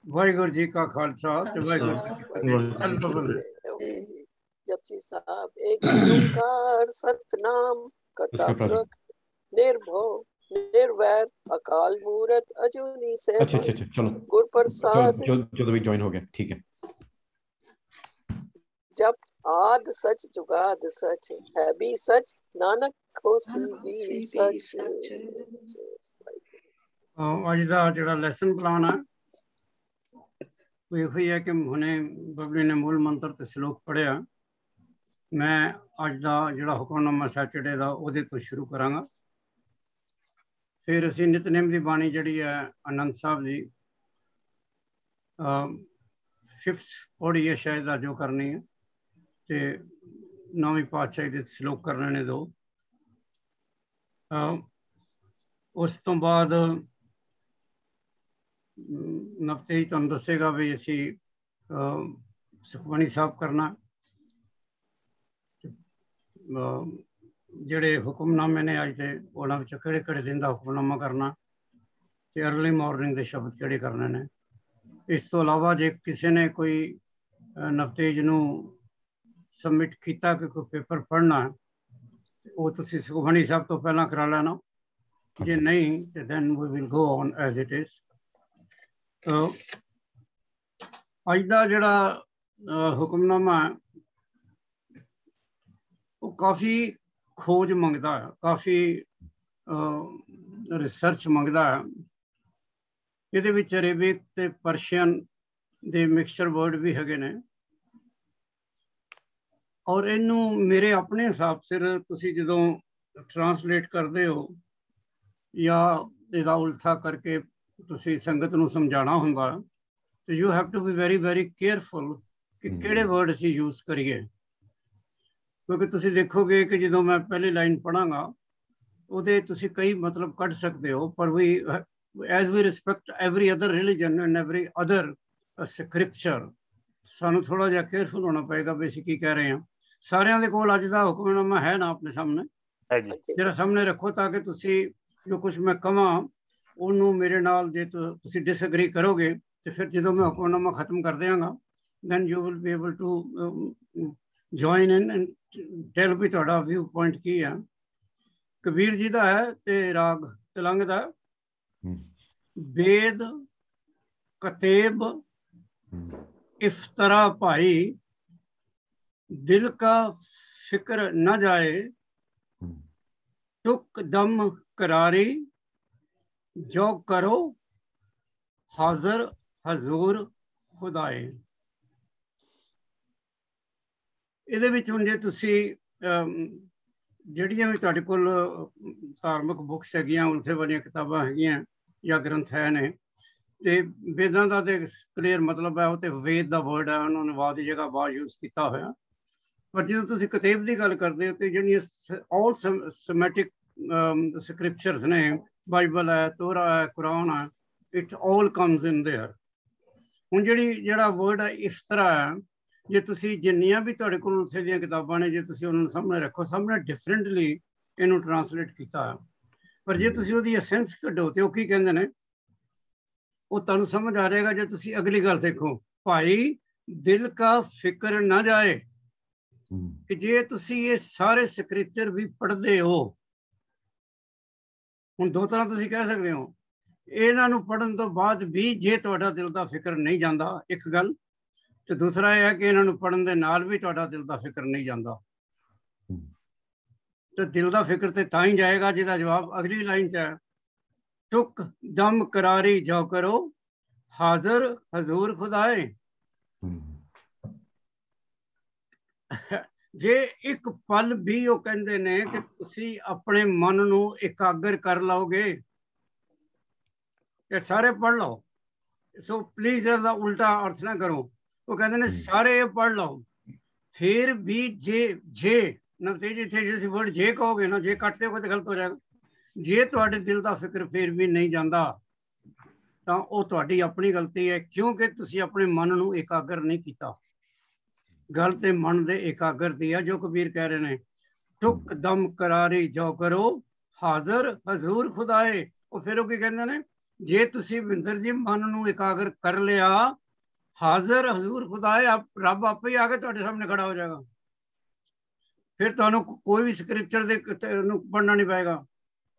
ਵਾਹਿਗੁਰੂ ਜੀ ਕਾ ਖਾਲਸਾ ਤੇ ਵਾਹਿਗੁਰੂ ਜੀ ਕੀ फतेह। जपजी साहब एक ओंकार सतनाम करता पुरख निर्भव निर्वैर अकाल मूरत अजूनी से अच्छा चलो गुर प्रसाद जो भी ज्वाइन हो गया ठीक है। जब आद सच जुगाद सच है भी सच नानक होसी भी सच। ਅੱਜ ਦਾ ਜਿਹੜਾ ਲੈਸਨ ਪਲਾਨ ਹੈ ਉਹ ਇਹੋ ਹੀ ਹੈ ਕਿ ਹੁਣੇ ਬਬਲੀ ਨੇ ਮੂਲ ਮੰਤਰ ਤੇ ਸ਼ਲੋਕ ਪੜ੍ਹਿਆ। ਮੈਂ ਅੱਜ ਦਾ ਜਿਹੜਾ ਹੁਕਮਨਾਮਾ ਸੈਚਰਡੇ ਦਾ ਉਹਦੇ ਤੋਂ ਸ਼ੁਰੂ ਕਰਾਂਗਾ। ਫਿਰ ਅਸੀਂ ਨਿਤਨੇਮ ਦੀ ਬਾਣੀ ਜਿਹੜੀ ਹੈ ਆਨੰਦ ਸਾਹਿਬ ਦੀ 5th ਪੌੜੀ ਹੈ ਸ਼ਾਇਦ ਦਾ ਜੋ ਕਰਨੀ ਹੈ ਤੇ 9ਵੀਂ ਪਾਤਸ਼ਾਹੀ ਦੇ ਸ਼ਲੋਕ ਕਰਨੇ ਨੇ 2। ਉਸ ਤੋਂ ਬਾਅਦ ਨਵਤੇਜ ਤੁਹਾਨੂੰ ਦੱਸੇਗਾ ਵੀ ਅਸੀਂ ਸੁਖਮਨੀ ਸਾਹਿਬ ਕਰਨਾ। ਜਿਹੜੇ ਹੁਕਮਨਾਮੇ ਨੇ ਅੱਜ ਦੇ ਉਹਨਾਂ ਵਿੱਚ ਕਿਹੜੇ ਕਿਹੜੇ ਦਿਨ ਦਾ ਹੁਕਮਨਾਮਾ ਕਰਨਾ ਤੇ ਅਰਲੀ ਮਾਰਨਿੰਗ ਦੇ ਸ਼ਬਦ ਕਿਹੜੇ ਕਰਨੇ ਨੇ। ਇਸ ਤੋਂ ਇਲਾਵਾ ਜੇ ਕਿਸੇ ਨੇ ਕੋਈ ਨਵਤੇਜ ਨੂੰ ਸਬਮਿਟ ਕੀਤਾ ਕਿ ਕੋਈ ਪੇਪਰ ਪੜ੍ਹਨਾ ਉਹ ਤੁਸੀਂ ਸੁਖਮਨੀ ਸਾਹਿਬ ਤੋਂ ਪਹਿਲਾਂ ਕਰਾ ਲੈਣਾ। ਜੇ ਨਹੀਂ ਤੇ then we will go on as it is। ਅੱਜ ਦਾ ਜਿਹੜਾ ਹੁਕਮਨਾਮਾ ਹੈ ਉਹ ਕਾਫੀ ਖੋਜ ਮੰਗਦਾ ਹੈ, ਕਾਫੀ ਰਿਸਰਚ ਮੰਗਦਾ ਹੈ। ਇਹਦੇ ਵਿੱਚ ਅਰੇਬਿਕ ਤੇ ਪਰਸ਼ੀਅਨ ਦੇ ਮਿਕਸਚਰ ਵਰਡ ਵੀ ਹੈਗੇ ਨੇ ਔਰ ਇਹਨੂੰ ਮੇਰੇ ਆਪਣੇ ਹਿਸਾਬ ਸਿਰ ਤੁਸੀਂ ਜਦੋਂ ਟਰਾਂਸਲੇਟ ਕਰਦੇ ਹੋ ਜਾਂ ਇਹਦਾ ਉਲਥਾ ਕਰਕੇ ਤੁਸੀਂ ਸੰਗਤ ਨੂੰ ਸਮਝਾਉਣਾ ਹੁੰਦਾ ਤੇ you have to be very very careful ਕਿ ਕਿਹੜੇ ਵਰਡ ਅਸੀਂ ਯੂਜ਼ ਕਰੀਏ। ਕਿਉਂਕਿ ਤੁਸੀਂ ਦੇਖੋਗੇ ਕਿ ਜਦੋਂ ਮੈਂ ਪਹਿਲੀ ਲਾਈਨ ਪੜ੍ਹਾਂਗਾ ਉਹਦੇ ਤੁਸੀਂ ਕਈ ਮਤਲਬ ਕੱਢ ਸਕਦੇ ਹੋ ਪਰ as we respect every other religion and every other scripture ਸਾਨੂੰ ਥੋੜ੍ਹਾ ਜਿਹਾ ਕੇਅਰਫੁਲ ਹੋਣਾ ਪਏਗਾ ਵੀ ਅਸੀਂ ਕੀ ਕਹਿ ਰਹੇ ਹਾਂ। ਸਾਰਿਆਂ ਦੇ ਕੋਲ ਅੱਜ ਦਾ ਹੁਕਮਨਾਮਾ ਹੈ ਨਾ ਆਪਣੇ ਸਾਹਮਣੇ ਜਿਹੜਾ ਸਾਹਮਣੇ ਰੱਖੋ ਤਾਂ ਕਿ ਤੁਸੀਂ ਜੋ ਕੁਛ ਮੈਂ ਕਹਾਂ ਉਹਨੂੰ ਮੇਰੇ ਨਾਲ ਜੇ ਤੁਸੀਂ ਡਿਸਐਗਰੀ ਕਰੋਗੇ ਤੇ ਫਿਰ ਜਦੋਂ ਮੈਂ ਹੁਕਮਨਾਮਾ ਖਤਮ ਕਰ ਦਿਆਂਗਾ then you will be able to join in and tell ਵੀ ਤੁਹਾਡਾ ਵਿਊ ਪੁਆਇੰਟ ਕੀ ਹੈ। ਕਬੀਰ ਜੀ ਦਾ ਹੈ ਤੇ ਰਾਗ ਤਿਲੰਗ ਦਾ वेद कतेब इफ्तरा भाई दिल का फिक्र न जाए टुक दम करारी जो करो हाजिर हजूर खुदाए। ਇਹਦੇ ਵਿੱਚ ਹੁਣ ਜੇ ਤੁਸੀਂ ਜਿਹੜੀਆਂ ਵੀ ਤੁਹਾਡੇ ਕੋਲ ਧਾਰਮਿਕ ਬੁੱਕਸ ਹੈਗੀਆਂ ਉਲਥੇ ਵਾਲੀਆਂ ਕਿਤਾਬਾਂ ਹੈਗੀਆਂ ਜਾਂ ਗ੍ਰੰਥ ਹੈ ਨੇ ਤੇ ਵੇਦਾਂ ਦਾ ਤੇ ਕਲੀਅਰ ਮਤਲਬ ਹੈ ਉਹ ਤੇ ਵੇਦ ਦਾ ਵਰਡ ਹੈ ਉਹਨਾਂ ਨੇ ਵਾ ਦੀ ਜਗ੍ਹਾ ਵਾ ਯੂਜ਼ ਕੀਤਾ ਹੋਇਆ। ਪਰ ਜਦੋਂ ਤੁਸੀਂ ਕਤੇਬ ਦੀ ਗੱਲ ਕਰਦੇ ਹੋ ਤੇ ਜਿਹੜੀਆਂ ਆਲ ਸਮੈਟਿਕ ਸਕ੍ਰਿਪਚਰਸ ਨੇ ਬਾਈਬਲ ਹੈ ਤੋਰਾ ਹੈ ਕੁਰਾਨ ਹੈ it all comes in there. ਹੁਣ ਜਿਹੜਾ ਵਰਡ ਹੈ ਇਫਤਰਾ ਹੈ ਜੇ ਤੁਸੀਂ ਜਿੰਨੀਆਂ ਵੀ ਤੁਹਾਡੇ ਕੋਲ ਉੱਥੇ ਦੀਆਂ ਕਿਤਾਬਾਂ ਨੇ ਜੇ ਤੁਸੀਂ ਉਹਨਾਂ ਨੂੰ ਸਾਹਮਣੇ ਰੱਖੋ ਸਾਹਮਣੇ ਡਿਫਰੈਂਟਲੀ ਇਹਨੂੰ ਟਰਾਂਸਲੇਟ ਕੀਤਾ ਹੈ। ਪਰ ਜੇ ਤੁਸੀਂ ਉਹਦੀ ਐਸੈਂਸ ਕੱਢੋ ਤੇ ਉਹ ਕੀ ਕਹਿੰਦੇ ਨੇ ਉਹ ਤੁਹਾਨੂੰ ਸਮਝ ਆ ਜਾਏਗਾ। ਜੇ ਤੁਸੀਂ ਅਗਲੀ ਗੱਲ ਦੇਖੋ ਭਾਈ ਦਿਲ ਕਾ ਫਿਕਰ ਨਾ ਜਾਏ ਕਿ ਜੇ ਤੁਸੀਂ ਇਹ ਸਾਰੇ ਸਕ੍ਰਿਪਚਰ ਵੀ ਪੜ੍ਹਦੇ ਹੋ ਹੁਣ ਦੋ ਤਰ੍ਹਾਂ ਤੁਸੀਂ ਕਹਿ ਸਕਦੇ ਹੋ ਇਹਨਾਂ ਨੂੰ ਪੜ੍ਹਨ ਤੋਂ ਬਾਅਦ ਵੀ ਜੇ ਤੁਹਾਡਾ ਦਿਲ ਦਾ ਫਿਕਰ ਨਹੀਂ ਜਾਂਦਾ ਇੱਕ ਗੱਲ ਤੇ ਦੂਸਰਾ ਇਹ ਹੈ ਕਿ ਇਹਨਾਂ ਨੂੰ ਪੜ੍ਹਨ ਦੇ ਨਾਲ ਵੀ ਤੁਹਾਡਾ ਦਿਲ ਦਾ ਫਿਕਰ ਨਹੀਂ ਜਾਂਦਾ ਤੇ ਦਿਲ ਦਾ ਫਿਕਰ ਤੇ ਤਾਂ ਹੀ ਜਾਏਗਾ ਜਿਹਦਾ ਜਵਾਬ ਅਗਲੀ ਲਾਈਨ 'ਚ ਹੈ ਟੁਕ ਦਮ ਕਰਾਰੀ ਜੋ ਕਰੋ ਹਾਜ਼ਰ ਹਜ਼ੂਰ ਖੁਦਾਏ। ਜੇ ਇੱਕ ਪਲ ਵੀ ਉਹ ਕਹਿੰਦੇ ਨੇ ਕਿ ਤੁਸੀਂ ਆਪਣੇ ਮਨ ਨੂੰ ਇਕਾਗਰ ਕਰ ਲਓਗੇ ਇਹ ਸਾਰੇ ਪੜ੍ਹ ਲਓ ਸੋ ਪਲੀਜ਼ ਇਹਦਾ ਉਲਟਾ ਅਰਥ ਨਾ ਕਰੋ। ਉਹ ਕਹਿੰਦੇ ਨੇ ਸਾਰੇ ਇਹ ਪੜ੍ਹ ਲਓ ਫਿਰ ਵੀ ਜੇ ਨਤੀਜੇ ਇੱਥੇ ਜੇ ਤੁਸੀਂ ਵਰਡ ਜੇ ਕਹੋਗੇ ਨਾ ਜੇ ਕੱਟਦੇ ਹੋ ਤਾਂ ਗਲਤ ਹੋ ਜਾਏਗਾ। ਜੇ ਤੁਹਾਡੇ ਦਿਲ ਦਾ ਫਿਕਰ ਫਿਰ ਵੀ ਨਹੀਂ ਜਾਂਦਾ ਤਾਂ ਉਹ ਤੁਹਾਡੀ ਆਪਣੀ ਗਲਤੀ ਹੈ ਕਿਉਂਕਿ ਤੁਸੀਂ ਆਪਣੇ ਮਨ ਨੂੰ ਇਕਾਗਰ ਨਹੀਂ ਕੀਤਾ। ਗੱਲ ਤੇ ਮਨ ਦੇ ਇਕਾਗਰ ਦੀ ਹੈ ਜੋ ਕਬੀਰ ਕਹਿ ਰਹੇ ਨੇ ਟੁਕ ਦਮ ਕਰਾਰੀ ਜੋ ਕਰੋ ਹਾਜ਼ਰ ਹਜ਼ੂਰ ਖੁਦਾਏ। ਉਹ ਫਿਰ ਉਹ ਕੀ ਕਹਿੰਦੇ ਨੇ जे तुसी विंदर जी मन नूं एकाग्र कर लिया, हाजिर हजूर खुदाए रब आपे ही आके तुहाडे सामने खड़ा हो जाएगा। फिर तुहानूं कोई भी स्क्रिप्चर दे पढ़ना नहीं पेगा।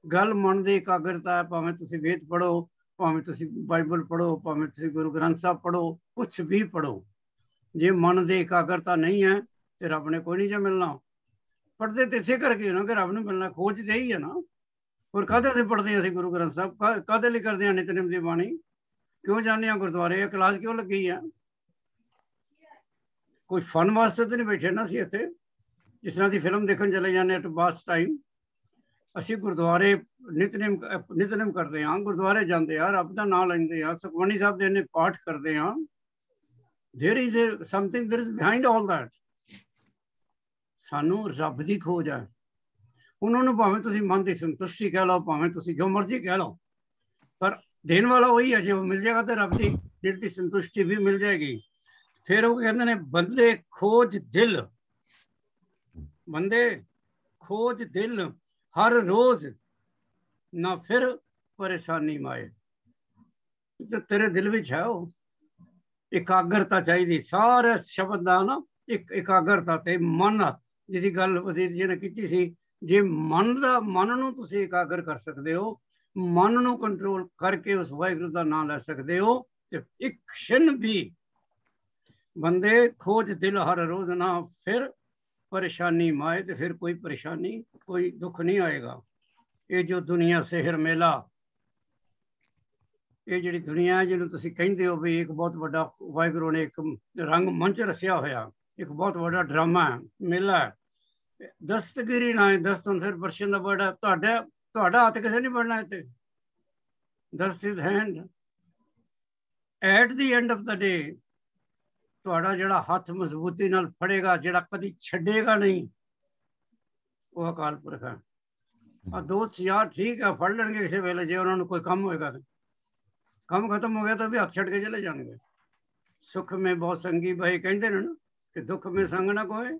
गल मन दी एकाग्रता है, भावें तुसी वेद पढ़ो, भावें तुसी बाइबल पढ़ो, भावें तुसी गुरु ग्रंथ साहब पढ़ो, कुछ भी पढ़ो, जे मन दी एकाग्रता नहीं है तो रब ने कोई नहीं जो मिलना। पढ़ते तो इसे करके ना कि रब ने मिलना, खोज ते ही है ना। और काहदे से पढ़ते हैं गुरु ग्रंथ साहब, काहदे लिए करते हैं नितनेम दी बाणी, क्यों जाने गुरुद्वारे क्लास क्यों लगी है? कोई फन वास्ते तो नहीं बैठे ना असीं इत्थे, जिस तरह की फिल्म देखने चले जाने एट बास टाइम। असीं गुरुद्वारे नितनेम करते हैं, गुरुद्वारे जाते हैं, रब का नाम लेंदे हैं, सुखमनी साहब दे पाठ करते हैं। There is something there is behind all that. सानू रब की खोज है। उन्होंने भावें तुसी मन की संतुष्टि कह लो, भावें तुसी जो मर्जी कह लो, पर देने वाला वही है। जो मिल जाएगा तो रब की दिल की संतुष्टि भी मिल जाएगी। फिर वो कहते हैं बंदे खोज दिल, बंदे खोज दिल हर रोज ना फिर परेशानी माए। तो तेरे दिल में है वो एकाग्रता चाहिए। सारे शब्द का ना एक एकाग्रता ते मन, जिहदी गल वजीर जी ने की सी, जे मन का मन नूं तुसीं एकाग्र कर सकते हो, मन नूं कंट्रोल करके उस वाहिगुरू का नाम लै सकते हो, तो एक क्षण भी बंदे खोज दिल हर रोज ना फिर परेशानी माए। तो फिर कोई परेशानी कोई दुख नहीं आएगा। ये जो दुनिया सेहर मेला, ये जी दुनिया जिन्होंने तुसीं कहंदे हो भी एक बहुत बड़ा वाहिगुरू ने एक रंग मंच रचिया होया, एक बहुत बड़ा ड्रामा है, मेला है। दस्तगिरी ना है, दस्त फिर पर्शियन का वर्ड है। तुहाडा हाथ किसे नहीं बढ़ना इत्थे। दस्त is hand. At the end of the day तुहाडा जिहड़ा हथ मजबूती नाल फड़ेगा, जिहड़ा कदी छड्डेगा नहीं, वो अकाल पुरख है। दोस्त यार ठीक है फड़ लेंगे किसी वेले, जे उन्होंने कोई काम होएगा तो काम खत्म हो गया तो भी हाथ छड़ के चले जाएंगे। सुख में बहुत संगी भाई कहते हैं ना कि दुख में संग ना कोई।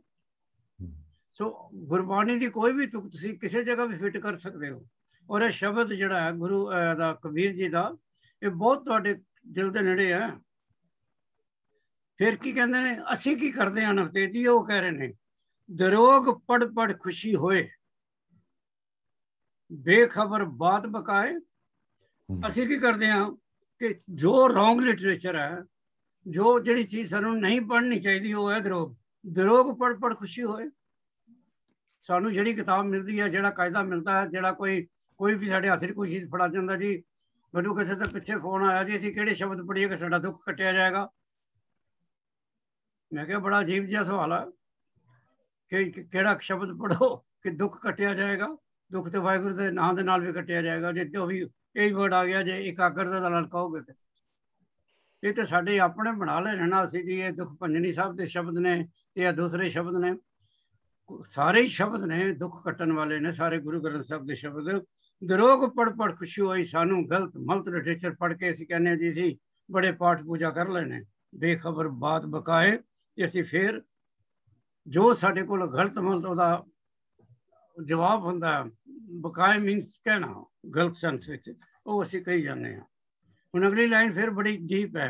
सो गुरबाणी की कोई भी तुक तुसीं किसी जगह भी फिट कर सकते हो। और यह शब्द जिहड़ा है गुरु दा कबीर जी का, ये बहुत तुहाडे दिल के नेड़े है। फिर की कहते हैं, असी की करते हैं नवतेज जी, वो कह रहे हैं दरोग पढ़ पढ़ खुशी होए, बेखबर बात बकाए। असी की करते हैं कि जो रॉन्ग लिटरेचर है, जो जी चीज़ सानू नहीं पढ़नी चाहिए, वो है दरोग। दरोग पढ़ पढ़ खुशी होए। सानू जी किताब मिलती है, जोड़ा कायदा मिलता है, जोड़ा कोई भी साढ़े हथ कोई चीज़ फड़ा जाता जी, मैनू किसी का पिछे फोन आया जी असीं किहड़े शब्द पढ़िए कि साडा दुख कट्टिया जाएगा। मैं क्या बड़ा अजीब जिहा सवाल है कि किहड़ा शब्द पढ़ो कि दुख कट्टिया जाएगा। दुख तो वाहिगुरू के नाम के नाल भी कट्टिया जाएगा, जे तो भी यही वर्ड आ गया, जे एकाग्रता नाल कहोगे तो। ये तो साढ़े अपने बना ले ना असीं जी, ये दुख भंजनी साहब के शब्द ने, या दूसरे शब्द ने, सारे ही शब्द ने दुख कट्टन वाले ने, सारे गुरु ग्रंथ साहब के शब्द। दरोग पढ़ पढ़ खुशी हुई, सानू गलत मलत लिटरेचर पढ़ के असीं कहने जी सी बड़े पाठ पूजा कर लेने, बेखबर बात बकाए। ते असीं फिर जो साढ़े कोल गलत मलत उहदा जवाब हुंदा, बकाए मीनस कहना गलत सेंस विच, वो असीं कही जाने हैं। हुण अगली लाइन फिर बड़ी डीप है।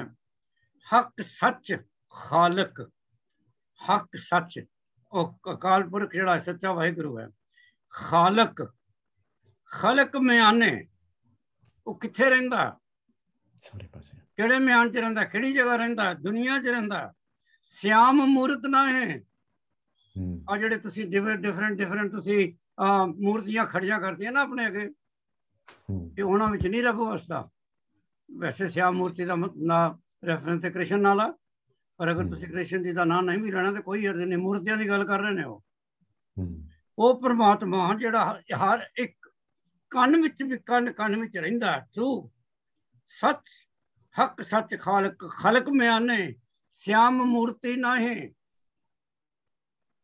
हक सच खालक, हक सच अकाल पुरख जिहड़ा सच्चा वाहिगुरू है। खालक, खलक म्याने, वो कित्थे रहिंदा, किहड़े म्यान च रहिंदा, किहड़ी जगह रहिंदा, दुनिया च रहिंदा। श्याम मूरत ना है। आ जिहड़े तुसीं डिफरेंट तुसीं मूर्तियां खड़ियां करदियां ना अपने अगे, कि उन्हां विच नहीं रब वसदा। वैसे श्याम मूर्ति का ना रेफरेंस है कृष्ण नाल, पर अगर तुसीं कृष्ण जी का नाम नहीं भी लेना तो कोई अर्थ नहीं, मूर्तियां की गल कर रहे हैं। वो परमात्मा जिहड़ा हर एक कन विच भी कन विच रहिंदा, ट्रू सच हक सच खालक, खलक म्याने श्याम मूर्ति नाहे।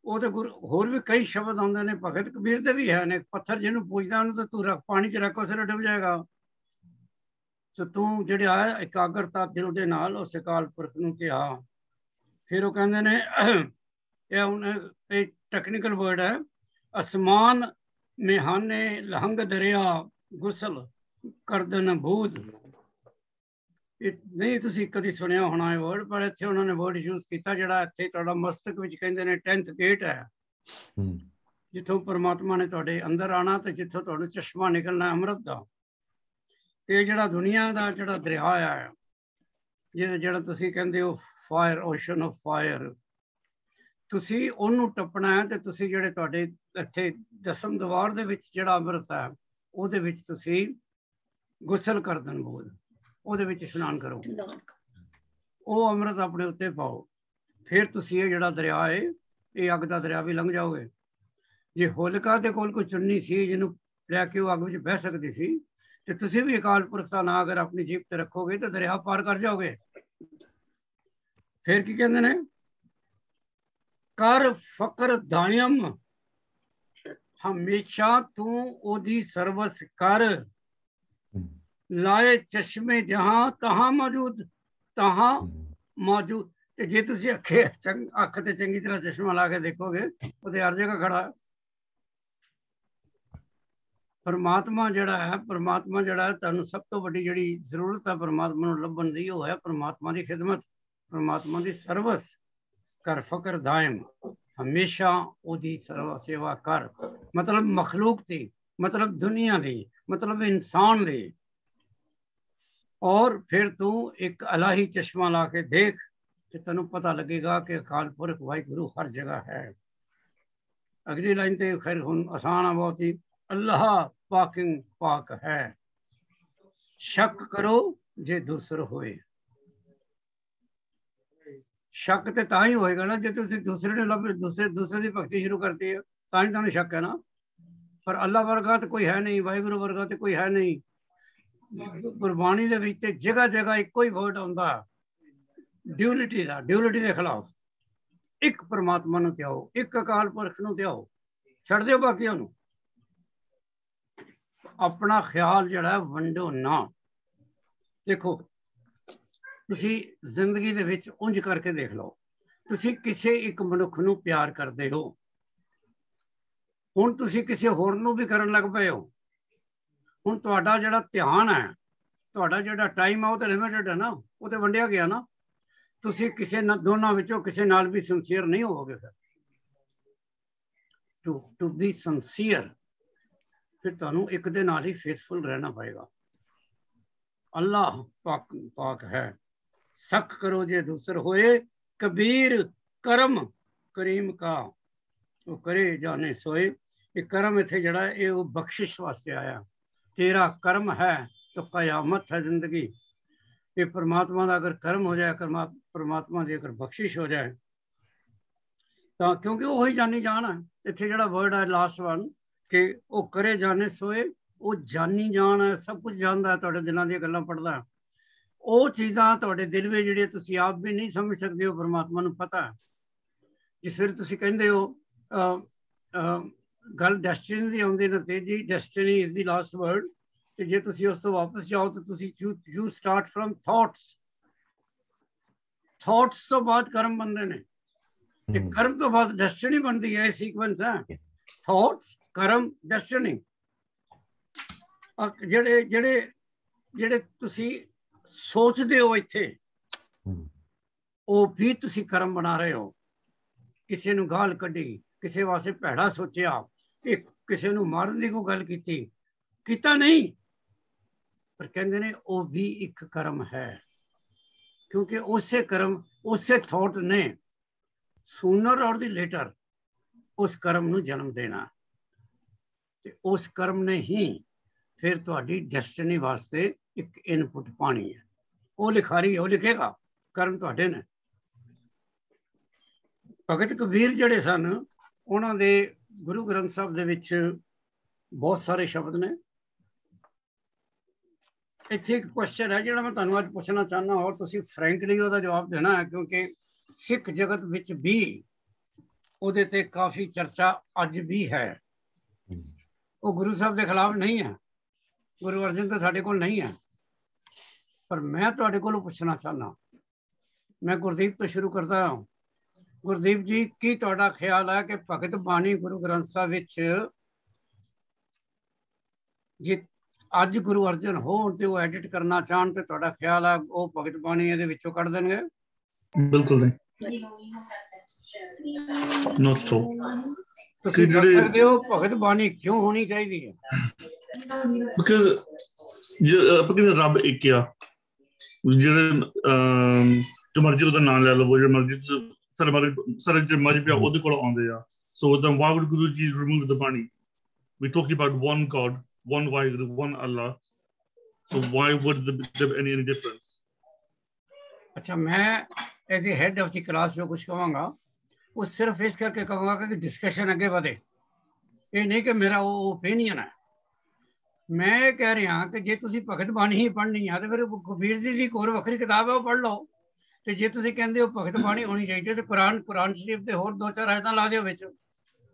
वो तो गुरु होर भी कई शब्द आते हैं, भगत कबीर के भी है ने, पत्थर जिन्होंने पूजदा उन्होंने तो तू रख पानी च रख उस डुब जाएगा। तो तू जिहड़ा है एकाग्रता दिल दे नाल उस अकाल पुरख नूं ध्या। फिर वो कहंदे ने यह हुण टेक्निकल वर्ड है, आसमान मेहाने लहंग दरिया गुसल करदन बूद। नहीं तुसी कदी सुनिया होना है वर्ड, पर इत्थे उन्होंने वर्ड यूज किया जिहड़ा इत्थे तुहाडा मस्तक विच कहंदे ने 10th गेट है, जिथों परमात्मा ने तुहाडे अंदर आना ते जिथों तुहानू चश्मा निकलना अमृत दा। ते जिहड़ा दुनिया दा जिहड़ा दरिया है, जिहड़ा तुसी कहंदे हो फायर, ओशन ऑफ फायर, तुसी ओनू टपना है ते तुसी जिहड़े तुहाडे इत्थे दसम दवार दे विच जिहड़ा अमृत है ਉਹਦੇ ਵਿੱਚ ਤੁਸੀਂ ਗੁਸਲ ਕਰ ਦੇਣ, ਬੋਲ ਉਹਦੇ ਵਿੱਚ ਇਸ਼ਨਾਨ ਕਰੋ, ਉਹ ਅੰਮ੍ਰਿਤ ਆਪਣੇ ਉੱਤੇ ਪਾਓ, ਫਿਰ ਤੁਸੀਂ ਇਹ ਜਿਹੜਾ ਦਰਿਆ ਹੈ ਇਹ ਅੱਗ ਦਾ ਦਰਿਆ ਵੀ ਲੰਘ ਜਾਓਗੇ। ਜੇ ਹੋਲਿਕਾ ਦੇ ਕੋਲ ਕੋਈ ਚੁੰਨੀ ਸੀ ਜਿਹਨੂੰ ਲੈ ਕੇ ਉਹ ਅੱਗ ਵਿੱਚ ਬਹਿ ਸਕਦੀ ਸੀ, ਤੇ ਤੁਸੀਂ ਵੀ ਅਕਾਲ ਪੁਰਖ ਦਾ ਨਾਂ ਅਗਰ ਆਪਣੀ ਜੀਭ ਤੇ ਰੱਖੋਗੇ ਤਾਂ ਦਰਿਆ ਪਾਰ ਕਰ ਜਾਓਗੇ। ਫਿਰ ਕੀ ਕਹਿੰਦੇ ਨੇ, ਕਰ ਫਕਰ ਦਾਇਮ हमेशा तू ओदी सर्वस कर, लाए चश्मे जहां तहां मौजूद, तहां मौजूद। ते जे तुसी अख ते चंगी तरह चश्मा ला के देखोगे वो हर जगह खड़ा है। परमात्मा जड़ा है, परमात्मा जड़ा है, तुहानू सब तो वड्डी जिहड़ी जरूरत है परमात्मा नू लभण दी, वो है परमात्मा की खिदमत, परमात्मा की सर्वस कर फकर दायम, हमेशा ओदी सेवा कर। मतलब मखलूक दी, मतलब दुनिया दी, मतलब इंसान दी। और फिर तू एक अलाही चश्मा ला के देख कि तेनू पता लगेगा कि अकाल पुरख वाहिगुरु हर जगह है। अगली लाइन ते खैर हुन आसान है बहुत ही, अल्लाह पाकिंग पाक है, शक करो जे दूसर होए। शक तो तां ही होएगा ना जे तुसी दूसरे ने लभ, दूसरे की भगती शुरू करती है, तां ही तुहानू शक है ना। पर अल्लाह वर्गा तो कोई है नहीं, वाहिगुरु वर्गा तो कोई है नहीं। गुरबाणी दे विच जगह जगह इको ही वर्ड आउंदा ड्यूलिटी का, ड्यूलिटी के खिलाफ। एक परमात्मा नू त्याओ, एक अकाल पुरख नू त्याओ, छड़ दिओ बाकियां नू। अपना ख्याल जिहड़ा वंडो ना। देखो तुसी जिंदगी दे विच उंज करके देख लो, तुसी किसी एक मनुख नू प्यार करते हो, हुण तुसी किसी होर नू भी करन लग पे हो। हुण तुहाडा जिहड़ा ध्यान है, तुहाडा जिहड़ा टाइम है वो तो लिमिटेड है ना, वो तो वंडिया गया ना। तुसी किसी दोनों विचों किसी नाल भी सिंसीयर नहीं होवोगे। फिर टू बी सिंसीयर फिर तुहानू एक दे नाल ही फेथफुल रहना पड़ेगा। अल्लाह पाक पाक है, शक करो जे दूसर होए, कबीर करम करीम का वो करे जाने सोए। ये करम इत्थे जड़ा है वो बख्शिश वास्ते आया। तेरा कर्म है तो कयामत है जिंदगी। ये परमात्मा का अगर कर्म हो जाए, परमात्मा की अगर बख्शिश हो जाए तो, क्योंकि वो ही जानी जान है। इत्थे जड़ा वर्ड है लास्ट वन कि वो करे जाने सोए, वो जानी जान है, सब कुछ जानता है, तुहाडे दिलों दी गल्लां पढ़दा है। ਉਹ ਚੀਜ਼ਾਂ ਤੁਹਾਡੇ ਦਿਲ ਵਿੱਚ ਜਿਹੜੀਆਂ ਤੁਸੀਂ ਆਪ ਵੀ ਨਹੀਂ ਸਮਝ ਸਕਦੇ ਹੋ, ਪਰਮਾਤਮਾ ਨੂੰ ਪਤਾ ਹੈ। ਜਿਸ ਵੇਲੇ ਤੁਸੀਂ ਕਹਿੰਦੇ ਹੋ ਗੱਲ ਡੈਸਟੀਨੀ ਦੀ ਆਉਂਦੀ ਨਾ ਤੇਜੀ, destiny is the last word. ਤੇ ਜੇ ਤੁਸੀਂ ਉਸ ਤੋਂ ਵਾਪਸ ਜਾਓ ਤਾਂ ਤੁਸੀਂ you start from thoughts. Thoughts ਤੋਂ ਬਾਅਦ ਕਰਮ ਬਣਦੇ ਨੇ ਤੇ ਕਰਮ ਤੋਂ ਬਾਅਦ ਡੈਸਟੀਨੀ ਬਣਦੀ ਹੈ। ਇਹ ਸੀਕੁਐਂਸ ਹੈ, ਥਾਟਸ, ਕਰਮ, ਡੈਸਟੀਨੀ। ਜਿਹੜੇ ਤੁਸੀਂ सोचते हो इत्थे, वो भी तुसी कर्म बना रहे हो। किसी नू गाल कढ़ी, किसी वास्ते भैड़ा सोचिया, किसी नू मारन दी कोई गल कीती, कीता नहीं, पर कहंदे ने वो भी एक कर्म है। क्योंकि उसे कर्म, उसे थॉट ने सूनर और दी लेटर उस कर्म नू जन्म देना, ते उस कर्म ने ही फिर तुहाडी डेस्टिनी वास्ते एक इनपुट पानी है। वो लिखारी है, वो लिखेगा, कर्म तुहाडे ने। भगत कबीर जिहड़े सन, उन्हां दे गुरु ग्रंथ साहब दे विच बहुत सारे शब्द ने। इत्थे एक क्वेश्चन है जिहड़ा मैं तुहानू अज पुछना चाहना, और तुसीं फ्रैंकली उहदा जवाब देना है, क्योंकि सिख जगत विच भी उहदे ते काफ़ी चर्चा अज भी है। वो गुरु साहब के खिलाफ नहीं है, गुरु अर्जन तो साढ़े कोल नहीं है, पर मैं तुहाडे कोलों पुछना चाहना। मैं गुरदीप तो शुरू करता हूँ। गुरदीप जी, की तुहाडा ख्याल है कि भगत बाणी गुरु ग्रंथ साहब विच जी ਅੱਜ ਗੁਰੂ ਅਰਜਨ ਹੋਣ ਤੇ ਉਹ ਐਡਿਟ ਕਰਨਾ ਚਾਹਣ ਤੇ ਤੁਹਾਡਾ ਖਿਆਲ ਆ ਉਹ ਭਗਤ ਬਾਣੀ ਇਹਦੇ ਵਿੱਚੋਂ ਕੱਢ ਦੇਣਗੇ? ਬਿਲਕੁਲ ਨਹੀਂ, not so। ਤੁਸੀਂ ਦੱਸ ਸਕਦੇ ਹੋ ਭਗਤ ਬਾਣੀ ਕਿਉਂ ਹੋਣੀ ਚਾਹੀਦੀ ਹੈ? ਬਿਕਾਜ਼ ਆਪਾਂ ਕਹਿੰਦੇ ਰੱਬ ਇੱਕ ਆ, ਜਿਹੜੇ ਜੋ ਮਰਜ਼ੀ ਉਹਦਾ ਨਾਮ ਲੈ ਲਓ, ਜਿਹੜੇ ਮਰਜ਼ੀ ਸਾਰੇ ਜਿਹੜੇ ਮਜ਼ਹਬ ਆ ਉਹਦੇ ਕੋਲ ਆਉਂਦੇ ਆ। So then why would Guruji remove the Bani? We're talking about one God, one Vaheguru, one Allah. So why would there be any difference? अच्छा, मैं as a head of the class जो कुछ कहूँगा वो सिर्फ इस करके कहूँगा कि डिस्कशन आगे बढ़े, ये नहीं कि मेरा वो ओपिनियन है। मैं कह रहा कि जे तुसी भगत बाणी ही पढ़नी है तो फिर कबीर जी की कोई वक्री किताब है वो पढ़ लो। तो जे तुसी कहते हो भगत बाणी होनी चाहिए तो कुरान शरीफ के होर 2-4 आयतां ला दिओ विच,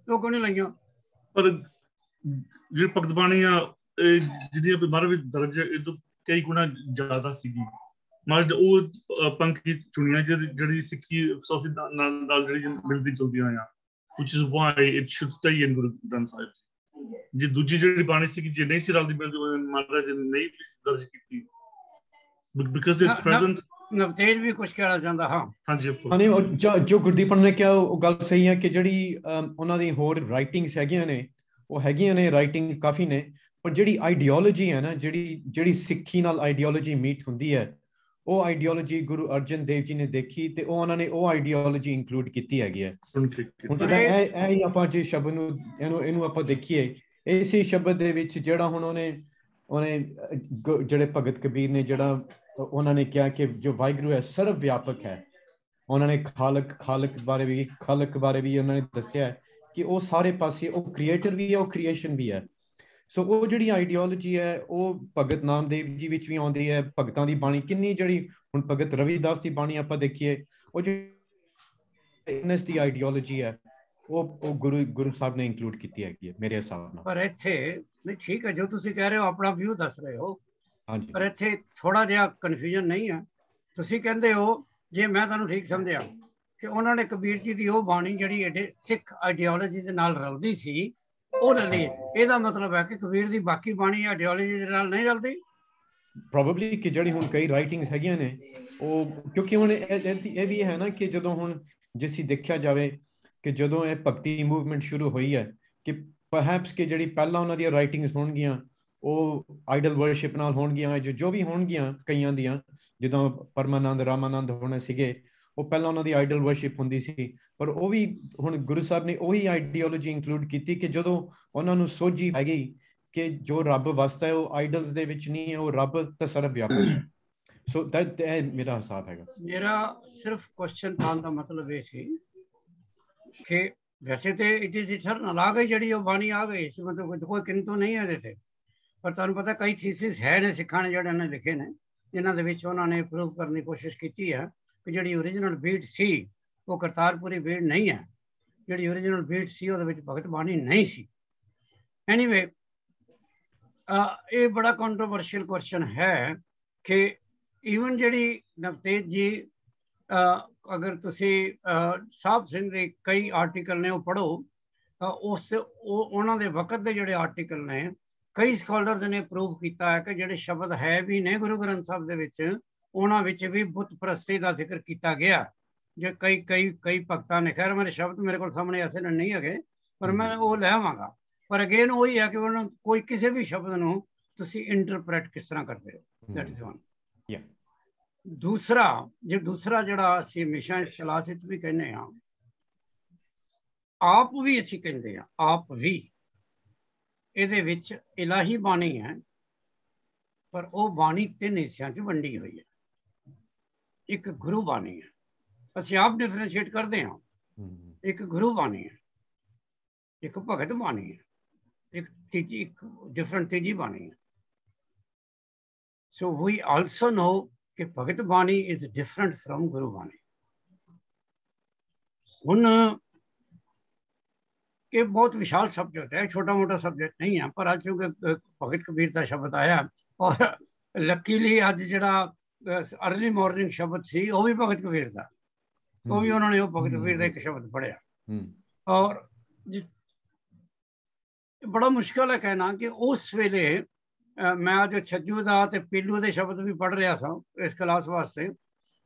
लोग क्यों नहीं लाइयां? पर जो भगत बाणी आ जिहदी महाराज दर्जा ਇਹ ਤੋਂ ਕਈ ਗੁਣਾ ਜ਼ਿਆਦਾ ਸੀਗੀ। ਮਹਾਰਾਜ ਉਹ ਪੰਕਤੀ ਚੁਣੀਆਂ ਜਿਹੜੀ ਸਿੱਖੀ ਫਿਲਾਸਫੀ ਨਾਲ ਜਿਹੜੀ ਮਿਲਦੀ ਜੁਲਦੀਆਂ ਆ, which is why it should stay in Guru Granth Sahib। ਜੇ ਦੂਜੀ ਜਿਹੜੀ ਬਾਣੀ ਸੀਗੀ ਜੇ ਨਹੀਂ ਸੀ ਰਲਦੀ ਮਿਲਦੀ ਮਹਾਰਾਜ ਨੇ ਨਹੀਂ ਦਰਜ ਕੀਤੀ because it's present। ਨਵਤੇਜ ਵੀ ਕੁਝ ਕਹਿਣਾ ਚਾਹੁੰਦਾ? ਹਾਂ ਹਾਂਜੀ ਜੋ ਗੁਰਦੀਪਨ ਨੇ ਕਿਹਾ ਉਹ ਗੱਲ ਸਹੀ ਹੈ ਕਿ ਜਿਹੜੀ ਉਹਨਾਂ ਦੀ ਹੋਰ ਰਾਈਟਿੰਗਸ ਹੈਗੀਆਂ ਨੇ ਰਾਈਟਿੰਗ ਕਾਫੀ ਨੇ, ਪਰ ਜਿਹੜੀ ਆਈਡੀਓਲੋਜੀ ਹੈ ਨਾ, ਜਿਹੜੀ ਸਿੱਖੀ ਨਾਲ ਆਈਡੀਓਲੋਜੀ ਮੀਟ ਹੁੰਦੀ ਹੈ, ਉਹ ਆਈਡੀਓਲੋਜੀ ਗੁਰੂ ਅਰਜਨ ਦੇਵ ਜੀ ਨੇ ਦੇਖੀ ਤੇ ਉਹਨਾਂ ਨੇ ਉਹ ਆਈਡੀਓਲੋਜੀ ਇੰਕਲੂਡ ਕੀਤੀ ਹੈਗੀ ਹੈ। ਹੁਣ ਇਹ ਆਪਾਂ ਜੇ ਸ਼ਬਦ ਨੂੰ ਇਹਨੂੰ ਆਪਾਂ ਦੇਖੀਏ, ਇਸੇ ਸ਼ਬਦ ਦੇ ਵਿੱਚ ਜਿਹੜਾ ਹੁਣ ਉਹਨੇ ਜਿਹੜੇ ਭਗਤ ਕਬੀਰ ਨੇ ਜਿਹੜਾ ਉਹਨਾਂ ਨੇ ਕਿਹਾ ਕਿ ਜੋ ਵਾਹਿਗੁਰੂ ਹੈ ਸਰਵ ਵਿਆਪਕ ਹੈ। ਉਹਨਾਂ ਨੇ ਖਾਲਕ ਬਾਰੇ ਵੀ ਉਹਨਾਂ ਨੇ ਦੱਸਿਆ ਕਿ ਉਹ ਸਾਰੇ ਪਾਸੇ ਉਹ ਕ੍ਰੀਏਟਰ ਵੀ ਹੈ, ਉਹ ਕ੍ਰੀਏਸ਼ਨ ਵੀ ਹੈ। ਸੋ ਉਹ ਜਿਹੜੀ ਆਈਡੀਓਲੋਜੀ ਹੈ ਉਹ ਭਗਤ ਨਾਮਦੇਵ ਜੀ ਵਿੱਚ ਵੀ ਆਉਂਦੀ ਹੈ। ਭਗਤਾਂ ਦੀ ਬਾਣੀ ਕਿੰਨੀ ਜਿਹੜੀ ਹੁਣ ਭਗਤ ਰਵਿਦਾਸ ਦੀ ਬਾਣੀ ਆਪਾਂ ਦੇਖੀਏ, ਉਹ ਜਿਹੜੀ ਦੀ ਆਈਡੀਓਲੋਜੀ ਹੈ ਉਹ ਗੁਰੂ ਸਾਹਿਬ ਨੇ ਇੰਕਲੂਡ ਕੀਤੀ ਹੈਗੀ ਹੈ ਮੇਰੇ ਹਿਸਾਬ ਨਾਲ। ਪਰ ਇੱਥੇ ਨਹੀਂ, ਠੀਕ ਹੈ ਜੋ ਤੁਸੀਂ ਕਹਿ ਰਹੇ ਹੋ ਆਪਣਾ ਵਿਊ ਦੱਸ ਰਹੇ ਹੋ, ਹਾਂਜੀ, ਪਰ ਇੱਥੇ ਥੋੜਾ ਜਿਹਾ ਕਨਫਿਊਜ਼ਨ ਨਹੀਂ ਹੈ। ਤੁਸੀਂ ਕਹਿੰਦੇ ਹੋ, ਜੇ ਮੈਂ ਤੁਹਾਨੂੰ ਠੀਕ ਸਮਝਿਆ, ਕਿ ਉਹਨਾਂ ਨੇ ਕਬੀਰ ਜੀ ਦੀ ਉਹ ਬਾਣੀ ਜਿਹੜੀ ਸਿੱਖ ਆਈਡੀਓਲੋਜੀ ਦੇ ਨਾਲ ਰਲਦੀ ਸੀ ਉਹ ਲੈ ਲਈ, ਇਹਦਾ ਮਤਲਬ ਹੈ ਕਿ ਕਬੀਰ ਦੀ ਬਾਕੀ ਬਾਣੀ ਆਈਡੀਓਲੋਜੀ ਦੇ ਨਾਲ ਨਹੀਂ ਰਲਦੀ? ਪ੍ਰੋਬੇਬਲੀ ਕਿ ਜਿਹੜੀ ਹੁਣ ਕਈ ਰਾਈਟਿੰਗਸ ਹੈਗੀਆਂ ਨੇ ਉਹ, ਕਿਉਂਕਿ ਹੁਣ ਇਹ ਵੀ ਹੈ ਨਾ ਕਿ ਜਦੋਂ ਹੁਣ ਜੇ ਅਸੀਂ ਦੇਖਿਆ ਜਾਵੇ ਕਿ ਜਦੋਂ ਇਹ ਭਗਤੀ ਮੂਵਮੈਂਟ ਸ਼ੁਰੂ ਹੋਈ ਹੈ ਕਿ ਪਰਹੈਪਸ ਕਿ ਜਿਹੜੀ ਪਹਿਲਾਂ ਉਹਨਾਂ ਦੀਆਂ ਰਾਈਟਿੰਗਸ ਹੋਣਗੀਆਂ ਉਹ ਆਈਡਲ ਵਰਸ਼ਿਪ ਨਾਲ ਹੋਣਗੀਆਂ, ਜੋ ਵੀ ਹੋਣਗੀਆਂ ਕਈਆਂ ਦੀਆਂ, ਜਦੋਂ ਪਰਮਾਨੰਦ ਰਾਮਾਨੰਦ ਹੋਣੇ ਸੀਗੇ ਉਹ ਪਹਿਲਾਂ ਉਹਨਾਂ ਦੀ ਆਈਡਲ ਵਰਸ਼ਿਪ ਹੁੰਦੀ ਸੀ। ਪਰ ਉਹ ਵੀ ਹੁਣ ਗੁਰੂ ਸਾਹਿਬ ਨੇ ਉਹੀ ਆਈਡੀਓਲੋਜੀ ਇੰਕਲੂਡ ਕੀਤੀ ਕਿ ਜਦੋਂ ਉਹਨਾਂ ਨੂੰ ਸੋਝੀ ਪੈ ਗਈ ਕਿ ਜੋ ਰੱਬ ਵਸਦਾ ਹੈ ਉਹ ਆਈਡਲਸ ਦੇ ਵਿੱਚ ਨਹੀਂ ਹੈ, ਉਹ ਰੱਬ ਤਾਂ ਸਰਵ ਵਿਆਪਕ ਹੈ। ਸੋ ਦੈਟ ਮੇਰਾ ਹਿਸਾਬ ਹੈਗਾ। ਮੇਰਾ ਸਿਰਫ ਕੁਐਸਚਨ ਪਾਉਣ ਦਾ ਮਤਲਬ ਇਹ ਸੀ ਕਿ ਵੈਸੇ ਤੇ ਇਟ ਇਜ਼ ਇਟਰਨਲ ਆ ਗਈ ਜਿਹੜੀ ਉਹ ਬਾਣੀ ਆ ਗਈ ਇਸ ਮਤਲਬ ਕੋਈ ਕਿੰਤੂ ਨਹੀਂ ਹੈ ਇਹਦੇ ਤੇ। ਪਰ ਤੁਹਾਨੂੰ ਪਤਾ ਕਈ ਥੀਸਿਸ ਹੈ ਨੇ ਸਿੱਖਾਂ ਨੇ ਜਿਹੜੇ ਨੇ ਲਿਖੇ ਨੇ, ਜਿਨ੍ਹਾਂ ਦੇ ਵਿੱਚ ਉਹਨਾਂ ਨੇ ਪ੍ਰੂਵ ਕਰਨ ਦੀ ਕੋਸ਼ਿਸ਼ ਕੀਤੀ ਹੈ ਕਿ ਜਿਹੜੀ ਓਰੀਜਨਲ ਬੀਟ ਸੀ ਉਹ ਕਰਤਾਰਪੁਰੀ ਬੀਟ ਨਹੀਂ ਹੈ, ਜਿਹੜੀ ਓਰੀਜਨਲ ਬੀਟ ਸੀ ਉਹਦੇ ਵਿੱਚ ਭਗਤ ਬਾਣੀ ਨਹੀਂ ਸੀ। ਐਨੀਵੇ ਇਹ ਬੜਾ ਕੰਟਰੋਵਰਸ਼ੀਅਲ ਕੁਐਸਚਨ ਹੈ ਕਿ ਈਵਨ ਜਿਹੜੀ ਨਵਤੇਜ ਜੀ ਅਗਰ ਤੁਸੀਂ ਸਾਹਿਬ ਸਿੰਘ ਦੇ ਕਈ ਆਰਟੀਕਲ ਨੇ ਉਹ ਪੜ੍ਹੋ, ਉਹਨਾਂ ਦੇ ਵਕਤ ਦੇ ਜਿਹੜੇ ਆਰਟੀਕਲ ਨੇ ਕਈ ਸਕਾਲਰਸ ਨੇ ਪ੍ਰੂਵ ਕੀਤਾ ਹੈ ਕਿ ਜਿਹੜੇ ਸ਼ਬਦ ਹੈ ਵੀ ਨੇ ਗੁਰੂ ਗ੍ਰੰਥ ਸਾਹਿਬ ਦੇ ਵਿੱਚ ਉਹਨਾਂ ਵਿੱਚ ਵੀ ਬੁੱਤ ਪ੍ਰਸਤੀ ਦਾ ਜ਼ਿਕਰ ਕੀਤਾ ਗਿਆ। ਜੇ ਕਈ ਭਗਤਾਂ ਨੇ, ਖੈਰ ਮੇਰੇ ਸ਼ਬਦ ਮੇਰੇ ਕੋਲ ਸਾਹਮਣੇ ਐਸੇ ਨਹੀਂ ਹੈਗੇ ਪਰ ਮੈਂ ਉਹ ਲੈ ਆਵਾਂਗਾ। ਪਰ ਅਗੇਨ ਉਹੀ ਹੈ ਕਿ ਉਹਨਾਂ ਕੋਈ ਕਿਸੇ ਵੀ ਸ਼ਬਦ ਨੂੰ ਤੁਸੀਂ ਇੰਟਰਪ੍ਰੈਟ ਕਿਸ ਤਰ੍ਹਾਂ ਕਰਦੇ ਹੋ, ਦੈਟ ਇਜ਼ ਵਨ। ਦੂਸਰਾ ਜਿਹੜਾ ਅਸੀਂ ਹਮੇਸ਼ਾ ਇਸ ਕਲਾਸ ਵਿੱਚ ਵੀ ਕਹਿੰਦੇ ਹਾਂ, ਆਪ ਵੀ ਅਸੀਂ ਕਹਿੰਦੇ ਹਾਂ, ਆਪ ਵੀ ਇਹਦੇ ਵਿੱਚ ਇਲਾਹੀ ਬਾਣੀ ਹੈ ਪਰ ਉਹ ਬਾਣੀ 3 ਹਿੱਸਿਆਂ 'ਚ ਵੰਡੀ ਹੋਈ ਹੈ। ਇੱਕ ਗੁਰੂ ਬਾਣੀ ਹੈ, ਅਸੀਂ ਆਪ ਡਿਫਰੈਂਸ਼ੀਏਟ ਕਰਦੇ ਹਾਂ, ਇੱਕ ਗੁਰੂ ਬਾਣੀ ਹੈ, ਇੱਕ ਭਗਤ ਬਾਣੀ ਹੈ, ਇੱਕ ਡਿਫਰੈਂਟ ਤੀਜੀ ਬਾਣੀ ਹੈ। ਸੋ ਵੀ ਆਲਸੋ ਨੋ ਕਿ ਭਗਤ ਬਾਣੀ ਇਜ਼ ਡਿਫਰੈਂਟ ਫਰੋਮ ਗੁਰੂ ਬਾਣੀ। ਹੁਣ ਇਹ ਬਹੁਤ ਵਿਸ਼ਾਲ ਸਬਜੈਕਟ ਹੈ, ਛੋਟਾ ਮੋਟਾ ਸਬਜੈਕਟ ਨਹੀਂ ਹੈ, ਪਰ ਅੱਜ ਕਿਉਂਕਿ ਭਗਤ ਕਬੀਰ ਦਾ ਸ਼ਬਦ ਆਇਆ ਔਰ ਲੱਕੀਲੀ ਅੱਜ ਜਿਹੜਾ ਅਰਲੀ ਮਾਰਨਿੰਗ ਸ਼ਬਦ ਸੀ ਉਹ ਵੀ ਭਗਤ ਕਬੀਰ ਦਾ, ਉਹ ਵੀ ਉਹਨਾਂ ਨੇ ਉਹ ਭਗਤ ਕਬੀਰ ਦਾ ਇੱਕ ਸ਼ਬਦ ਪੜ੍ਹਿਆ। ਔਰ ਬੜਾ ਮੁਸ਼ਕਿਲ ਹੈ ਕਹਿਣਾ ਕਿ ਉਸ ਵੇਲੇ मैं अज छज्जू का ते पीलू के शब्द भी पढ़ रहा सा इस क्लास वास्ते,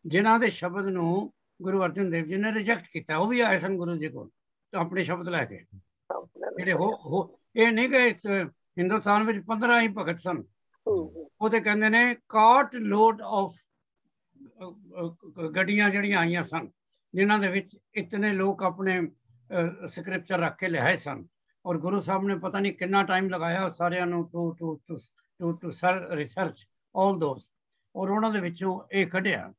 जिन्हों के शब्द न गुरु अर्जन देव जी ने रिजेक्ट किया। वो भी आए सन गुरु जी को अपने शब्द लैके जेडे हो ये नहीं कि हिंदुस्तान में 15 ही भगत सन, वो तो कहते ने काट लोड ऑफ गड्डियां जड़ियां आईयां सन जिन्हों के इतने लोग अपने स्क्रिप्चर रख के लियाए सन, और गुरु साहब ने पता नहीं कितना टाइम लगाया सारिਆਂ ਨੂੰ टू रिसर्च ऑल दोस, और उन्होंने विचों ये कढ़िया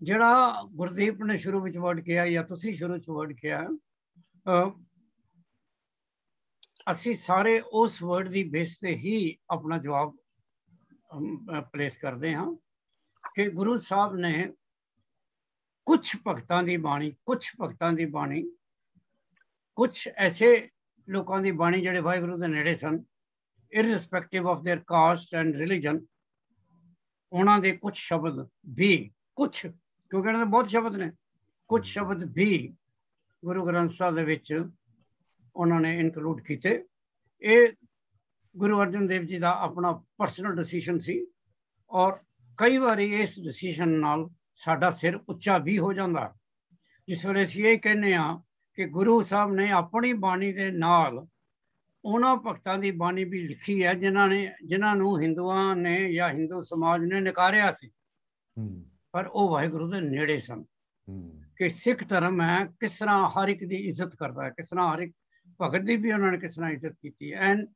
जिहड़ा गुरदीप ने शुरू विच वर्ड किया या तुसी शुरू च वर्ड किया, असी सारे उस वर्ड की बेस से ही अपना जवाब प्लेस करते हैं कि गुरु साहब ने कुछ भगतां दी बाणी, कुछ भगतां दी बाणी, कुछ ऐसे लोगों की बाणी जिहड़े वाहिगुरू दे नेड़े सन, irrespective of their caste and religion, उन्होंने दे कुछ शब्द भी, कुछ क्योंकि उन्होंने बहुत शब्द ने, कुछ शब्द भी गुरु ग्रंथ साहब दे विच उन्होंने इनकलूड किए। ये गुरु अर्जन देव जी का अपना परसनल डिसीजन सी, और कई बार इस डिसीजन नाल साडा सिर उच्चा भी हो जाता, जिस वेले असीं ये कहने कि गुरु साहब ने अपनी बाणी के नाल उन्होंने भगतां की बाणी भी लिखी है जिन्होंने हिंदुओं ने या हिंदू समाज ने नकारिया सी, पर वो वाहिगुरू दे नेड़े सन कि सिख धर्म है किस तरह हर एक की इज्जत करता है, किस तरह हर एक भगत की भी उन्होंने किस तरह इज्जत की है। एंड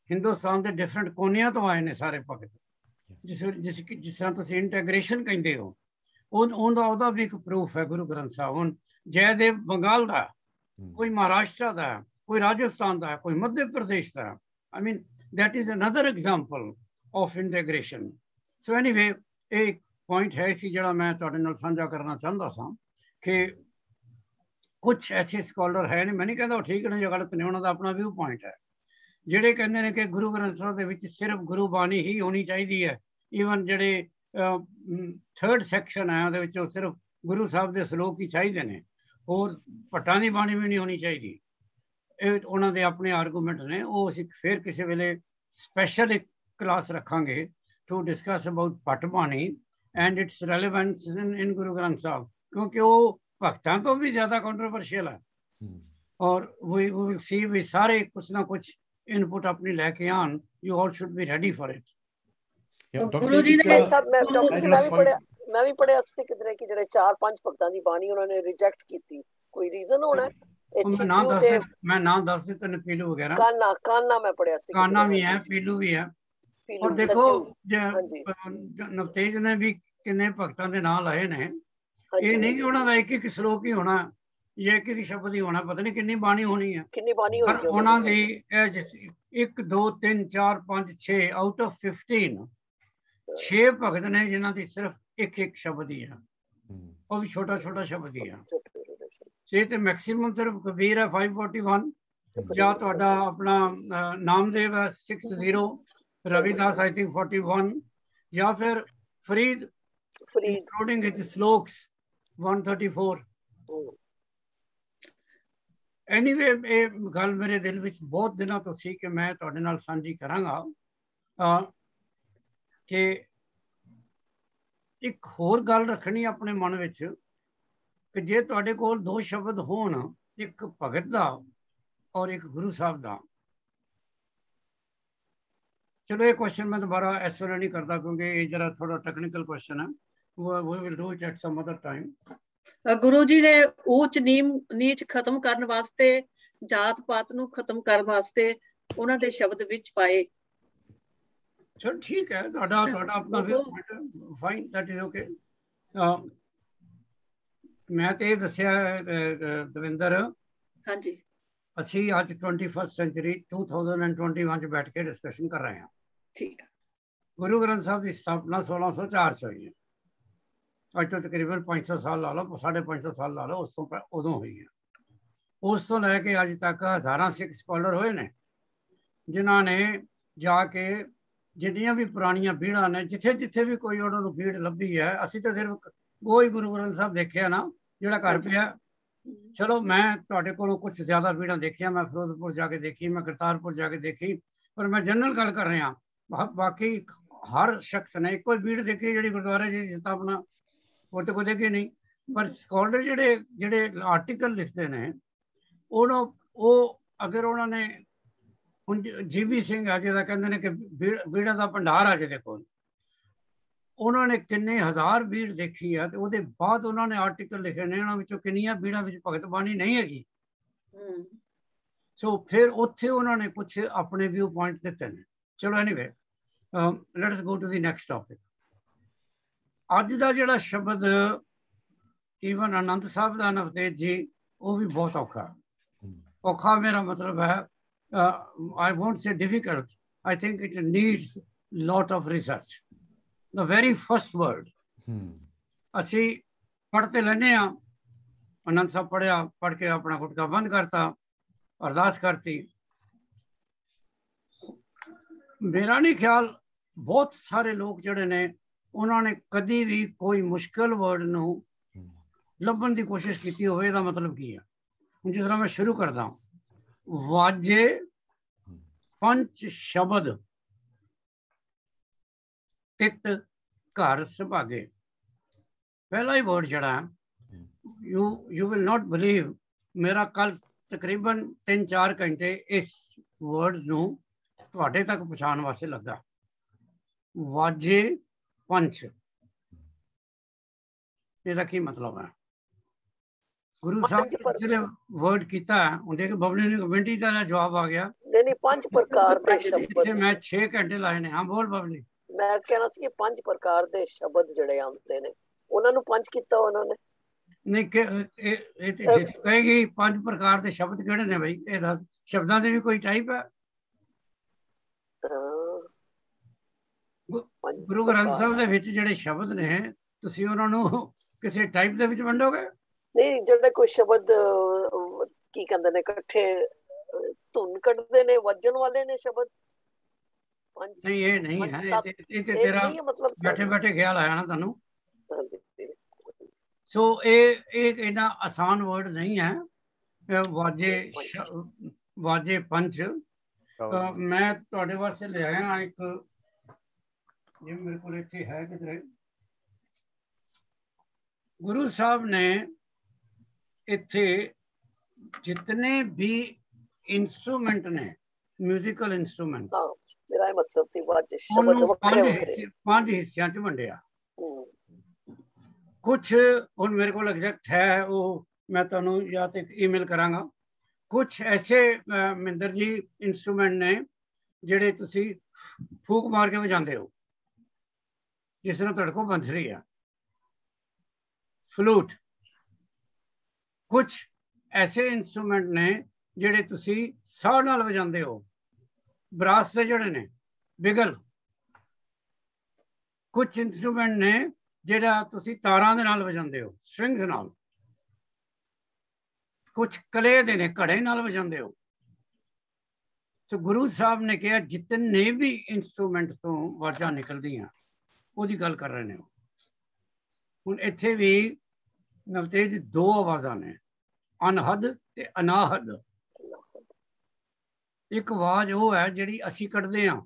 हिंदुस्तान के डिफरेंट कोनिया तो आए ने सारे भगत, जिस तरह तुम इंटैग्रेशन कहते हो, उनका भी एक प्रूफ है गुरु ग्रंथ साहब। हुण जयदेव बंगाल का, कोई महाराष्ट्र का, कोई राजस्थान का, कोई मध्य प्रदेश का, I mean that is another example of integration. So anyway एक पॉइंट है सी जिहड़ा मैं तुहाडे नाल साझा करना चाहता सा कि कुछ ऐसे स्कॉलर है नहीं, मैं नहीं कहता ठीक ने या गलत ने, उन्होंने अपना व्यू पॉइंट है, जिहड़े कहते हैं कि गुरु ग्रंथ साहब दे विच सिर्फ गुरु बाणी ही होनी चाहिए है। ईवन जिहड़े 3rd सैक्शन है उहदे विच सिर्फ गुरु साहब के सलोक ही चाहिए ने, और भट्टां दी बाणी भी नहीं होनी चाहिए। ये उन्होंने अपने आर्गूमेंट ने, वो असीं फिर किसी वेले स्पैशल एक क्लास रखांगे to discuss about Bhatt Bani and its relevance इन गुरु ग्रंथ साहब, क्योंकि वो भक्तां तो भी ज्यादा कंट्रोवर्शियल है, और वी विल सी भी सारे कुछ ना कुछ इनपुट अपनी लेके आन। You all should be ready for it. गुरु जी ने सब मैं भी पढ़िया सी किधरे कि जेडे 4-5 भक्तां दी बाणी उन्होंने रिजेक्ट की, कोई रीजन होना है? मैं नाम दस दिते ने, पीलू वगैरह, कान्ना मैं पढ़िया सी, कान्ना भी है, पीलू भी है। और देखो नवतेज ने भी किन्ने भगतां दे नाम लाए ने, ये नहीं कि उन्होंने एक एक श्लोक ही होना या एक एक शब्द ही होना, पता नहीं कितनी बाणी होनी है, पर उन्होंने 1 2 3 4 5 6 आउट ऑफ 15 6 भगत ने जिन्हों की सिर्फ एक एक शब्द ही है, वो भी छोटा छोटा शब्द ही है। छे तो मैक्सिमम सिर्फ कबीर है 541, या तुहाडा अपना नामदेव है 60, रविदास आई थिंक 41, या फिर Farid including his shlokas 134। Anyway ये गल मेरे दिल विच बहुत दिनों तो सी कि मैं तुहाडे नाल सांझी करांगा कि एक होर गल रखनी अपने मन विच कि जे तुहाडे कोल 2 शब्द होण, एक भगत दा और एक गुरु साहब दा। चलो ये क्वेश्चन मैं दोबारा इस वेले नहीं करता क्योंकि ये जरा थोड़ा टेक्निकल क्वेश्चन है, we will do it at some other time। गुरु जी ने ऊंच नीच खत्म करने वास्ते, जात पात नूं खत्म करने वास्ते उन्हां दे शब्द विच पाए। चलो ठीक है, तुहाडा अपना फाइन, दैट इज ओके। मैं तो ये दस्सिया दविंदर, हाँ जी, असी अज 21st सेंचुरी 2021 बैठ के डिस्कशन कर रहे हैं। ठीक है। गुरु ग्रंथ साहब की स्थापना 1604 से हुई है, अज तो तकरीबन 500 साल ला लो, 550 साल ला लो, उस तो उदों हुई है। उस तो लैके अज तक हज़ारां सिख स्कॉलर होए ने जिन्होंने जाके जिन्नियां भी पुरानियां भीड़ां ने, जिथे जिथे भी कोई उन्होंने भीड़ लभी है, असी तो सिर्फ वो ही गुरु ग्रंथ साहब देखिया ना जिहड़ा घर पिया। चलो मैं तुहाडे कोलों कुछ ज़्यादा भीड़ां देखिया, मैं फिरोजपुर जाके देखी, मैं करतारपुर जाके देखी, पर मैं जनरल गल कर रहा, बाकी हर शख्स ने एक भीड़ देखी जी गुरुद्वारे जी की स्थापना, और तो कोई देखी नहीं। पर स्कॉलर ਜਿਹੜੇ ਜਿਹੜੇ आर्टिकल लिखते हैं वो अगर उन्होंने ਹੁਣ जीवी सिंह है ਜਿਹਦਾ ਕਹਿੰਦੇ ਨੇ कि बीड़ा का भंडार है ਜਿਹਦੇ ਕੋਲ, उन्होंने किन्ने हज़ार भीड़ देखी है, तो ਉਹਦੇ ਬਾਅਦ उन्होंने आर्टिकल लिखे ने ਉਹਨਾਂ ਵਿੱਚੋਂ ਕਿੰਨੀਆਂ ਭੀੜਾਂ ਵਿੱਚ ਭਗਤ ਬਾਣੀ नहीं हैगी। सो फिर उत्थे उन्होंने कुछ अपने व्यू पॉइंट दिते ने। चलो anyway, let us go to the next topic. अज दा जिहड़ा शब्द ईवन आनंद साहब दा नवतेज जी, वो भी बहुत औखा। औखा मेरा मतलब है, I won't say difficult, I think it needs lot of research. The very first word असी पढ़ते लेने आ, आनंद साहब पढ़िया, पढ़ के अपना गुटका बंद करता, अरदास करती। मेरा नहीं ख्याल बहुत सारे लोग जड़े ने उन्होंने कभी भी कोई मुश्किल वर्ड नू लभन की कोशिश की होवे दा मतलब की है। जिस तरह मैं शुरू करता हूँ, वाजे पंच शब्द तित घर सुभागे। पहला ही वर्ड जड़ा है, यू विल नॉट बिलीव, मेरा कल तकरीबन 3-4 घंटे इस वर्ड नू तुहाडे तक पहुँचाने वास्ते लगा। वाजे पंच, ਇਹਦਾ ਕੀ मतलब है? गुरु साहब जिसने वर्ड किया उनके बबली ने कमेंट ही का जवाब आ गया। नहीं 5 प्रकार के शब्द, मैं 6 घंटे लाए ने। हाँ बोल बबली। मैं कहना सी कि 5 प्रकार के शब्द जड़े आते ने, ਉਹਨਾਂ ਨੂੰ ਪੰਜ ਕੀਤਾ ਉਹਨਾਂ ਨੇ। नहीं कहेगी 5 प्रकार के शब्द ਕਿਹੜੇ ਨੇ भाई? ਇਹ ਦੱਸ, ਸ਼ਬਦਾਂ ਦੇ ਵੀ ਕੋਈ ਟਾਈਪ ਹੈ? ਗੁਰੂ ਗ੍ਰੰਥ ਸਾਹਿਬ ਦੇ ਵਿੱਚ ਜਿਹੜੇ ਸ਼ਬਦ ਨੇ, ਤੁਸੀਂ ਉਹਨਾਂ ਨੂੰ ਕਿਸੇ ਟਾਈਪ ਦੇ ਵਿੱਚ ਵੰਡੋਗੇ? ਨਹੀਂ, ਜਿਹੜੇ ਕੋਈ ਸ਼ਬਦ ਕੀ ਕਹਿੰਦੇ ਨੇ ਇਕੱਠੇ ਧੁਨ ਕੱਢਦੇ ਨੇ, ਵੱਜਣ ਵਾਲੇ ਨੇ ਸ਼ਬਦ। नहीं ये नहीं है, ये तेरा बैठे बैठे ख्याल आया ना ਤੁਹਾਨੂੰ। सो एक इतना आसान वर्ड नहीं है वाजे वाजे पंच। मैं ਤੁਹਾਡੇ ਵਾਸਤੇ ले आया एक, ये मेरे को इत्थे है किधरे, गुरु साहब ने इत्थे जितने भी इंस्ट्रूमेंट ने, म्यूजिकल इंस्ट्रूमेंट, मेरा मतलब सी वाजे शब्द वखरे वखरे 5 हिस्सों च वंडिया। कुछ हुण मेरे को एग्जैक्ट है, वो मैं तुहानू या तो ईमेल करांगा। कुछ ऐसे मिंदर जी इंस्ट्रूमेंट ने जिहड़े तुसी फूक मार के वजांदे हो, जिस तरह तुहाडे कोल बंसरी है, फ्लूट। कुछ ऐसे इंस्ट्रूमेंट ने जिहड़े तुसी साह नाल वजांदे हो, ब्रास दे जिहड़े ने, बिगल। कुछ इंस्ट्रूमेंट ने ਜਿਹੜਾ ਤੁਸੀਂ ਤਾਰਾਂ ਦੇ ਨਾਲ ਵਜਾਉਂਦੇ ਹੋ, ਸਟ੍ਰਿੰਗਸ ਨਾਲ। ਕੁਝ ਕਲੇ ਦੇ ਨੇ, ਘੜੇ ਨਾਲ ਵਜਾਉਂਦੇ ਹੋ। ਸੋ ਗੁਰੂ ਸਾਹਿਬ ਨੇ ਕਿਹਾ ਜਿਤਨੇ ਵੀ ਇੰਸਟਰੂਮੈਂਟ ਤੋਂ ਆਵਾਜ਼ਾਂ ਨਿਕਲਦੀਆਂ, ਉਹਦੀ ਗੱਲ ਕਰ ਰਹੇ ਨੇ। ਹੁਣ ਇੱਥੇ ਵੀ ਨਵਤੇਜ ਦੀ 2 ਆਵਾਜ਼ਾਂ ਨੇ, ਅਨਹਦ ਤੇ ਅਨਾਹਦ। ਇੱਕ ਆਵਾਜ਼ ਉਹ ਹੈ ਜਿਹੜੀ ਅਸੀਂ ਕੱਢਦੇ ਹਾਂ,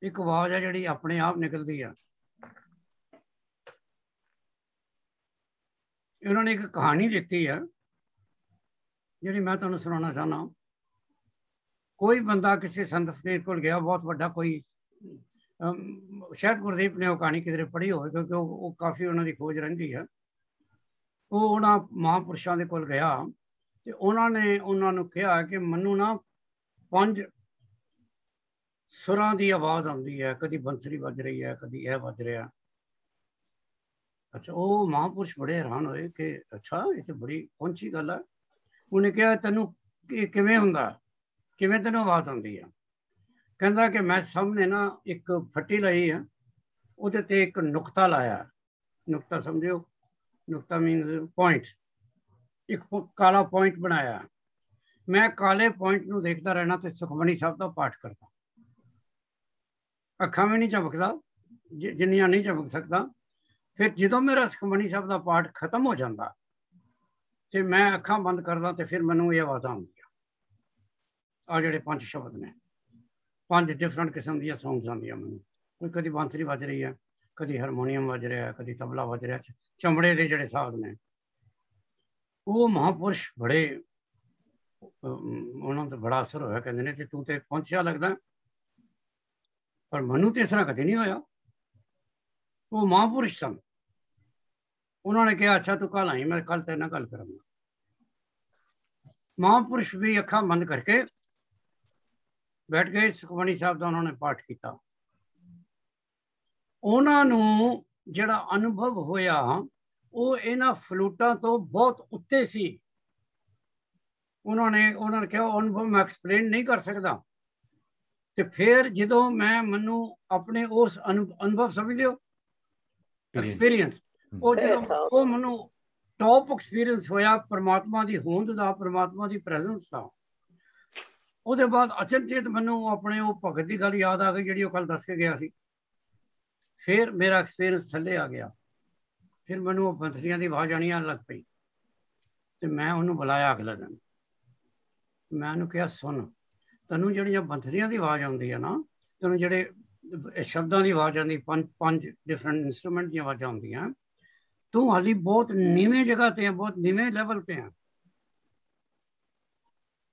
ਇੱਕ ਆਵਾਜ਼ ਹੈ ਜਿਹੜੀ ਆਪਣੇ ਆਪ ਨਿਕਲਦੀ ਆ। इन्होंने एक कहानी दिती है जी, मैं तुहानू सुनाना चाहना। कोई बंदा किसी संत फकीर को गया, बहुत बड़ा कोई, शायद गुरदीप ने वो कहानी किधरे पढ़ी हो, क्योंकि वो काफ़ी उन्होंने खोज रही है। वो उन्होंने महापुरुषों के कोल गया, तो उन्होंने कहा कि मैनू ना 5 सुरां की आवाज़ आती है, कभी बंसरी बज रही है, कभी यह बज रहा। अच्छा, वो महापुरुष बड़े हैरान होए कि अच्छा ये तो बड़ी पहुंची गल है। उन्हें कहा तेनू किवें हुंदा, किवें तेनू आवाज़ आती है? कहता कि मैं सामने ना एक फट्टी लाई है, उहदे ते एक नुकता लाया। नुकता समझो, नुकता मीनस पॉइंट, एक काला पॉइंट बनाया। मैं काले पॉइंट नू देखता रहना तो सुखमनी साहब का पाठ करता, अखा में नहीं झपकता, जिन्नियां नहीं झपक सकता। फिर जो मेरा सुखमनी साहब का पाठ खत्म हो जाता तो मैं अखा बंद करदा, तो फिर मैनू ये आवाज़ आउंदी आ जिहड़े 5 शब्द ने। 5 डिफरेंट किस्म दी साउंड्स आंदियां मैनूं। कोई कदी बांसुरी वज रही है, कदी हारमोनीयम वज रहा है, कदी तबला वज रहा है, चमड़े के जिहड़े साज ने। वो महापुरुष बड़े उन्होंने तो बड़ा असर होया, कहते ने तू तो पहुंचिया लगता, पर मनु तो इस तरह कभी नहीं होया। वो महापुरुष सन। उन्होंने कहा अच्छा तू कल आई, मैं कल तेरे नाल गल करूंगा। महापुरुष भी अखा बंद करके बैठ गए, सुखमनी साहब का उन्होंने पाठ किया। उन्होंने जिहड़ा अनुभव होया वो इन्हां फ्लूटां तो बहुत उत्ते सी। उन्होंने कहा अनुभव मैं एक्सप्लेन नहीं कर सकता। तो फिर जो मैं मनु अपने उस अनुभव समझ लियो एक्सपीरियंस, वो जो मनु टॉप एक्सपीरियंस होया परमात्मा की होंद का, परमात्मा की प्रेजेंस का। उसके बाद अचनचेत मनु अपने वो भगत की गल याद आ गई जी कल दस के गया सी। फिर मेरा एक्सपीरियंस थले आ गया। फिर मैनू बंसरियां की आवाज़ आनी लग पई। तो मैं उन्होंने बुलाया अगले दिन। मैं उन्होंने कहा सुन, तेनों जिहड़ियां बंसरियां की आवाज़ आती है ना, तेनों जिहड़े शब्दों की आवाज़ आती, 5 डिफरेंट इंस्ट्रूमेंट की आवाज़ आउंदियां, तू हाली बहुत नीवें जगह ते है, बहुत नीवें लैवल ते है,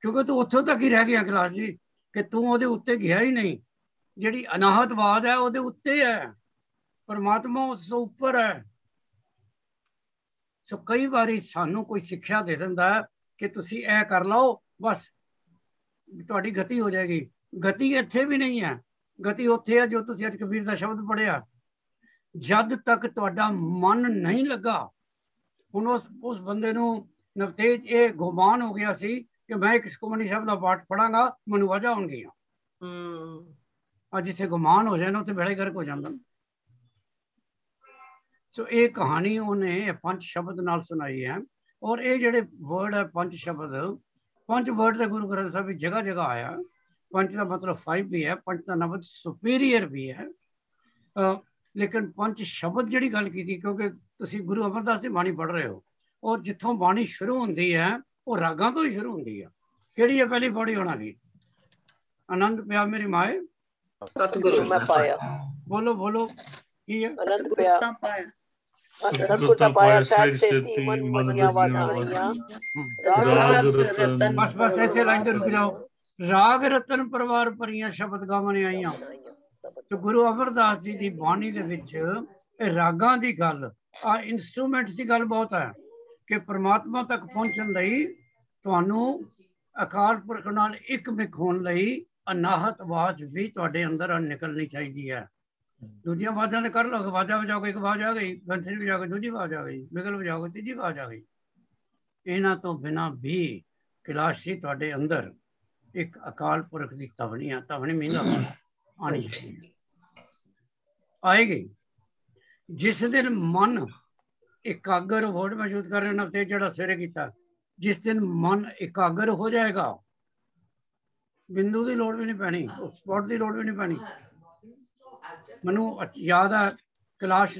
क्योंकि तू उत्थों तक ही रह गया कैलाश जी कि तू उहदे उत्ते गया ही नहीं। जिहड़ी अनाहत आवाज़ है उहदे उत्ते है, परमात्मा उस उपर है। सो कई बारी सानू कोई सिक्ख्या दे दिंदा है कि तुसी ऐ कर लो बस तुहाडी गति हो जाएगी। गति इत्थे भी नहीं है, गति उत्थे है जो तुसी अज कबीर दा शब्द पढ़िया। जद तक तुहाडा मन नहीं लगा, हुण उस बंदे नू नवतेज ये गुमान हो गया सी कि मैं एक सुखमनी साहब दा पाठ पढ़ांगा मैनू वजह होणगियां। अज जिथे गुमान हो जाए ना उत्थे बेड़ा गर्क हो जांदा। सो ये कहानी उन्हें 5 शब्द नाल सुनाई है। और ये जिहड़े वर्ड है 5 शब्द, 5 वर्ड तो गुरु ग्रंथ साहब जगह जगह आया। 5 का मतलब 5 भी है, 5 का मतलब सुपीरियर भी है। लेकिन 5 शब्द जिहड़ी गल की, क्योंकि तुसी गुरु अमरदास की बाणी पढ़ रहे हो और जिथों बाणी शुरू होंदी है वो रागां तो ही शुरू होंदी है। किहड़ी है पहली पौड़ी होना दी? आनंद पिया मेरी माए सतगुरु मैं पाया। बोलो बोलो की है? आनंद पिया सतगुरता पाया, सहज सेती मन मजिया वाधाइयां, राग रतन। बस बस ऐसे लाइन ते रुक जाओ। राग रतन परिवार भरियां शब्द गावन आईयां। तो गुरु अमरदास जी की बाणी दे विच रागां दी गल, आ इंस्ट्रूमेंट्स की गल बहुत है कि परमात्मा तक पहुंचण लई तुहानू अकाल पुरख नाल इकमिक होण लई अनाहत आवाज़ भी तुहाडे अंदर निकलनी चाहिए है। दूजिया आवाज़ां तो कर लो, आवाज़ा बजाओ एक आवाज़ आ गई, बंसरी बजाओ दूजी आवाज़ आ गई, बिगल बजाओ तीजी आवाज़ आ गई। इन्हां तो बिना भी कैलाश जी तुहाडे अंदर एक अकाल पुरख की तवनी है। तवनी मीन आनी चाहिए, आएगी। जिस दिन मन एकाग्र, वर्ड में यूज कर रहे हैं नवतेज जिहड़ा सवेरे कीता, जिस दिन मन एकाग्र हो जाएगा बिंदु की लोड़ भी नहीं पैनी, स्पॉट की लोड़ भी नहीं पैनी। मैनू याद है कैलाश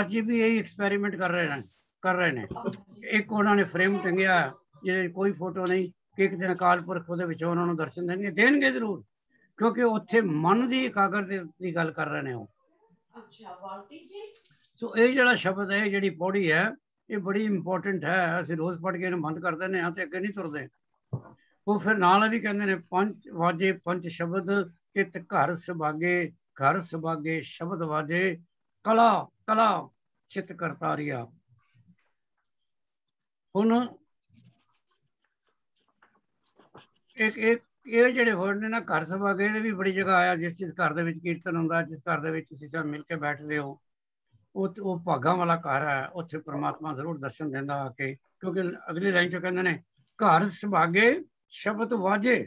जी भी यही एक्सपेरीमेंट कर रहे हैं। एक उन्होंने फ्रेम टंगिया जिहदे कोई फोटो नहीं कि एक दिन अकाल पुरख उहदे विचों उन्होंने दर्शन देणगे जरूर, क्योंकि उत्थे मन की एकाग्रता की गल कर रहे हैं। सो ये जिहड़ा शब्द है, जिहड़ी पौड़ी है, ये बड़ी इंपोर्टेंट है। असीं रोज़ पढ़ के इहनूं बंद कर देने तो अगे नहीं तुरदे। वो फिर नाल भी कहते हैं 5 वाजे 5 शब्द कित घर सुभागे, घर सुभागे शब्द वाजे, कला कला चित करतारिया। हुण एक एक ये जिहड़े वर्ड ने ना घर सुभागे भी बड़ी जगह आया। जिस घर दे विच कीर्तन हुंदा, जिस घर दे विच तुसीं सब मिल के बैठदे हो, वो भागां वाला घर है, उत्थे परमात्मा जरूर दर्शन देंदा आके। क्योंकि अगली लाइन चो कहंदे ने घर सुभागे शब्द वाजे,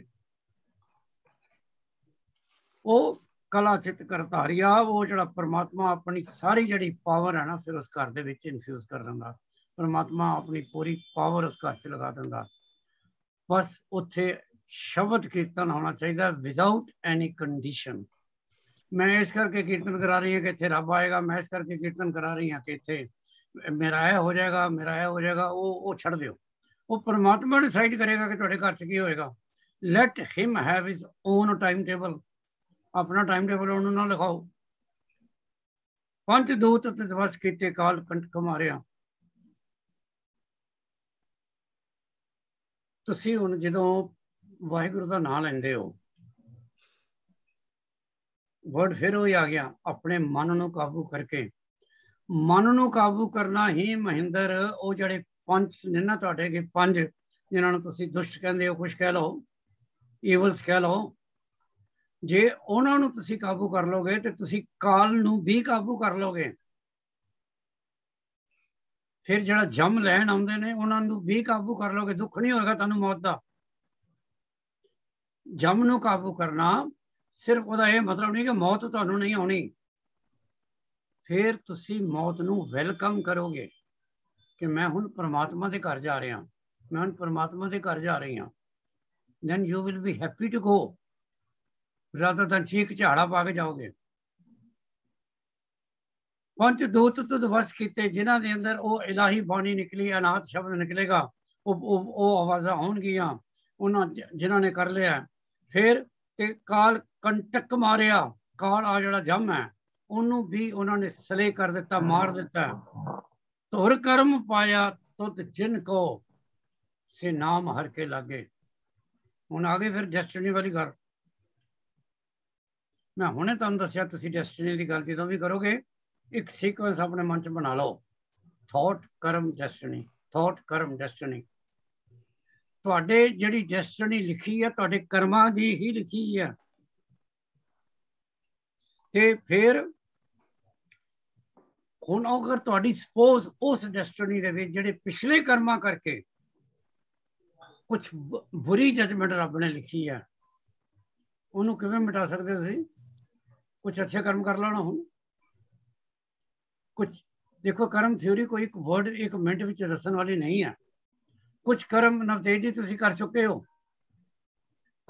वो कला चित करतारिया। वो जिहड़ा परमात्मा अपनी सारी जिहड़ी पावर है ना फिर उस घर दे विच इनफ्यूज कर दिंदा। परमात्मा अपनी पूरी पावर उस घर च लगा दिंदा। बस उत्थे शब्द कीर्तन होना चाहिए विदाउट एनी कंडीशन। मैं इस करके कीर्तन करा रही हूँ कि इत्थे रब आएगा, मैं इस करके कीर्तन करा रही हूँ कि इत्थे मेरा यह हो जाएगा, मेरा यह हो जाएगा। वो छड़ दिओ, वो परमात्मा डिसाइड करेगा कि तुहाडे घर च की होएगा। Let him have his own time table. अपना टाइम टेबल उन्होंने ना लिखाओ। पंच दूत दिवस कीते काल कंटक मारिया। तुसी हुण जदों वाहिगुरू दा नाम लैंदे हो, वर्ड फिर वही आ गया, अपने मन नूं काबू करके। मन नूं काबू करना ही महिंदर वो जिहड़े पंच ने ना तुहाडे अगे, पंज जिन्हां नूं तुसी दुष्ट कहंदे हो, कुछ कह लो, ईवल्स कह लो, जे उन्हां नूं तुसी काबू कर लोगे तो तुसी काल नूं भी काबू कर लोगे। फिर जिहड़ा जम लैण आउंदे ने उन्हां नूं भी काबू कर लोगे, दुख नहीं होएगा तुहानूं मौत दा। जम नूं काबू करना सिर्फ ਉਹਦਾ ਇਹ मतलब नहीं कि मौत ਤੁਹਾਨੂੰ नहीं आनी। फिर तुसी मौत नूं वेलकम करोगे कि मैं हुण परमात्मा दे घर जा रहा, मैं हुण परमात्मा दे घर जा रही हाँ। then you will be happy to go rather than चीख झाड़ा पा के जाओगे। पंच दूत तुद वस कीते जिन्हां दे अंदर वो इलाही बाणी निकली, अनाथ शब्द निकलेगा, वो आवाज़ां होणगियां उन्हां जिन्हां ने कर लिया। फिर ते काल कंटक मारिया, काल आ जिहड़ा जम है ਉਹਨੂੰ भी उन्होंने सले कर दिता, मार दिता। धुर कर्म पाया तुद जिन को से नाम हर के लागे। हुण आ गए फिर डेस्टिनी वाली गल। मैं हुणे तुहानूं दस्सिया तुसी डेस्टिनी की गल जदों भी करोगे एक सीक्वेंस अपने मन च बना लो, थॉट कर्म डेस्टिनी, थॉट कर्म डेस्टिनी। तुहाडे जिहड़ी डेस्टिनी लिखी है तुहाडे कर्मां दी ही लिखी है। ते फिर हुण अगर तुहाडी सपोज उस डेस्टिनी दे विच जिहड़े पिछले कर्मां करके कुछ बुरी जजमेंट रब ने लिखी है, उन्होंने किवें मिटा सकते तुसीं? कुछ अच्छे कर्म कर लो ना। हुण कुछ देखो, कर्म थ्योरी कोई एक वर्ड एक मिनट विच दस्सण वाली नहीं है। कुछ कर्म नवतेज जी तुसीं कर चुके हो,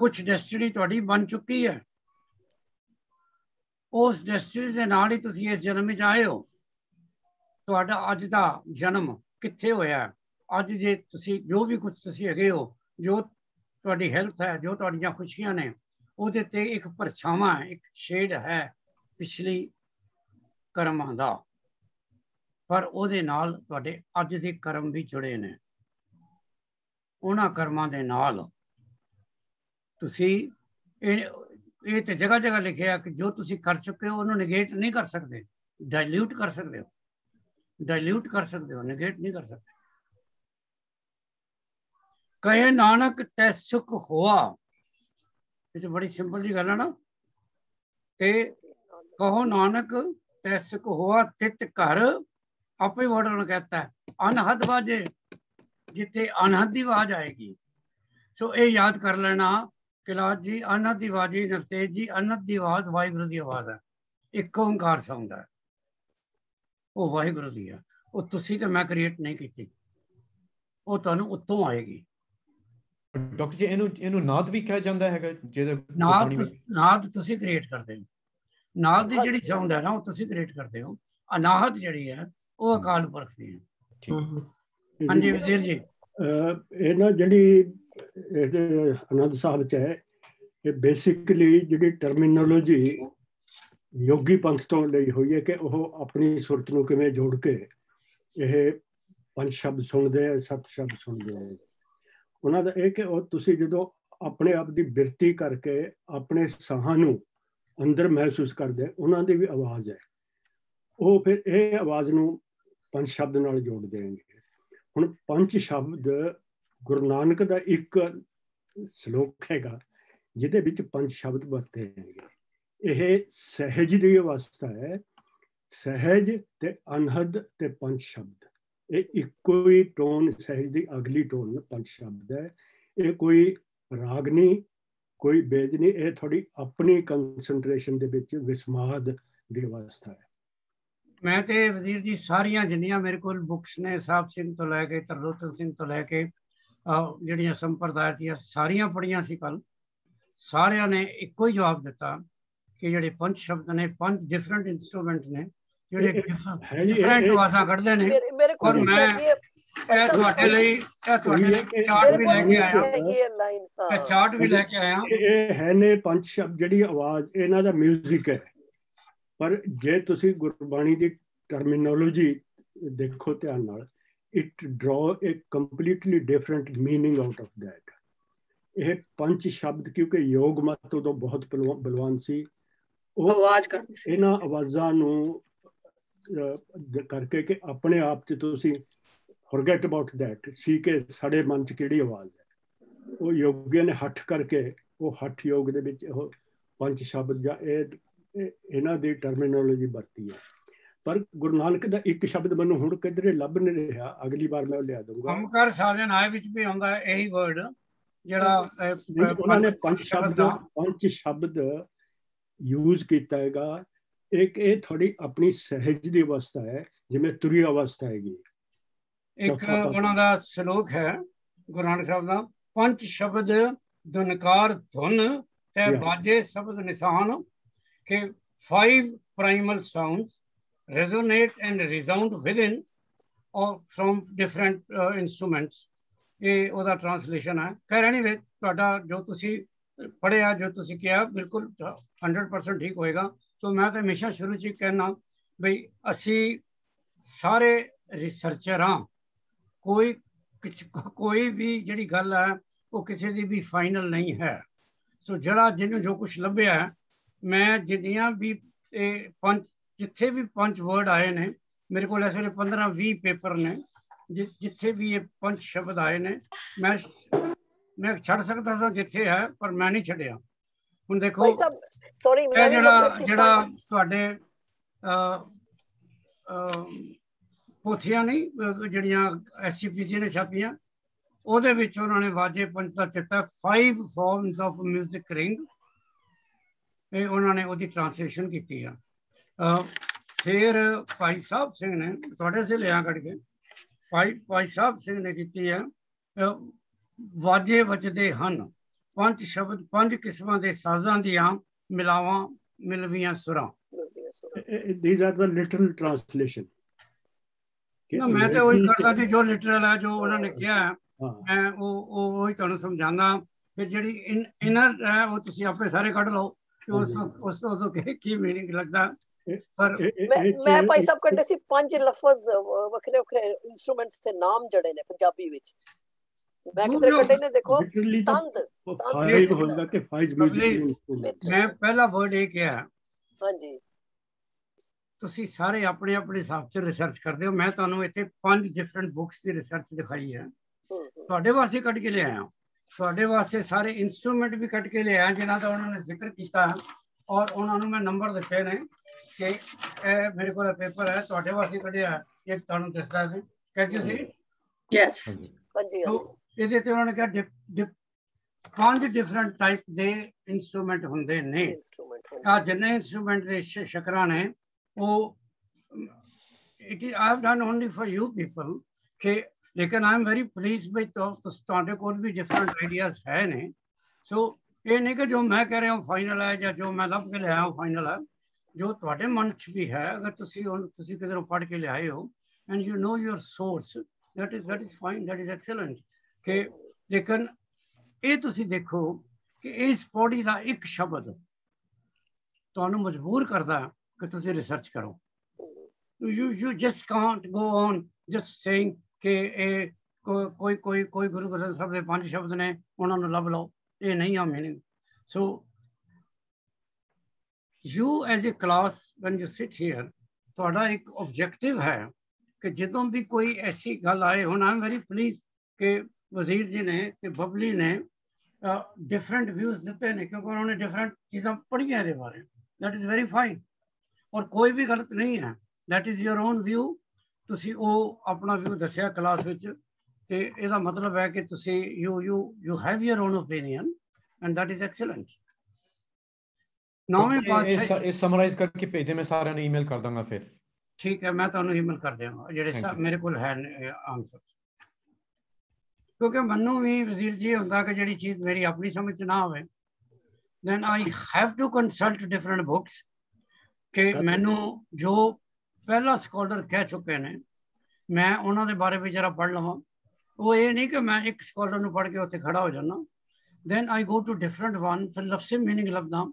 कुछ डेस्टिनी तुहाडी बन चुकी है। उस डेस्टिनी दे नाल ही तुसीं इस जन्म विच आए हो। तुहाडा अज दा जन्म कित्थे होया? अज जे तुसीं जो भी कुछ तुसीं हैगे हो, जो तुहाडी हैल्थ है, जो तुहाडीआं खुशियां ने, ਉਹਦੇ ते एक परछावां है, एक शेड है पिछली कर्मां दा। पर ਉਹਦੇ नाल तुहाडे अज दे कर्म भी जुड़े ने। ਉਹਨਾਂ कर्मां दे नाल तुसीं ਇਹ ਤੇ जगह जगह लिखिਆ कि जो तुसीं कर चुके हो ਉਹਨੂੰ निगेट नहीं कर सकते, डाइल्यूट कर सकते हो, डाइल्यूट कर सकते हो, निगेट नहीं कर सकते। कहे नानक तै सुख हुआ, ये बड़ी सिंपल जी गल है ना। ते कहो नानक तै सुख हुआ तित घर, आपे वर्ड उन्होंने कहता है अनहद बाजे, जिथे अनहद की आवाज आएगी। सो ये याद कर लेना किलाज जी, अनहद की आवाज ही नवतेज जी, अनहद की आवाज वाहिगुरू की आवाज है, एक ओंकार साउंड है, वो वाहिगुरू की है। वो तुसी ते मैं क्रिएट नहीं की, वो तुहानूं उत्तों आएगी। डॉक्टर जी ਇਹਨੂੰ ਨਾਦ ਵੀ ਕਿਹਾ ਜਾਂਦਾ ਹੈਗਾ? ਜਿਹਦੇ ਨਾਦ ਤੁਸੀਂ ਕ੍ਰੀਏਟ ਕਰਦੇ ਹੋ। ਨਾਦ ਦੀ ਜਿਹੜੀ ਸਾਊਂਡ ਹੈ ਨਾ ਉਹ ਤੁਸੀਂ ਕ੍ਰੀਏਟ ਕਰਦੇ ਹੋ। ਅਨਾਹਤ ਜਿਹੜੀ ਹੈ ਉਹ ਅਕਾਲ ਪੁਰਖ ਦੀ ਹੈ। ਹਾਂਜੀ ਵਜ਼ੀਰ ਜੀ, ਇਹ ਨਾ ਜਿਹੜੀ ਆਨੰਦ ਸਾਹਿਬ ਚ ਹੈ, ਇਹ ਬੇਸਿਕਲੀ ਜਿਹੜੀ ਟਰਮੀਨੋਲੋਜੀ ਯੋਗੀ ਪੰਥ ਤੋਂ ਲਈ ਹੋਈ ਹੈ ਕਿ ਉਹ ਆਪਣੀ ਸੁਰਤ ਨੂੰ ਕਿਵੇਂ ਜੋੜ ਕੇ ਇਹ ਪੰਜ ਸ਼ਬਦ ਸੁਣਦੇ ਆ, ਸੱਤ ਸ਼ਬਦ ਸੁਣਦੇ ਆ। ਉਹਨਾਂ ਦਾ ਇਹ ਕਿ ਉਹ ਤੁਸੀਂ ਜਦੋਂ ਆਪਣੇ ਆਪ ਦੀ ਬਿਰਤੀ ਕਰਕੇ ਆਪਣੇ ਸਾਹਾਂ ਨੂੰ ਅੰਦਰ ਮਹਿਸੂਸ ਕਰਦੇ, ਉਹਨਾਂ ਦੀ ਵੀ ਆਵਾਜ਼ ਹੈ। ਉਹ ਫਿਰ ਇਹ ਆਵਾਜ਼ ਨੂੰ ਪੰਜ ਸ਼ਬਦ ਨਾਲ ਜੋੜ ਦੇਣਗੇ। ਹੁਣ ਪੰਜ ਸ਼ਬਦ ਗੁਰੂ ਨਾਨਕ ਦਾ ਇੱਕ ਸ਼ਲੋਕ ਹੈਗਾ ਜਿਹਦੇ ਵਿੱਚ ਪੰਜ ਸ਼ਬਦ ਵਰਤੇ ਹੈਗੇ। ਇਹ ਸਹਿਜ ਦੀ ਅਵਸਥਾ ਹੈ। ਸਹਿਜ ਤੇ ਅਨਹਦ ਤੇ ਪੰਜ ਸ਼ਬਦ, ਇਹ ਇੱਕੋ ਹੀ ਟੋਨ, ਸਹਿਜ ਦੀ ਅਗਲੀ ਟੋਨ ਪੰਜ ਸ਼ਬਦ ਹੈ। ਇਹ ਕੋਈ ਰਾਗ ਨਹੀਂ, ਕੋਈ ਬੇਦ ਨਹੀਂ, ਇਹ ਥੋੜੀ ਆਪਣੀ ਕੰਸੈਂਟਰੇਸ਼ਨ ਦੇ ਵਿੱਚ ਵਿਸਮਾਦ ਦੀ ਅਵਸਥਾ ਹੈ। ਮੈਂ ਤੇ ਵਜ਼ੀਰ ਜੀ ਸਾਰੀਆਂ ਜਿੰਨੀਆਂ ਮੇਰੇ ਕੋਲ ਬੁੱਕਸ ਨੇ, ਸਾਹਿਬ ਸਿੰਘ ਤੋਂ ਲੈ ਕੇ ਤਰਲੋਚਨ ਸਿੰਘ ਤੋਂ ਲੈ ਕੇ ਜਿਹੜੀਆਂ ਸੰਪਰਦਾਇ ਦੀਆਂ ਸਾਰੀਆਂ ਪੜ੍ਹੀਆਂ ਸੀ ਕੱਲ, ਸਾਰਿਆਂ ਨੇ ਇੱਕੋ ਹੀ ਜਵਾਬ ਦਿੱਤਾ ਕਿ ਜਿਹੜੇ ਪੰਜ ਸ਼ਬਦ ਨੇ, ਪੰਜ ਡਿਫਰੈਂਟ ਇੰਸਟਰੂਮੈਂਟ ਨੇ ਜਿਹੜੇ ਡਿਫਰੈਂਟ ਆਵਾਜ਼ਾਂ ਕੱਢਦੇ ਨੇ। ਮੇਰੇ ਕੋਲ ਇਹ ਤੁਹਾਡੇ ਲਈ ਚਾਰਟ ਵੀ ਲੈ ਕੇ ਆਇਆ, ਚਾਰਟ ਵੀ ਲੈ ਕੇ ਆਇਆ। ਇਹ ਹੈ ਨੇ ਪੰਜ ਸ਼ਬਦ ਜਿਹੜੀ ਆਵਾਜ਼ ਇਹਨਾਂ ਦਾ ਮਿਊਜ਼ਿਕ ਹੈ, ਪਰ ਜੇ ਤੁਸੀਂ ਗੁਰਬਾਣੀ ਦੀ ਟਰਮੀਨੋਲੋਜੀ ਦੇਖੋ ਧਿਆਨ ਨਾਲ, it draw a completely different meaning out of that. ਇਹ ਪੰਜ ਸ਼ਬਦ ਕਿਉਂਕਿ ਯੋਗ ਮਤ ਉਦੋਂ ਬਹੁਤ ਬਲਵਾਨ ਸੀ, ਉਹ ਆਵਾਜ਼ ਕਰਦੇ ਸੀ, ਇਹਨਾਂ ਆਵਾਜ਼ਾਂ ਨੂੰ ਕਰਕੇ ਕਿ ਆਪਣੇ ਆਪ 'ਚ ਤੁਸੀਂ ਫੋਰਗੇਟ ਅਬਾਊਟ ਦੈਟ ਸੀ ਕਿ ਸਾਡੇ ਮਨ 'ਚ ਕਿਹੜੀ ਆਵਾਜ਼ ਹੈ। ਉਹ ਯੋਗੀਆਂ ਨੇ ਹੱਠ ਕਰਕੇ ਉਹ ਹੱਠ ਯੋਗ ਦੇ ਵਿੱਚ ਉਹ ਪੰਜ ਸ਼ਬਦ ਜਾਂ ਇਹਨਾਂ ਦੀ ਟਰਮੀਨੋਲੋਜੀ ਵਰਤੀ ਹੈ। ਪਰ ਗੁਰੂ ਨਾਨਕ ਦਾ ਇੱਕ ਸ਼ਬਦ ਮੈਨੂੰ ਹੁਣ ਕਿਧਰੇ ਲੱਭ ਨਹੀਂ ਰਿਹਾ, ਅਗਲੀ ਵਾਰ ਮੈਂ ਉਹ ਲਿਆ ਦੂੰਗਾ। ਹਮਕਾਰ ਸਾਜਨ ਆਏ ਵਿੱਚ ਵੀ ਆਉਂਦਾ ਇਹੀ ਵਰਡ, ਜਿਹੜਾ ਉਹਨਾਂ ਨੇ ਪੰਜ ਸ਼ਬਦ ਯੂਜ਼ ਕੀਤਾ ਹੈਗਾ। ਇੱਕ ਇਹ ਥੋੜੀ ਆਪਣੀ ਸਹਿਜ ਦੀ ਅਵਸਥਾ ਹੈ, ਜਿਵੇਂ ਤੁਰੀ ਅਵਸਥਾ ਹੈਗੀ। ਇੱਕ ਉਹਨਾਂ ਦਾ ਸ਼ਲੋਕ ਹੈ ਗੁਰੂ ਨਾਨਕ ਸਾਹਿਬ ਦਾ, ਪੰਜ ਸ਼ਬਦ ਧੁਨਕਾਰ ਧੁਨ ਤੇ ਬਾਜੇ ਸ਼ਬਦ ਨਿਸ਼ਾਨ, ਕਿ 5 primal sounds resonate and resound within or from different instruments। ਇਹ ਉਹਦਾ ਟ੍ਰਾਂਸਲੇਸ਼ਨ ਹੈ। ਖੈਰ ਐਨੀਵੇ, ਤੁਹਾਡਾ ਜੋ ਤੁਸੀਂ ਪੜ੍ਹਿਆ, ਜੋ ਤੁਸੀਂ ਕਿਹਾ, ਬਿਲਕੁਲ 100% ਠੀਕ ਹੋਏਗਾ। ਸੋ ਮੈਂ ਤਾਂ ਹਮੇਸ਼ਾ ਸ਼ੁਰੂ 'ਚ ਕਹਿਣਾ ਬਈ ਅਸੀਂ ਸਾਰੇ ਰਿਸਰਚਰ ਹਾਂ, ਕੋਈ ਵੀ ਜਿਹੜੀ ਗੱਲ ਹੈ ਉਹ ਕਿਸੇ ਦੀ ਵੀ ਫਾਈਨਲ ਨਹੀਂ ਹੈ। ਸੋ ਜਿਹਨੂੰ ਜੋ ਕੁਛ ਲੱਭਿਆ, ਮੈਂ ਜਿੰਨੀਆਂ ਵੀ ਇਹ ਪੰਜ, ਜਿੱਥੇ ਵੀ ਪੰਜ ਵਰਡ ਆਏ ਨੇ, ਮੇਰੇ ਕੋਲ ਇਸ ਵੇਲੇ 15-20 ਪੇਪਰ ਨੇ, ਜਿੱਥੇ ਵੀ ਇਹ ਪੰਜ ਸ਼ਬਦ ਆਏ ਨੇ, ਮੈਂ ਛੱਡ ਸਕਦਾ ਸਾਂ ਜਿੱਥੇ ਹੈ, ਪਰ ਮੈਂ ਨਹੀਂ ਛੱਡਿਆ। ਹੁਣ ਦੇਖੋ ਇਹ ਜਿਹੜਾ ਤੁਹਾਡੇ ਪੋਥੀਆਂ ਨਹੀਂ ਜਿਹੜੀਆਂ SCPG ਨੇ ਛਾਪੀਆਂ, ਉਹਦੇ ਵਿੱਚ ਉਹਨਾਂ ਨੇ ਵਾਜੇ ਪੰਜ ਦਾ ਦਿੱਤਾ, 5 forms of music ring, ਇਹ ਉਹਨਾਂ ਨੇ ਉਹਦੀ ਟ੍ਰਾਂਸਲੇਸ਼ਨ ਕੀਤੀ ਆ। ਫਿਰ ਭਾਈ ਸਾਹਿਬ ਸਿੰਘ ਨੇ, ਤੁਹਾਡੇ ਸੇ ਲਿਆ ਕੱਢ ਕੇ, ਭਾਈ ਸਾਹਿਬ ਸਿੰਘ ਨੇ ਕੀਤੀ ਹੈ, ਵਾਜੇ ਵੱਜਦੇ ਹਨ ਪੰਜ ਸ਼ਬਦ, ਪੰਜ ਕਿਸਮਾਂ ਦੇ ਸਾਜ਼ਾਂ ਦੀਆਂ ਮਿਲਾਵਾਂ ਮਿਲਵੀਆਂ ਸੁਰਾਂ। These are the literal translation। ਨਾ ਮੈਂ ਤਾਂ ਉਹੀ ਕਰਦਾ ਸੀ ਜੋ ਲਿਟਰਲ ਹੈ, ਜੋ ਉਹਨਾਂ ਨੇ ਕਿਹਾ ਹੈ, ਮੈਂ ਉਹੀ ਤੁਹਾਨੂੰ ਸਮਝਾਉਣਾ। ਫਿਰ ਜਿਹੜੀ ਇਨਰ ਹੈ ਉਹ ਤੁਸੀਂ ਆਪੇ ਸਾਰੇ ਕੱਢ ਲਓ ਕਿ ਉਸ ਤੋਂ ਕੀ ਮੀਨਿੰਗ ਲੱਗਦਾ। ਪਰ ਮੈਂ ਭਾਈ ਸਾਹਿਬ ਕੱਢੇ ਸੀ 5 ਲਫ਼ਜ਼ ਵੱਖਰੇ ਵੱਖਰੇ ਇੰਸਟਰੂਮੈਂਟਸ ਦੇ ਨਾਮ ਜਿਹੜੇ ਨੇ ਪੰਜਾਬੀ ਵਿੱਚ, ਮੈਂ ਕਿਤੇ ਕੱਢੇ ਨੇ। ਦੇਖੋ ਤੰਦ ਹੋਏਗਾ ਕਿ 5 ਮਿਊਜ਼ਿਕ। ਮੈਂ ਪਹਿਲਾ ਵਰਡ ਇਹ ਕਿਹਾ, ਹਾਂਜੀ, ਤੁਸੀਂ ਸਾਰੇ ਆਪਣੇ ਆਪਣੇ ਹਿਸਾਬ 'ਚ ਰਿਸਰਚ ਕਰਦੇ ਹੋ। ਮੈਂ ਤੁਹਾਨੂੰ ਇੱਥੇ 5 ਡਿਫਰੈਂਟ ਬੁੱਕਸ ਦੀ ਰਿਸਰਚ ਦਿਖਾਈ ਹੈ, ਤੁਹਾਡੇ ਵਾਸਤੇ ਕੱਢ ਕੇ ਲਿਆਇਆ। ਤੁਹਾਡੇ ਵਾਸਤੇ ਸਾਰੇ ਇੰਸਟਰੂਮੈਂਟ ਵੀ ਕੱਢ ਕੇ ਲਿਆਇਆ ਜਿਨ੍ਹਾਂ ਦਾ ਉਹਨਾਂ ਨੇ ਜ਼ਿਕਰ ਕੀਤਾ, ਔਰ ਉਹਨਾਂ ਨੂੰ ਮੈਂ ਨੰਬਰ ਦਿੱਤੇ ਨੇ ਕਿ ਇਹ ਮੇਰੇ ਕੋਲ ਪੇਪਰ ਹੈ, ਤੁਹਾਡੇ ਵਾਸਤੇ ਕੱਢਿਆ, ਇਹ ਤੁਹਾਨੂੰ ਦੱਸਦਾ ਸੀ। Can you see? ਯੈਸ, ਹਾਂਜੀ। ਇਹਦੇ ਤੇ ਉਹਨਾਂ ਨੇ ਕਿਹਾ 5 ਡਿਫਰੈਂਟ ਟਾਈਪ ਦੇ ਇੰਸਟਰੂਮੈਂਟ ਹੁੰਦੇ ਨੇ। ਆ ਜਿੰਨੇ ਇੰਸਟਰੂਮੈਂਟ ਦੇ ਸ਼ਕਰਾਂ ਨੇ, ਉਹ it is I have done only for you people ਕਿ, ਲੇਕਿਨ ਆਈ ਐਮ ਵੈਰੀ ਪਲੀਜ਼ ਬਈ ਤੁਹਾਡੇ ਕੋਲ ਵੀ ਡਿਫਰੈਂਟ ਆਈਡੀਆਜ਼ ਹੈ ਨੇ। ਸੋ ਇਹ ਨਹੀਂ ਕਿ ਜੋ ਮੈਂ ਕਹਿ ਰਿਹਾ ਹਾਂ ਫਾਈਨਲ ਹੈ, ਜਾਂ ਜੋ ਮੈਂ ਲੱਭ ਕੇ ਲਿਆਇਆ ਉਹ ਫਾਈਨਲ ਹੈ। ਜੋ ਤੁਹਾਡੇ ਮਨ 'ਚ ਵੀ ਹੈ, ਅਗਰ ਤੁਸੀਂ ਕਿਧਰੋਂ ਪੜ੍ਹ ਕੇ ਲਿਆਏ ਹੋ and you know your source, that is fine, that is excellent। ਕਿ ਲੇਕਿਨ ਇਹ ਤੁਸੀਂ ਦੇਖੋ ਕਿ ਇਸ ਪੌੜੀ ਦਾ ਇੱਕ ਸ਼ਬਦ ਤੁਹਾਨੂੰ ਮਜਬੂਰ ਕਰਦਾ ਕਿ ਤੁਸੀਂ ਰਿਸਰਚ ਕਰੋ। you just can't go on just saying ਕਿ ਇਹ ਕੋਈ ਗੁਰੂ ਗ੍ਰੰਥ ਸਾਹਿਬ ਦੇ 5 ਸ਼ਬਦ ਨੇ, ਉਹਨਾਂ ਨੂੰ ਲੱਭ ਲਓ। ਇਹ ਨਹੀਂ ਆ meaning. So you as a class when you sit here, ਤੁਹਾਡਾ ਇੱਕ ਆਬਜੈਕਟਿਵ ਹੈ ਕਿ ਜਦੋਂ ਵੀ ਕੋਈ ਐਸੀ ਗੱਲ ਆਏ, ਹੁਣ ਆਈ ਐਮ ਵੈਰੀ ਪਲੀਜ਼ ਕਿ ਵਜ਼ੀਰ ਜੀ ਨੇ ਤੇ ਬਬਲੀ ਨੇ ਡਿਫਰੈਂਟ ਵਿਊਜ਼ ਦਿੱਤੇ ਨੇ, ਕਿਉਂਕਿ ਉਹਨਾਂ ਨੇ ਡਿਫਰੈਂਟ ਚੀਜ਼ਾਂ ਪੜ੍ਹੀਆਂ ਇਹਦੇ ਬਾਰੇ। ਦੈਟ ਇਜ਼ ਵੈਰੀ ਫਾਈਨ, ਔਰ ਕੋਈ ਵੀ ਗਲਤ ਨਹੀਂ ਹੈ। That is your own view. ਤੁਸੀਂ ਉਹ ਆਪਣਾ ਵਿਊ ਦੱਸਿਆ ਕਲਾਸ ਵਿੱਚ, ਤੇ ਇਹਦਾ ਮਤਲਬ ਹੈ ਕਿ ਤੁਸੀਂ you have your own opinion and that is excellent। ਨੌਵੇਂ ਪਾਤਸ਼ਾਹ ਇਹ ਸਮਰਾਈਜ਼ ਕਰਕੇ ਭੇਜ ਦੇ, ਮੈਂ ਸਾਰਿਆਂ ਨੂੰ ਈਮੇਲ ਕਰ ਦਾਂਗਾ ਫਿਰ। ਠੀਕ ਹੈ, ਮੈਂ ਤੁਹਾਨੂੰ ਈਮੇਲ ਕਰ ਦਿਆਂਗਾ ਜਿਹੜੇ ਮੇਰੇ ਕੋਲ ਹੈ ਆਨਸਰ। ਕਿਉਂਕਿ ਮੈਨੂੰ ਵੀ ਵਜ਼ੀਰ ਜੀ ਹੁੰਦਾ ਕਿ ਜਿਹੜੀ ਚੀਜ਼ ਮੇਰੀ ਆਪਣੀ ਸਮਝ 'ਚ ਨਾ ਹੋਵੇ, then I have to consult different books ਕਿ ਮੈਨੂੰ ਜੋ ਪਹਿਲਾ ਸਕਾਲਰ ਕਹਿ ਚੁੱਕੇ ਨੇ, ਮੈਂ ਉਹਨਾਂ ਦੇ ਬਾਰੇ ਵੀ ਜਰਾ ਪੜ੍ਹ ਲਵਾਂ। ਉਹ ਇਹ ਨਹੀਂ ਕਿ ਮੈਂ ਇੱਕ ਸਕਾਲਰ ਨੂੰ ਪੜ੍ਹ ਕੇ ਉੱਥੇ ਖੜਾ ਹੋ ਜਾਣਾ। then I go to different one, ਫਿਰ ਲਫ਼ਜ਼ੀ ਮੀਨਿੰਗ ਲੱਭਦਾ,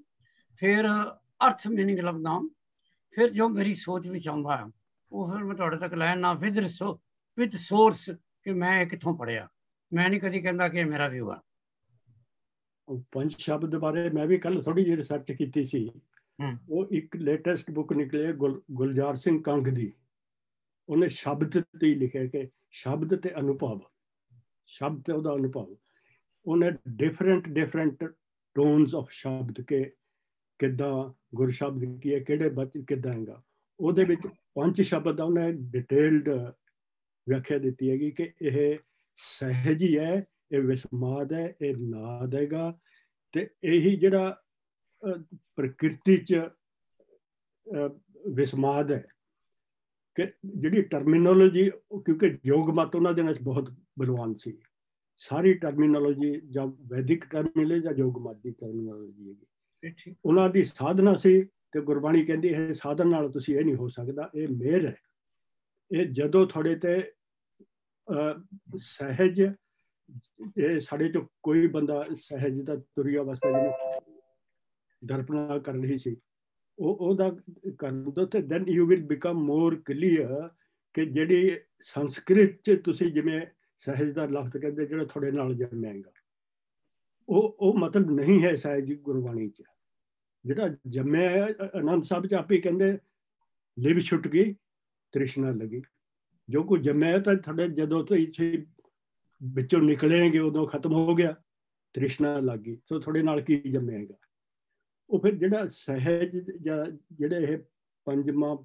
ਫਿਰ ਅਰਥ ਮੀਨਿੰਗ ਲੱਭਦਾ, ਫਿਰ ਜੋ ਮੇਰੀ ਸੋਚ ਵਿੱਚ ਆਉਂਦਾ ਹੈ ਉਹ ਫਿਰ ਮੈਂ ਤੁਹਾਡੇ ਤੱਕ ਲੈ ਆਉਣਾ ਵਿਦ ਸੋਰਸ ਕਿ ਮੈਂ ਕਿੱਥੋਂ ਪੜ੍ਹਿਆ। ਮੈਂ ਨਹੀਂ ਕਦੀ ਕਹਿੰਦਾ ਕਿ ਮੇਰਾ ਵਿਊ ਆ। ਪੰਜ ਸ਼ਬਦ ਬਾਰੇ ਮੈਂ ਵੀ ਕੱਲ ਥੋੜੀ ਜਿਹੀ ਰਿਸਰਚ ਕੀਤੀ ਸੀ। ਉਹ ਇੱਕ ਲੇਟੈਸਟ ਬੁੱਕ ਨਿਕਲੀ ਗੁਲਜ਼ਾਰ ਸਿੰਘ ਕੰਗ ਦੀ। ਉਹਨੇ ਸ਼ਬਦ ਤੇ ਹੀ ਲਿਖਿਆ ਕਿ ਸ਼ਬਦ ਤੇ ਅਨੁਭਵ, ਸ਼ਬਦ ਤੇ ਉਹਦਾ ਅਨੁਭਵ। ਉਹਨੇ ਡਿਫਰੈਂਟ ਟੋਨਸ ਆਫ ਸ਼ਬਦ ਕੇ ਕਿੱਦਾਂ ਗੁਰਸ਼ਬਦ ਕੀ ਹੈ, ਕਿਹੜੇ ਬੱਚ ਕਿੱਦਾਂ ਹੈਗਾ। ਉਹਦੇ ਵਿੱਚ ਪੰਜ ਸ਼ਬਦ ਦਾ ਉਹਨੇ ਡਿਟੇਲਡ ਵਿਆਖਿਆ ਦਿੱਤੀ ਹੈਗੀ ਕਿ ਇਹ ਸਹਿਜ ਹੀ ਹੈ, ਇਹ ਵਿਸਮਾਦ ਹੈ, ਇਹ ਨਾਦ ਹੈਗਾ, ਤੇ ਇਹੀ ਜਿਹੜਾ ਪ੍ਰਕਿਰਤੀ 'ਚ ਵਿਸਮਾਦ ਹੈ। ਕਿ ਜਿਹੜੀ ਟਰਮੀਨੋਲੋਜੀ, ਕਿਉਂਕਿ ਯੋਗ ਮਤ ਉਹਨਾਂ ਦੇ ਨਾਲ ਬਹੁਤ ਬਲਵਾਨ ਸੀ, ਸਾਰੀ ਟਰਮੀਨੋਲੋਜੀ ਜਾਂ ਵੈਦਿਕ ਟਰਮੀਨੋਲੋਜੀ ਜਾਂ ਯੋਗ ਮਤ ਦੀ ਟਰਮੀਨੋਲੋਜੀ ਹੈਗੀ, ਉਹਨਾਂ ਦੀ ਸਾਧਨਾ ਸੀ। ਤੇ ਗੁਰਬਾਣੀ ਕਹਿੰਦੀ ਇਹ ਸਾਧਨ ਨਾਲ ਤੁਸੀਂ ਇਹ ਨਹੀਂ ਹੋ ਸਕਦਾ, ਇਹ ਮਿਹਰ ਹੈ। ਇਹ ਜਦੋਂ ਤੁਹਾਡੇ ਤੇ ਸਹਿਜ, ਇਹ ਸਾਡੇ ਚੋਂ ਕੋਈ ਬੰਦਾ ਸਹਿਜ ਦਾ ਤੁਰੀ ਅਵਸਥਾ ਜਿਹਨੂੰ ਦਰਪਣਾ ਕਰ ਰਹੀ ਸੀ, ਉਹਦਾ ਕਰਨ ਦੋ ਤੇ then you will become more clear ਕਿ ਜਿਹੜੀ ਸੰਸਕ੍ਰਿਤ 'ਚ ਤੁਸੀਂ ਜਿਵੇਂ ਸਹਿਜ ਦਾ ਲਫ਼ਜ਼ ਕਹਿੰਦੇ ਜਿਹੜਾ ਤੁਹਾਡੇ ਨਾਲ ਜੰਮੇਗਾ, ਉਹ ਮਤਲਬ ਨਹੀਂ ਹੈ ਸਹਿਜ ਗੁਰਬਾਣੀ 'ਚ। ਜਿਹੜਾ ਜੰਮਿਆ ਹੈ ਆਨੰਦ ਸਾਹਿਬ 'ਚ ਆਪੇ ਕਹਿੰਦੇ ਲਿਵ ਛੁੱਟ ਗਈ ਤ੍ਰਿਸ਼ਨਾ ਲੱਗੀ। ਜੋ ਕੁਝ ਜੰਮਿਆ ਤਾਂ ਤੁਹਾਡੇ ਜਦੋਂ ਤੁਸੀਂ ਵਿੱਚੋਂ ਨਿਕਲੇਗੇ ਉਦੋਂ ਖਤਮ ਹੋ ਗਿਆ, ਤ੍ਰਿਸ਼ਨਾ ਲੱਗ ਗਈ। ਸੋ ਤੁਹਾਡੇ ਨਾਲ ਕੀ ਜੰਮੇਗਾ। ਉਹ ਫਿਰ ਜਿਹੜਾ ਸਹਿਜ ਜਾਂ ਜਿਹੜੇ ਇਹ ਪੰਜਵਾਂ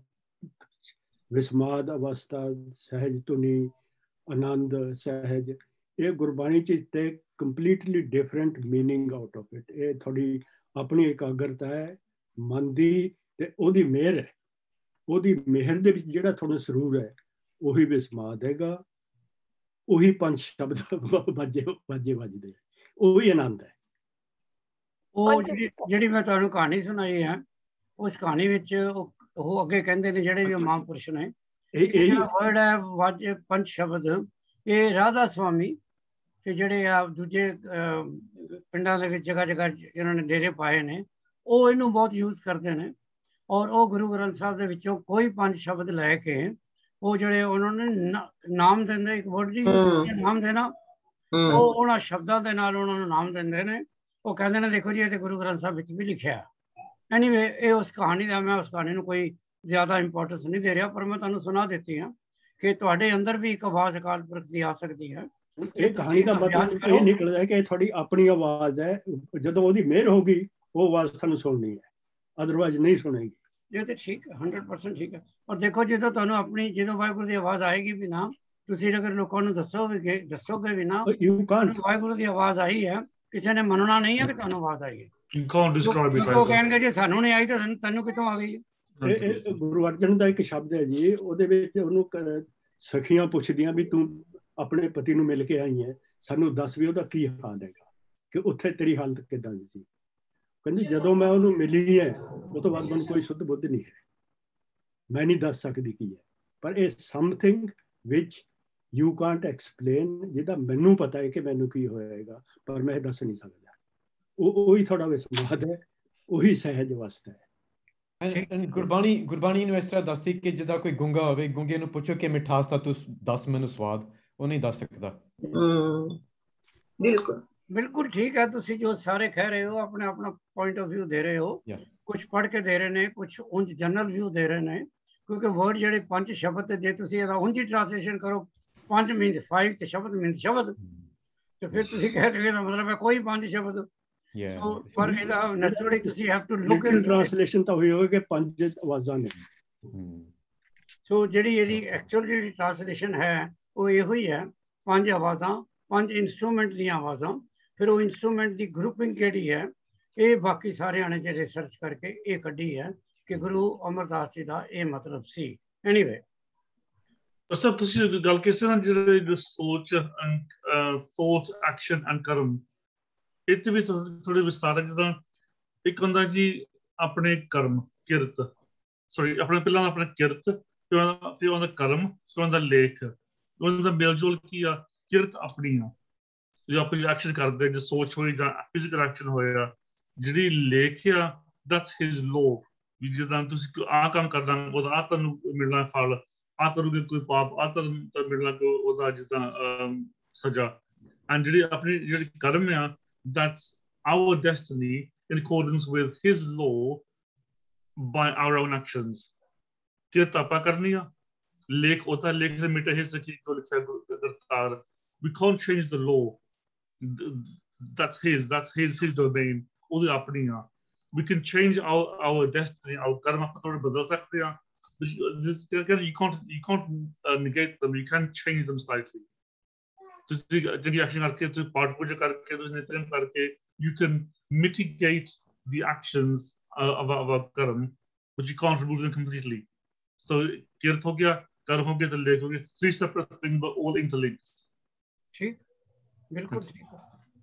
ਵਿਸਮਾਦ ਅਵਸਥਾ, ਸਹਿਜ ਧੁਨੀ, ਆਨੰਦ, ਸਹਿਜ, ਇਹ ਗੁਰਬਾਣੀ 'ਚ ਤੇ completely different meaning out of it. ਇਹ ਤੁਹਾਡੀ ਆਪਣੀ ਇਕਾਗਰਤਾ ਹੈ ਮਨ ਦੀ, ਤੇ ਉਹਦੀ ਮਿਹਰ ਹੈ। ਉਹਦੀ ਮਿਹਰ ਦੇ ਵਿੱਚ ਜਿਹੜਾ ਤੁਹਾਨੂੰ ਸਰੂਰ ਹੈ ਉਹੀ ਵਿਸਮਾਦ ਹੈਗਾ, ਉਹੀ ਪੰਜ ਸ਼ਬਦ ਵੱਜਦੇ, ਉਹੀ ਆਨੰਦ ਹੈ। ਉਹ ਜਿਹੜੀ ਮੈਂ ਤੁਹਾਨੂੰ ਕਹਾਣੀ ਸੁਣਾਈ ਹੈ, ਉਸ ਕਹਾਣੀ ਵਿੱਚ ਉਹ ਅੱਗੇ ਕਹਿੰਦੇ ਨੇ ਜਿਹੜੇ ਵੀ ਮਹਾਂਪੁਰਸ਼ ਨੇ, ਇਹ ਵਰਡ ਹੈ ਪੰਜ ਸ਼ਬਦ, ਇਹ ਰਾਧਾ ਸੁਆਮੀ ਤੇ ਜਿਹੜੇ ਆ ਦੂਜੇ ਪਿੰਡਾਂ ਦੇ ਵਿੱਚ ਜਗ੍ਹਾ ਜਗ੍ਹਾ ਜਿਹਨਾਂ ਨੇ ਡੇਰੇ ਪਾਏ ਨੇ, ਉਹ ਇਹਨੂੰ ਬਹੁਤ ਯੂਜ਼ ਕਰਦੇ ਨੇ। ਔਰ ਉਹ ਗੁਰੂ ਗ੍ਰੰਥ ਸਾਹਿਬ ਦੇ ਵਿੱਚੋਂ ਕੋਈ ਪੰਜ ਸ਼ਬਦ ਲੈ ਕੇ ਉਹ ਜਿਹੜੇ ਉਹਨਾਂ ਨੇ ਨਾਮ ਦਿੰਦੇ, ਇੱਕ ਵਰਡ ਦੀ ਨਾਮ ਦੇਣਾ, ਉਹ ਉਹਨਾਂ ਸ਼ਬਦਾਂ ਦੇ ਨਾਲ ਉਹਨਾਂ ਨੂੰ ਨਾਮ ਦਿੰਦੇ ਨੇ। ਉਹ ਕਹਿੰਦੇ ਨੇ ਦੇਖੋ ਜੀ ਇਹ ਤੇ ਗੁਰੂ ਗ੍ਰੰਥ ਸਾਹਿਬ ਵਿੱਚ ਵੀ ਲਿਖਿਆ। ਐਨੀਵੇ ਇਹ ਉਸ ਕਹਾਣੀ ਦਾ, ਮੈਂ ਉਸ ਕਹਾਣੀ ਨੂੰ ਕੋਈ ਜ਼ਿਆਦਾ ਇੰਪੋਰਟੈਂਸ ਨਹੀਂ ਦੇ ਰਿਹਾ, ਪਰ ਮੈਂ ਤੁਹਾਨੂੰ ਸੁਣਾ ਦਿੱਤੀ ਹਾਂ ਕਿ ਤੁਹਾਡੇ ਅੰਦਰ ਵੀ ਇੱਕ ਆਵਾਜ਼ ਅਕਾਲ ਪੁਰਖ ਦੀ ਆ ਸਕਦੀ ਹੈ। ਇਹ ਕਹਾਣੀ ਦਾ ਮਤਲਬ ਇਹ ਨਿਕਲਦਾ ਹੈ ਕਿ ਤੁਹਾਡੀ ਆਪਣੀ ਆਵਾਜ਼ ਹੈ, ਜਦੋਂ ਉਹਦੀ ਮਿਹਰ ਹੋਗੀ ਉਹ ਆਵਾਜ਼ ਤੁਹਾਨੂੰ ਸੁਣਨੀ ਹੈ, ਅਦਰਵਾਈਜ਼ ਨਹੀਂ ਸੁਣੇਗੀ। ਇਹ ਤੇ ਠੀਕ ਹੈ, 100% ਠੀਕ ਹੈ। ਔਰ ਦੇਖੋ ਜਦੋਂ ਤੁਹਾਨੂੰ ਆਪਣੀ, ਜਦੋਂ ਵਾਹਿਗੁਰੂ ਦੀ ਆਵਾਜ਼ ਆਏਗੀ ਵੀ ਨਾ, ਤੁਸੀਂ ਅਗਰ ਲੋਕਾਂ ਨੂੰ ਦੱਸੋਗੇ ਵੀ ਨਾ ਵਾਹਿਗੁਰੂ ਦੀ ਆਵਾਜ਼ ਆਈ ਹੈ, ਕਿਸੇ ਨੇ ਮੰਨਣਾ ਨਹੀਂ ਹੈ ਕਿ ਤੁਹਾਨੂੰ ਆਵਾਜ਼ ਆਈ ਹੈ। ਉਹ ਕਹਿਣਗੇ ਜੀ ਸਾਨੂੰ ਨਹੀਂ ਆਈ ਤਾਂ ਤੈਨੂੰ ਕਿੱਥੋਂ ਆ ਗਈ। ਇਹ ਗੁਰੂ ਅਰਜਨ ਦਾ ਇੱਕ ਸ਼ਬਦ ਹੈ ਜੀ, ਉਹਦੇ ਵਿੱਚ ਉਹਨੂੰ ਸਖੀਆਂ ਪੁੱਛਦੀਆਂ ਵੀ ਤੂੰ ਆਪਣੇ ਪਤੀ ਨੂੰ ਮਿਲ ਕੇ ਆਈ ਹੈ, ਸਾਨੂੰ ਦੱਸ ਵੀ ਉਹਦਾ ਕੀ ਹਾਲ ਹੈਗਾ, ਕਿ ਉੱਥੇ ਤੇਰੀ ਹਾਲਤ ਕਿੱਦਾਂ ਦੀ ਸੀ। ਕਹਿੰਦੀ ਜਦੋਂ ਮੈਂ ਉਹਨੂੰ ਮਿਲੀ ਹੈ ਉਹ ਤੋਂ ਬਾਅਦ ਮੈਨੂੰ ਕੋਈ ਸੁੱਧ ਬੁੱਧ ਨਹੀਂ ਹੈ, ਮੈਂ ਨਹੀਂ ਦੱਸ ਸਕਦੀ ਕੀ ਹੈ। ਪਰ ਇਹ something which you Kant explain, ਜਿਹਦਾ ਮੈਨੂੰ ਪਤਾ ਹੈ ਕਿ ਮੈਨੂੰ ਕੀ ਹੋਏਗਾ ਪਰ ਮੈਂ ਦੱਸ ਨਹੀਂ ਸਕਦਾ। ਉਹੀ ਤੁਹਾਡਾ ਵਿਸਮਾਦ ਹੈ, ਉਹੀ ਸਹਿਜ ਅਵਸਥਾ ਹੈ। ਗੁਰਬਾਣੀ ਨੂੰ ਇਸ ਤਰ੍ਹਾਂ ਦੱਸਦੀ ਕਿ ਜਿੱਦਾਂ ਕੋਈ ਗੁੰਗਾ ਹੋਵੇ, ਗੁੰਗੇ ਨੂੰ ਪੁੱਛੋ ਕਿ ਮਿਠਾਸ ਦਾ ਤੂੰ ਦੱਸ ਮੈਨੂੰ ਸਵਾਦ, ਉਹ ਨਹੀਂ ਦੱਸ ਸਕਦਾ। ਬਿਲਕੁਲ ਠੀਕ ਹੈ। ਤੁਸੀਂ ਜੋ ਸਾਰੇ ਕਹਿ ਰਹੇ ਹੋ ਆਪਣਾ ਪੁਆਇੰਟ ਆਫ ਵਿਊ ਦੇ ਰਹੇ ਹੋ, ਕੁਝ ਪੜ੍ਹ ਕੇ ਦੇ ਰਹੇ ਨੇ, ਕੁਝ ਉਂਝ ਜਨਰਲ ਵਿਊ ਦੇ ਰਹੇ ਨੇ। ਕਿਉਂਕਿ ਵਰਡ ਜਿਹੜੇ ਪੰਜ ਸ਼ਬਦ ਤੇ ਜੇ ਤੁਸੀਂ ਇਹਦਾ ਉਂਝ ਹੀ ਟ੍ਰਾਂਸਲੇਸ਼ਨ ਕਰੋ, ਪੰਜ ਮੀਨਸ 5 ਤੇ ਸ਼ਬਦ ਮੀਨਸ ਸ਼ਬਦ, ਤੇ ਫਿਰ ਤੁਸੀਂ ਕਹਿ ਰਹੇ ਦਾ ਮਤਲਬ ਹੈ ਕੋਈ ਪੰਜ ਸ਼ਬਦ। ਪਰ ਇਹਦਾ ਨੈਚੁਰਲੀ ਤੁਸੀਂ have to look in translation ਤਾਂ ਹੋਈ ਹੋਵੇ ਕਿ ਪੰਜ ਆਵਾਜ਼ਾਂ ਨੇ। ਸੋ ਜਿਹੜੀ ਇਹਦੀ ਐਕਚੁਅਲ ਜਿਹੜੀ ਟ੍ਰਾਂਸਲੇਸ਼ਨ ਹੈ ਉਹ ਇਹੋ ਹੀ ਹੈ, ਪੰਜ ਆਵਾਜ਼ਾਂ, ਪੰਜ ਇਨਸਟਰੂਮੈਂਟ ਦੀਆਂ ਆਵਾਜ਼ਾਂ। ਫਿਰ ਉਹ ਇਨਸਟਰੂਮੈਂਟ ਦੀ ਗਰੁੱਪਿੰਗ ਕਿਹੜੀ ਹੈ, ਇਹ ਬਾਕੀ ਸਾਰਿਆਂ ਨੇ ਜਿਹੜੇ ਰਿਸਰਚ ਕਰਕੇ ਇਹ ਕੱਢੀ ਹੈ ਕਿ ਗੁਰੂ ਅਮਰਦਾਸ ਜੀ ਦਾ ਇਹ ਮਤਲਬ ਸੀ। ਐਨੀਵੇ ਸਰ ਤੁਸੀਂ ਗੱਲ ਕਿਸੇ ਨਾਲ ਜਿਹੜੇ ਸੋਚ, ਥੋਟ, ਐਕਸ਼ਨ ਐਂਡ ਕਰਮ, ਇੱਥੇ ਵੀ ਥੋੜੇ ਵਿਸਤਾਰ ਹੈ। ਜਿੱਦਾਂ ਇੱਕ ਹੁੰਦਾ ਜੀ ਆਪਣੇ ਕਰਮ, ਕਿਰਤ, ਪਹਿਲਾਂ ਆਪਣਾ ਕਿਰਤ, ਫਿਰ ਉਹਦਾ ਕਰਮ, ਫਿਰ ਉਹਦਾ ਲੇਖ, ਉਹਦਾ ਮੇਲਜੋਲ ਕੀ ਆ, ਕਿਰਤ ਆਪਣੀ ਆ, ਜੋ ਆਪਣੀ ਐਕਸ਼ਨ ਕਰਦੇ, ਜੋ ਸੋਚ ਹੋਈ ਜਾਂ ਫਿਜ਼ੀਕਲ ਐਕਸ਼ਨ ਹੋਇਆ, ਜਿਹੜੀ ਲੇਖ ਆ that's his law, ਵੀ ਜਿੱਦਾਂ ਤੁਸੀਂ ਆਹ ਕੰਮ ਕਰਨਾ ਉਹਦਾ ਆਹ ਤੁਹਾਨੂੰ ਮਿਲਣਾ ਫਲ, ਆਹ ਕਰੋਗੇ ਕੋਈ ਪਾਪ, ਆਹ ਤੁਹਾਨੂੰ ਮਿਲਣਾ ਕੋਈ ਉਹਦਾ ਜਿੱਦਾਂ ਸਜ਼ਾ। ਐਂਡ ਜਿਹੜੀ ਕਰਮ ਆ that's our destiny in accordance with his law by our own actions। ਕਿਰਤ ਆਪਾਂ ਕਰਨੀ ਆ, ਲੇਖ ਉਹਦਾ ਲੇਖ ਦੇ ਮਿਟੇ ਹਿੱਸੇ ਕੀ ਜੋ ਲਿਖਿਆ Kartar, we can't change the law, that's his domain, ਉਹਦੀ ਆਪਣੀ ਆ। We can change our destiny, our karma ਆਪਾਂ ਬਦਲ ਸਕਦੇ ਆ, you can't negate them, you can't change them slightly। ਤੁਸੀਂ ਜਿਹੜੀ ਐਕਸ਼ਨ ਕਰਕੇ, ਤੁਸੀਂ ਪਾਠ ਪੂਜਾ ਕਰਕੇ, ਤੁਸੀਂ ਨਿਤਨੇਮ ਕਰਕੇ, you can mitigate the actions of our karma, but you can't remove them completely। So kirt ho gaya, karma ho gaya, the lekh ho gaya, three separate things but all interlinked। ठीक, बिल्कुल ठीक।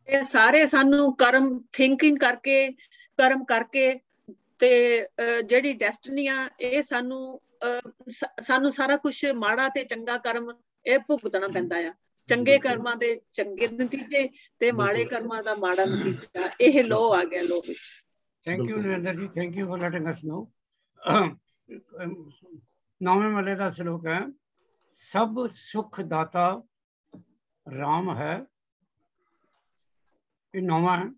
ਇਹ ਸਾਰੇ ਸਾਨੂੰ ਕਰਮ thinking ਕਰਕੇ, ਕਰਮ ਕਰਕੇ ਤੇ ਜਿਹੜੀ ਡੈਸਟਨੀ ਆ, ਇਹ ਸਾਨੂੰ ਸਾਰਾ ਕੁਝ ਮਾੜਾ ਤੇ ਚੰਗਾ ਕਰਮ ਇਹ ਭੁਗਤਣਾ ਪੈਂਦਾ ਆ। ਚੰਗੇ ਕਰਮਾਂ ਦੇ ਚੰਗੇ ਨਤੀਜੇ ਤੇ ਮਾੜੇ ਕਰਮਾਂ ਦਾ ਮਾੜਾ ਨਤੀਜਾ, ਇਹ ਲੋ ਆ ਗਿਆ ਲੋ ਵਿੱਚ। ਥੈਂਕ ਯੂ ਨਰਿੰਦਰ ਜੀ, ਥੈਂਕ ਯੂ ਫॉर ਲੈਟਿੰਗ ਅਸ ਨੋ। 9ਵੇਂ ਮਹੱਲੇ ਦਾ ਸ਼ਲੋਕ ਹੈ, ਸਭ ਸੁਖ ਦਾਤਾ ਰਾਮ ਹੈ। ਇਹ 9ਵਾਂ ਹੈ,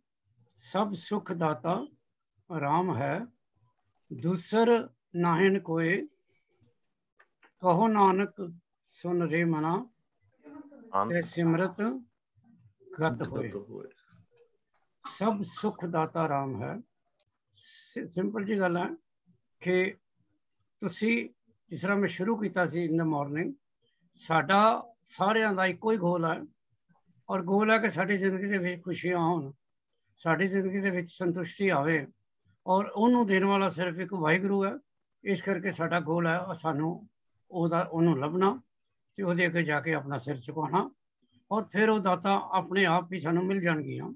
ਸਭ ਸੁਖ ਦਾਤਾ ਰਾਮ ਹੈ, ਦੂਸਰ ਨਾਹਿਨ ਕੋਏ, ਕਹੋ ਨਾਨਕ ਸੁਨ ਰੇ ਮਨਾ, ਤੇ ਸਿਮਰਤ ਗਤ ਹੋਏ। ਸਭ ਸੁਖ ਦਾਤਾ ਰਾਮ ਹੈ। ਸਿੰਪਲ ਜੀ ਗੱਲ ਹੈ ਕਿ ਤੁਸੀਂ ਜਿਸ ਤਰ੍ਹਾਂ ਮੈਂ ਸ਼ੁਰੂ ਕੀਤਾ ਸੀ ਇਨ ਦ ਮਾਰਨਿੰਗ, ਸਾਡਾ ਸਾਰਿਆਂ ਦਾ ਇੱਕੋ ਹੀ ਗੋਲ ਹੈ, ਔਰ ਗੋਲ ਹੈ ਕਿ ਸਾਡੀ ਜ਼ਿੰਦਗੀ ਦੇ ਵਿੱਚ ਖੁਸ਼ੀਆਂ ਆਉਣ, ਸਾਡੀ ਜ਼ਿੰਦਗੀ ਦੇ ਵਿੱਚ ਸੰਤੁਸ਼ਟੀ ਆਵੇ, ਔਰ ਉਹਨੂੰ ਦੇਣ ਵਾਲਾ ਸਿਰਫ ਇੱਕ ਵਾਹਿਗੁਰੂ ਹੈ। ਇਸ ਕਰਕੇ ਸਾਡਾ ਗੋਲ ਹੈ ਸਾਨੂੰ ਉਹਨੂੰ ਲੱਭਣਾ ਤੇ ਉਹਦੇ ਅੱਗੇ ਜਾ ਕੇ ਆਪਣਾ ਸਿਰ ਝੁਕਾਉਣਾ, ਔਰ ਫਿਰ ਉਹ ਦਾਤਾ ਆਪਣੇ ਆਪ ਹੀ ਸਾਨੂੰ ਮਿਲ ਜਾਣਗੀਆਂ।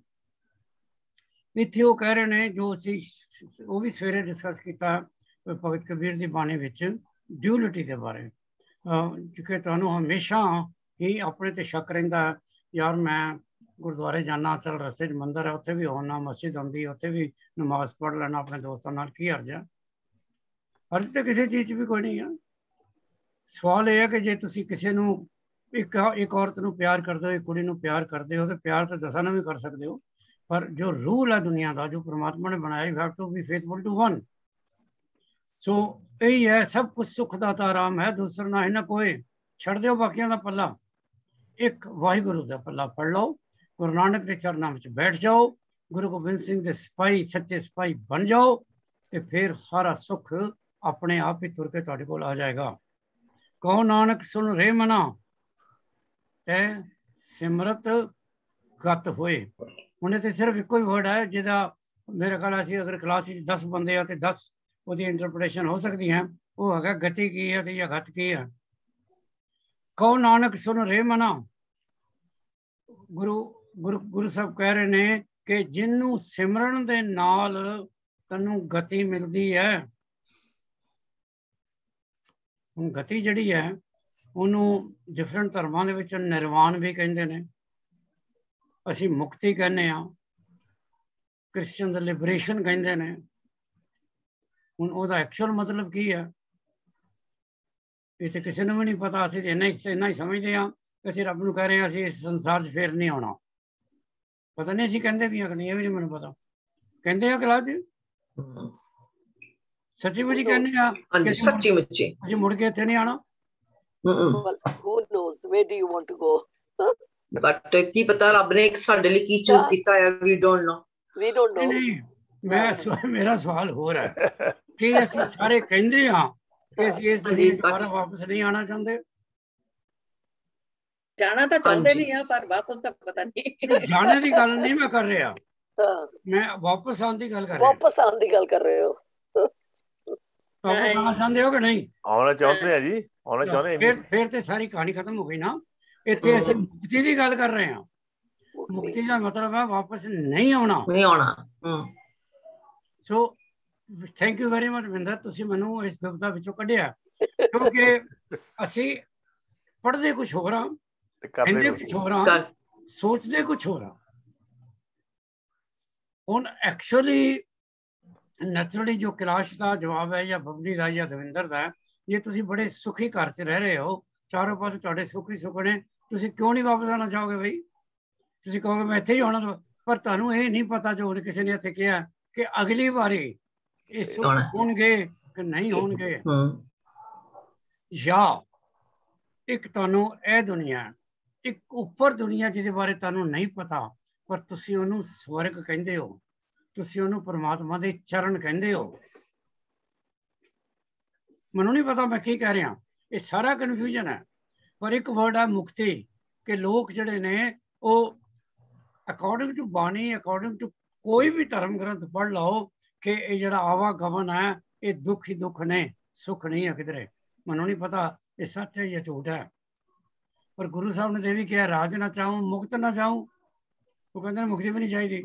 ਇੱਥੇ ਉਹ ਕਹਿ ਰਹੇ ਨੇ, ਜੋ ਅਸੀਂ ਉਹ ਵੀ ਸਵੇਰੇ ਡਿਸਕਸ ਕੀਤਾ ਭਗਤ ਕਬੀਰ ਦੀ ਬਾਣੀ ਵਿੱਚ, ਡਿਊਲਿਟੀ ਦੇ ਬਾਰੇ, ਕਿ ਤੁਹਾਨੂੰ ਹਮੇਸ਼ਾ ਹੀ ਆਪਣੇ ਤੇ ਸ਼ੱਕ ਰਹਿੰਦਾ, ਯਾਰ ਮੈਂ ਗੁਰਦੁਆਰੇ ਜਾਣਾ, ਚੱਲ ਰਸਤੇ 'ਚ ਮੰਦਿਰ ਹੈ ਉੱਥੇ ਵੀ ਆਉਣਾ, ਮਸਜਿਦ ਆਉਂਦੀ ਉੱਥੇ ਵੀ ਨਮਾਜ਼ ਪੜ੍ਹ ਲੈਣਾ ਆਪਣੇ ਦੋਸਤਾਂ ਨਾਲ, ਕੀ ਹਰਜ ਹੈ? ਹਰਜ ਤਾਂ ਕਿਸੇ ਚੀਜ਼ 'ਚ ਵੀ ਕੋਈ ਨਹੀਂ ਆ। ਸਵਾਲ ਇਹ ਹੈ ਕਿ ਜੇ ਤੁਸੀਂ ਕਿਸੇ ਨੂੰ ਇੱਕ ਔਰਤ ਨੂੰ ਪਿਆਰ ਕਰਦੇ ਹੋ, ਇੱਕ ਕੁੜੀ ਨੂੰ ਪਿਆਰ ਕਰਦੇ ਹੋ, ਤੇ ਪਿਆਰ ਤਾਂ 10 ਨੂੰ ਵੀ ਕਰ ਸਕਦੇ ਹੋ, ਪਰ ਜੋ ਰੂਲ ਹੈ ਦੁਨੀਆ ਦਾ, ਜੋ ਪਰਮਾਤਮਾ ਨੇ ਬਣਾਇਆ, you have to be faithful to one. So ਇਹੀ ਹੈ, ਸਭ ਕੁਛ ਸੁਖ ਦਾਤਾ ਰਾਮ ਹੈ, ਦੂਸਰਾ ਨਾ ਇਹਨਾਂ ਕੋਏ। ਛੱਡ ਦਿਓ ਬਾਕੀਆਂ ਦਾ ਪੱਲਾ, ਇੱਕ ਵਾਹਿਗੁਰੂ ਦਾ ਪੱਲਾ ਫੜ ਲਓ, ਗੁਰੂ ਨਾਨਕ ਦੇ ਚਰਨਾਂ ਵਿੱਚ ਬੈਠ ਜਾਓ, ਗੁਰੂ ਗੋਬਿੰਦ ਸਿੰਘ ਦੇ ਸਿਪਾਹੀ, ਸੱਚੇ ਸਿਪਾਹੀ ਬਣ ਜਾਓ, ਤੇ ਫਿਰ ਸਾਰਾ ਸੁੱਖ ਆਪਣੇ ਆਪ ਹੀ ਤੁਰ ਕੇ ਤੁਹਾਡੇ ਕੋਲ ਆ ਜਾਏਗਾ। ਕਹੋ ਨਾਨਕ ਸੁਣ ਰੇ ਮਨਾ, ਤੇ ਸਿਮਰਤ ਗਤ ਹੋਏ। ਉਹਨੇ ਤੇ ਸਿਰਫ ਇੱਕੋ ਹੀ ਵਰਡ ਹੈ ਜਿਹਦਾ ਮੇਰੇ ਖਿਆਲ ਅਸੀਂ ਅਗਰ ਕਲਾਸ ਵਿੱਚ 10 ਬੰਦੇ ਆ ਤੇ 10 ਉਹਦੀ ਇੰਟਰਪ੍ਰੀਟੇਸ਼ਨ ਹੋ ਸਕਦੀ ਹੈ। ਉਹ ਹੈਗਾ ਗਤੀ ਕੀ ਹੈ ਤੇ ਜਾਂ ਗਤ ਕੀ ਹੈ। ਕਹੋ ਨਾਨਕ ਸੁਣ ਰੇ ਮਨਾ, ਗੁਰੂ ਸਾਹਿਬ ਕਹਿ ਰਹੇ ਨੇ ਕਿ ਜਿਹਨੂੰ ਸਿਮਰਨ ਦੇ ਨਾਲ ਤੈਨੂੰ ਗਤੀ ਮਿਲਦੀ ਹੈ। ਹੁਣ ਗਤੀ ਜਿਹੜੀ ਹੈ ਉਹਨੂੰ ਡਿਫਰੈਂਟ ਧਰਮਾਂ ਦੇ ਵਿੱਚ ਨਿਰਵਾਣ ਵੀ ਕਹਿੰਦੇ ਨੇ, ਅਸੀਂ ਮੁਕਤੀ ਕਹਿੰਦੇ ਹਾਂ, ਕ੍ਰਿਸਚਨ ਦਾ ਲਿਬਰੇਸ਼ਨ ਕਹਿੰਦੇ ਨੇ। ਹੁਣ ਉਹਦਾ ਐਕਚੁਅਲ ਮਤਲਬ ਕੀ ਹੈ ਇਹ ਤੇ ਕਿਸੇ ਨੂੰ ਵੀ ਨਹੀਂ ਪਤਾ। ਅਸੀਂ ਇੰਨਾ ਹੀ ਸਮਝਦੇ ਹਾਂ ਕਿ ਅਸੀਂ ਰੱਬ ਨੂੰ ਕਹਿ ਰਹੇ ਹਾਂ ਅਸੀਂ ਇਸ ਸੰਸਾਰ 'ਚ ਫੇਰ ਨਹੀਂ ਆਉਣਾ। ਪਤਾ ਨਹੀਂ ਅਸੀਂ ਕਹਿੰਦੇ ਵੀ ਹਾਂ ਕਿ ਨਹੀਂ, ਇਹ ਵੀ ਨਹੀਂ ਮੈਨੂੰ ਪਤਾ। ਕਹਿੰਦੇ ਆ ਕਲਾਸ 'ਚ ਸੱਚੀ ਮੁੱਚੀ ਕਹਿੰਦੇ ਆ ਹਾਂਜੀ, ਸੱਚੀ ਮੁੱਚੀ ਅਸੀਂ ਮੁੜ ਕੇ ਇੱਥੇ ਨਹੀਂ ਆਉਣਾ। who knows where do you want to go but ਕੀ ਪਤਾ ਰੱਬ ਨੇ ਸਾਡੇ ਲਈ ਕੀ ਚੂਜ਼ ਕੀਤਾ ਹੈ। we don't know ਨਹੀਂ, ਮੇਰਾ ਸਵਾਲ ਹੋਰ ਹੈ ਕਿ ਅਸੀਂ ਸਾਰੇ ਕਹਿੰਦੇ ਹਾਂ ਕਿ ਅਸੀਂ ਇਸ ਦੁਨੀਆ ਦੁਬਾਰਾ ਵਾਪਸ ਨਹੀਂ ਆਉਣਾ ਚਾਹੁੰਦੇ। ਜਾਣਾ ਤਾਂ ਚਾਹੁੰਦੇ ਨਹੀਂ ਆ, ਪਰ ਵਾਪਸ ਤਾਂ ਪਤਾ ਨਹੀਂ। ਜਾਣੇ ਦੀ ਗੱਲ ਨਹੀਂ ਮੈਂ ਕਰ ਰਿਹਾ, ਮੈਂ ਵਾਪਸ ਆਉਣ ਦੀ ਗੱਲ ਕਰ ਰਿਹਾ। ਵਾਪਸ ਆਉਣ ਦੀ ਗੱਲ ਕਰ ਰਹੇ ਹੋ? ਵਾਪਸ ਆਉਣਾ ਚਾਹੁੰਦੇ ਹੋ ਕਿ ਨਹੀਂ? ਆਉਣਾ ਚਾਹੁੰਦੇ ਆ ਜੀ, ਆਉਣਾ ਚਾਹੁੰਦੇ। ਫਿਰ ਤੇ ਸਾਰੀ ਕਹਾਣੀ ਖਤਮ ਹੋ ਗਈ ਨਾ। ਇੱਥੇ ਅਸੀਂ ਮੁਕਤੀ ਦੀ ਗੱਲ ਕਰ ਰਹੇ ਹਾਂ। ਮੁਕਤੀ ਦਾ ਮਤਲਬ ਹੈ ਵਾਪਸ ਨਹੀਂ ਆਉਣਾ। So thank you very much Vinder, ਤੁਸੀਂ ਮੈਨੂੰ ਇਸ ਦੁਬਿਧਾ ਵਿੱਚੋਂ ਕੱਢਿਆ। ਕਿਉਂਕਿ ਅਸੀਂ ਪੜ੍ਹਦੇ ਕੁਝ ਹੋਰ ਆ, ਕਹਿੰਦੇ ਕੁਝ ਹੋਰ ਆ, ਸੋਚਦੇ ਕੁਝ ਹੋਰ ਆ। ਹੁਣ ਐਕਚੁਅਲੀ ਨੈਚੁਰਲੀ ਜੋ ਕੈਲਾਸ਼ ਦਾ ਜਵਾਬ ਹੈ ਜਾਂ ਬਬਲੀ ਦਾ ਜਾਂ ਦਵਿੰਦਰ ਦਾ, ਜੇ ਤੁਸੀਂ ਬੜੇ ਸੁਖੀ ਘਰ 'ਚ ਰਹਿ ਰਹੇ ਹੋ, ਚਾਰੋਂ ਪਾਸੇ ਤੁਹਾਡੇ ਸੁੱਖ ਹੀ ਸੁੱਖ ਨੇ, ਤੁਸੀਂ ਕਿਉਂ ਨਹੀਂ ਵਾਪਸ ਆਉਣਾ ਚਾਹੋਗੇ ਬਈ? ਤੁਸੀਂ ਕਹੋਗੇ ਮੈਂ ਇੱਥੇ ਹੀ ਆਉਣਾ, ਪਰ ਤੁਹਾਨੂੰ ਇਹ ਨਹੀਂ ਪਤਾ ਜੋ ਹੁਣ ਕਿਸੇ ਨੇ ਇੱਥੇ ਕਿਹਾ ਕਿ ਅਗਲੀ ਵਾਰੀ ਇਹ ਸੁੱਖ ਹੋਣਗੇ ਕਿ ਨਹੀਂ ਹੋਣਗੇ। ਜਾਂ ਇੱਕ ਤੁਹਾਨੂੰ ਇਹ ਦੁਨੀਆ, ਇੱਕ ਉੱਪਰ ਦੁਨੀਆ ਜਿਹਦੇ ਬਾਰੇ ਤੁਹਾਨੂੰ ਨਹੀਂ ਪਤਾ, ਪਰ ਤੁਸੀਂ ਉਹਨੂੰ ਸਵਰਗ ਕਹਿੰਦੇ ਹੋ, ਤੁਸੀਂ ਉਹਨੂੰ ਪਰਮਾਤਮਾ ਦੇ ਚਰਨ ਕਹਿੰਦੇ ਹੋ। ਮੈਨੂੰ ਨਹੀਂ ਪਤਾ ਮੈਂ ਕੀ ਕਹਿ ਰਿਹਾ, ਇਹ ਸਾਰਾ ਕਨਫਿਊਜ਼ਨ ਹੈ। ਪਰ ਇੱਕ ਵਰਡ ਹੈ ਮੁਕਤੀ, ਕਿ ਲੋਕ ਜਿਹੜੇ ਨੇ ਉਹ ਅਕੋਰਡਿੰਗ ਟੂ ਬਾਣੀ, ਅਕੋਰਡਿੰਗ ਟੂ ਕੋਈ ਵੀ ਧਰਮ ਗ੍ਰੰਥ ਪੜ੍ਹ ਲਓ ਕਿ ਇਹ ਜਿਹੜਾ ਆਵਾਗਮਨ ਹੈ ਇਹ ਦੁੱਖ ਹੀ ਦੁੱਖ ਨੇ, ਸੁੱਖ ਨਹੀਂ ਹੈ ਕਿਧਰੇ। ਮੈਨੂੰ ਨਹੀਂ ਪਤਾ ਇਹ ਸੱਚ ਹੈ ਜਾਂ ਝੂਠ ਹੈ, ਪਰ ਗੁਰੂ ਸਾਹਿਬ ਨੇ ਤੇ ਵੀ ਕਿਹਾ ਰਾਜ ਨਾ ਚਾਹੂੰ ਮੁਕਤ ਨਾ ਚਾਹੂੰ। ਉਹ ਕਹਿੰਦੇ ਨੇ ਮੁਕਤੀ ਵੀ ਨਹੀਂ ਚਾਹੀਦੀ।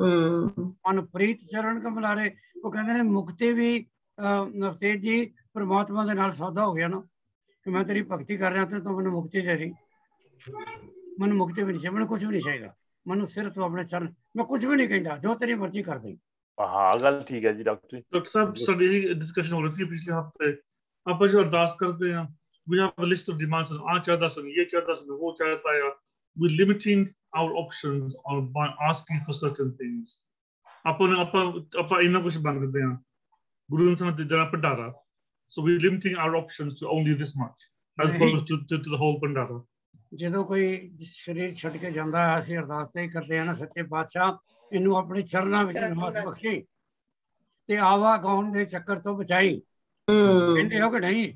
ਮਨ ਪ੍ਰੀਤ ਚਰਨ ਕਮਲਾਰੇ, ਉਹ ਕਹਿੰਦੇ ਨੇ ਮੁਕਤੀ ਵੀ ਨਵਤੇਜ ਜੀ ਪਰਮਾਤਮਾ ਦੇ ਨਾਲ ਸੌਦਾ ਹੋ ਗਿਆ ਨਾ, ਕਿ ਮੈਂ ਤੇਰੀ ਭਗਤੀ ਕਰ ਰਿਹਾ ਤੇ ਤੂੰ ਮੈਨੂੰ ਮੁਕਤੀ ਦੇ ਰਹੀ। ਮੈਨੂੰ ਮੁਕਤੀ ਵੀ ਨਹੀਂ ਚਾਹੀਦੀ, ਮੈਨੂੰ ਕੁਝ ਵੀ ਨਹੀਂ ਚਾਹੀਦਾ, ਮੈਨੂੰ ਸਿਰਫ ਤੂੰ ਆਪਣੇ ਚਰਨ, ਮੈਂ ਕੁਝ ਵੀ ਨਹੀਂ ਕਹਿੰਦਾ, ਜੋ ਤੇਰੀ ਮਰਜ਼ੀ ਕਰ ਦੇ। ਹਾਂ ਗੱਲ ਠੀਕ ਹੈ ਜੀ ਡਾਕਟਰ ਸਾਹਿਬ। ਸਾਡੀ ਡਿਸਕਸ਼ਨ ਹੋ ਰਹੀ ਸੀ ਪਿਛਲੇ ਹਫਤੇ, ਆਪਾਂ ਜੋ ਅਰਦਾਸ ਕਰਦੇ ਹਾਂ, we have a list of demands, ਆ ਚਾਹਦਾ ਸਾਨੂੰ, ਇਹ ਚਾਹਦਾ ਸਾਨੂੰ, ਉਹ ਚਾਹਤਾ ਹੈ, we limiting our options or by asking for certain things। ਆਪਾਂ ਇੰਨਾ ਕੁਝ ਮੰਗਦੇ ਹਾਂ, ਗੁਰੂ ਨੇ ਸਾਨੂੰ ਦਿੱਤਾ ਭੰਡਾਰਾ, so we limiting our options to only this much as opposed to the whole ਭੰਡਾਰਾ। ਜਦੋਂ ਕੋਈ ਸਰੀਰ ਛੱਡ ਕੇ ਜਾਂਦਾ ਹੈ, ਅਸੀਂ ਅਰਦਾਸ ਤੇ ਹੀ ਕਰਦੇ ਹਾਂ ਨਾ, ਸੱਚੇ ਪਾਤਸ਼ਾਹ ਇਹਨੂੰ ਆਪਣੇ ਚਰਨਾਂ ਵਿੱਚ ਨਿਵਾਸ ਬਖਸ਼ੀ ਤੇ ਆਵਾਗਮਨ ਦੇ ਚੱਕਰ ਤੋਂ ਬਚਾਈ। ਕਹਿੰਦੇ ਹੋ ਕਿ ਨਹੀਂ?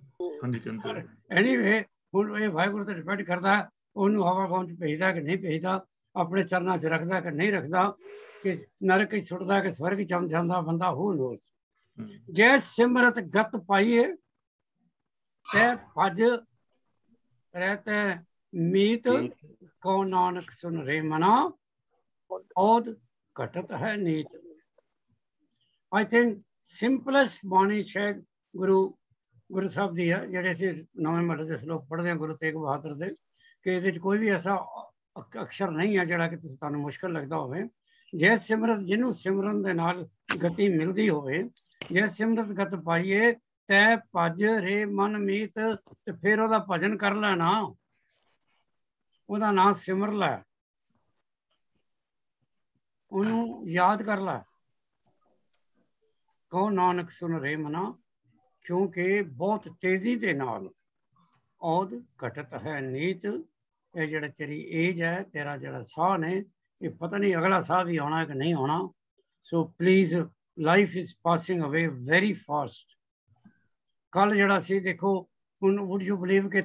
ਐਨੀਵੇ ਹੁਣ ਇਹ ਵਾਹਿਗੁਰੂ ਤੇ ਡਿਪੈਂਡ ਕਰਦਾ, ਉਹਨੂੰ ਆਵਾਗਮਨ 'ਚ ਭੇਜਦਾ ਕਿ ਨਹੀਂ ਭੇਜਦਾ, ਆਪਣੇ ਚਰਨਾਂ 'ਚ ਰੱਖਦਾ ਕਿ ਨਹੀਂ ਰੱਖਦਾ, ਕਿ ਨਰਕ 'ਚ ਸੁੱਟਦਾ ਕਿ ਸਵਰਗ 'ਚ ਜਾਂਦਾ ਬੰਦਾ। ਹੋ ਨੋਸ ਜੈ ਸਿਮਰਤ ਗਤ ਪਾਈਏ ਤੈ ਭਜ ਰਹਿਤੇ ਮੀਤ, ਕਉ ਨਾਨਕ ਸੁਨ ਰੇ ਮਨਾ ਔਦ ਘਟਤ ਹੈ ਨੀਤ। ਆਈ ਥਿੰਕ ਸਿੰਪਲੈਸਟ ਬਾਣੀ ਸ਼ਾਇਦ ਗੁਰੂ ਸਾਹਿਬ ਦੀ ਹੈ, ਜਿਹੜੇ ਅਸੀਂ ਨਵੇਂ ਮਹੱਲੇ ਦੇ ਸ਼ਲੋਕ ਪੜ੍ਹਦੇ ਹਾਂ ਗੁਰੂ ਤੇਗ ਬਹਾਦਰ ਦੇ, ਕਿ ਇਹਦੇ 'ਚ ਕੋਈ ਵੀ ਐਸਾ ਅਕਸ਼ਰ ਨਹੀਂ ਹੈ ਜਿਹੜਾ ਕਿ ਤੁਹਾਨੂੰ ਮੁਸ਼ਕਿਲ ਲੱਗਦਾ ਹੋਵੇ। ਜੈ ਸਿਮਰਤ, ਜਿਹਨੂੰ ਸਿਮਰਨ ਦੇ ਨਾਲ ਗਤੀ ਮਿਲਦੀ ਹੋਵੇ, ਜੈ ਸਿਮਰਤ ਗਤ ਪਾਈਏ ਤੈ ਭਜ ਰੇ ਮਨ ਮੀਤ, ਤੇ ਫਿਰ ਉਹਦਾ ਭਜਨ ਕਰ ਲੈ ਨਾ, ਉਹਦਾ ਨਾਂ ਸਿਮਰ ਲੈ, ਉਹਨੂੰ ਯਾਦ ਕਰ ਲੈ। ਕਹੋ ਨਾਨਕ ਸੁਨ ਰੇ ਮਨਾ, ਕਿਉਂਕਿ ਬਹੁਤ ਤੇਜ਼ੀ ਦੇ ਨਾਲ ਔਦ ਘਟਤ ਹੈ ਨੀਤ। ਇਹ ਜਿਹੜਾ ਤੇਰੀ ਏਜ ਹੈ, ਤੇਰਾ ਜਿਹੜਾ ਸਾਹ ਨੇ, ਇਹ ਪਤਾ ਨਹੀਂ ਅਗਲਾ ਸਾਹ ਵੀ ਆਉਣਾ ਕਿ ਨਹੀਂ ਆਉਣਾ। So please, life is passing ਅਵੇ ਵੈਰੀ ਫਾਸਟ। ਕੱਲ ਜਿਹੜਾ ਸੀ ਦੇਖੋ, ਹੁਣ ਵੁੱਡ ਯੂ ਬਲੀਵ ਕਿ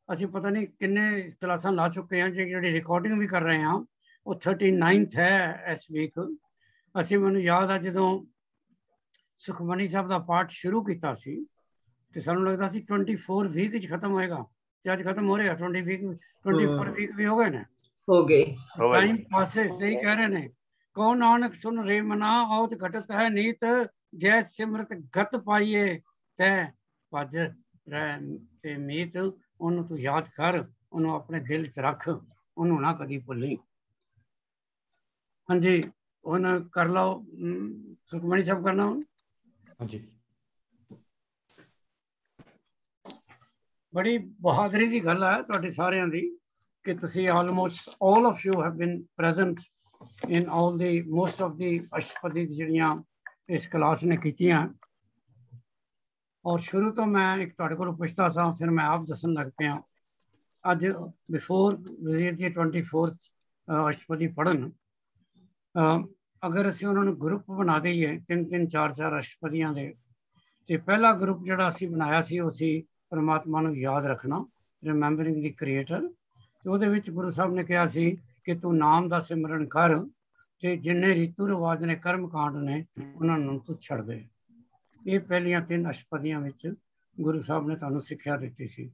ਅਸੀਂ ਪਤਾ ਨਹੀਂ ਕਿੰਨੇ ਕਲਾਸਾਂ ਲਾ ਚੁੱਕੇ ਹਾਂ, ਜਿਹੜੀ ਰਿਕਾਰਡਿੰਗ ਵੀ ਕਰ ਰਹੇ ਹਾਂ, ਉਹ 39th ਹੈ ਇਸ ਵੀਕ। ਅਸੀਂ, ਮੈਨੂੰ ਯਾਦ ਆ ਜਦੋਂ ਸੁਖਮਨੀ ਸਾਹਿਬ ਦਾ ਪਾਠ ਸ਼ੁਰੂ ਕੀਤਾ ਸੀ ਤੇ ਸਾਨੂੰ ਲੱਗਦਾ ਸੀ 24 ਵੀਕ 'ਚ ਖਤਮ ਹੋਏਗਾ, ਤੇ ਅੱਜ ਖਤਮ ਹੋ ਰਿਹਾ। 24 ਵੀਕ ਵੀ ਹੋ ਗਏ ਨੇ, ਹੋ ਗਏ। ਟਾਈਮ ਪਾਸੇ ਸਹੀ ਕਹਿ ਰਹੇ ਨੇ। ਕਉ ਨਾਨਕ ਸੁਨ ਰੇ ਮਨਾ ਔਤ ਘਟਤ ਹੈ ਨੀਤ, ਜੈ ਸਿਮਰਤ ਗਤ ਪਾਈਏ ਤੈ ਭਜ ਰਹਿ ਤੇ ਮੀਤ। ਉਹਨੂੰ ਤੂੰ ਯਾਦ ਕਰ, ਉਹਨੂੰ ਆਪਣੇ ਦਿਲ 'ਚ ਰੱਖ, ਉਹਨੂੰ ਨਾ ਕਦੀ ਭੁੱਲੀ। ਹਾਂਜੀ, ਹੁਣ ਕਰ ਲਓ ਸੁਖਮਨੀ ਸਾਹਿਬ ਕਰਨਾ ਹੁਣ। ਹਾਂਜੀ, ਬੜੀ ਬਹਾਦਰੀ ਦੀ ਗੱਲ ਹੈ ਤੁਹਾਡੇ ਸਾਰਿਆਂ ਦੀ ਕਿ ਤੁਸੀਂ almost all of you have been present in all the most of the Ashtapadi ਜਿਹੜੀਆਂ ਇਸ ਕਲਾਸ ਨੇ ਕੀਤੀਆਂ। ਔਰ ਸ਼ੁਰੂ ਤੋਂ ਮੈਂ ਇੱਕ ਤੁਹਾਡੇ ਕੋਲ ਪੁੱਛਦਾ ਸਾਂ, ਫਿਰ ਮੈਂ ਆਪ ਦੱਸਣ ਲੱਗ ਪਿਆ। ਅੱਜ ਬਿਫੋਰ ਵਜ਼ੀਰ ਜੀ 24th ਅਸ਼ਟਪਦੀ ਪੜ੍ਹਨ, ਅਗਰ ਅਸੀਂ ਉਹਨਾਂ ਨੂੰ ਗਰੁੱਪ ਬਣਾ ਦਈਏ 3-3, 4-4 ਅਸ਼ਟਪਦੀਆਂ ਦੇ, ਤੇ ਪਹਿਲਾ ਗਰੁੱਪ ਜਿਹੜਾ ਅਸੀਂ ਬਣਾਇਆ ਸੀ ਉਹ ਸੀ ਪਰਮਾਤਮਾ ਨੂੰ ਯਾਦ ਰੱਖਣਾ, ਰਿਮੈਂਬਰਿੰਗ ਦੀ ਕ੍ਰੀਏਟਰ। ਤੇ ਉਹਦੇ ਵਿੱਚ ਗੁਰੂ ਸਾਹਿਬ ਨੇ ਕਿਹਾ ਸੀ ਕਿ ਤੂੰ ਨਾਮ ਦਾ ਸਿਮਰਨ ਕਰ, ਤੇ ਜਿੰਨੇ ਰੀਤੂ ਰਿਵਾਜ ਨੇ, ਕਰਮ ਕਾਂਡ ਨੇ, ਉਹਨਾਂ ਨੂੰ ਤੂੰ ਛੱਡ ਦੇ। ਇਹ ਪਹਿਲੀਆਂ 3 ਅਸ਼ਟਪਦੀਆਂ ਵਿੱਚ ਗੁਰੂ ਸਾਹਿਬ ਨੇ ਤੁਹਾਨੂੰ ਸਿੱਖਿਆ ਦਿੱਤੀ ਸੀ।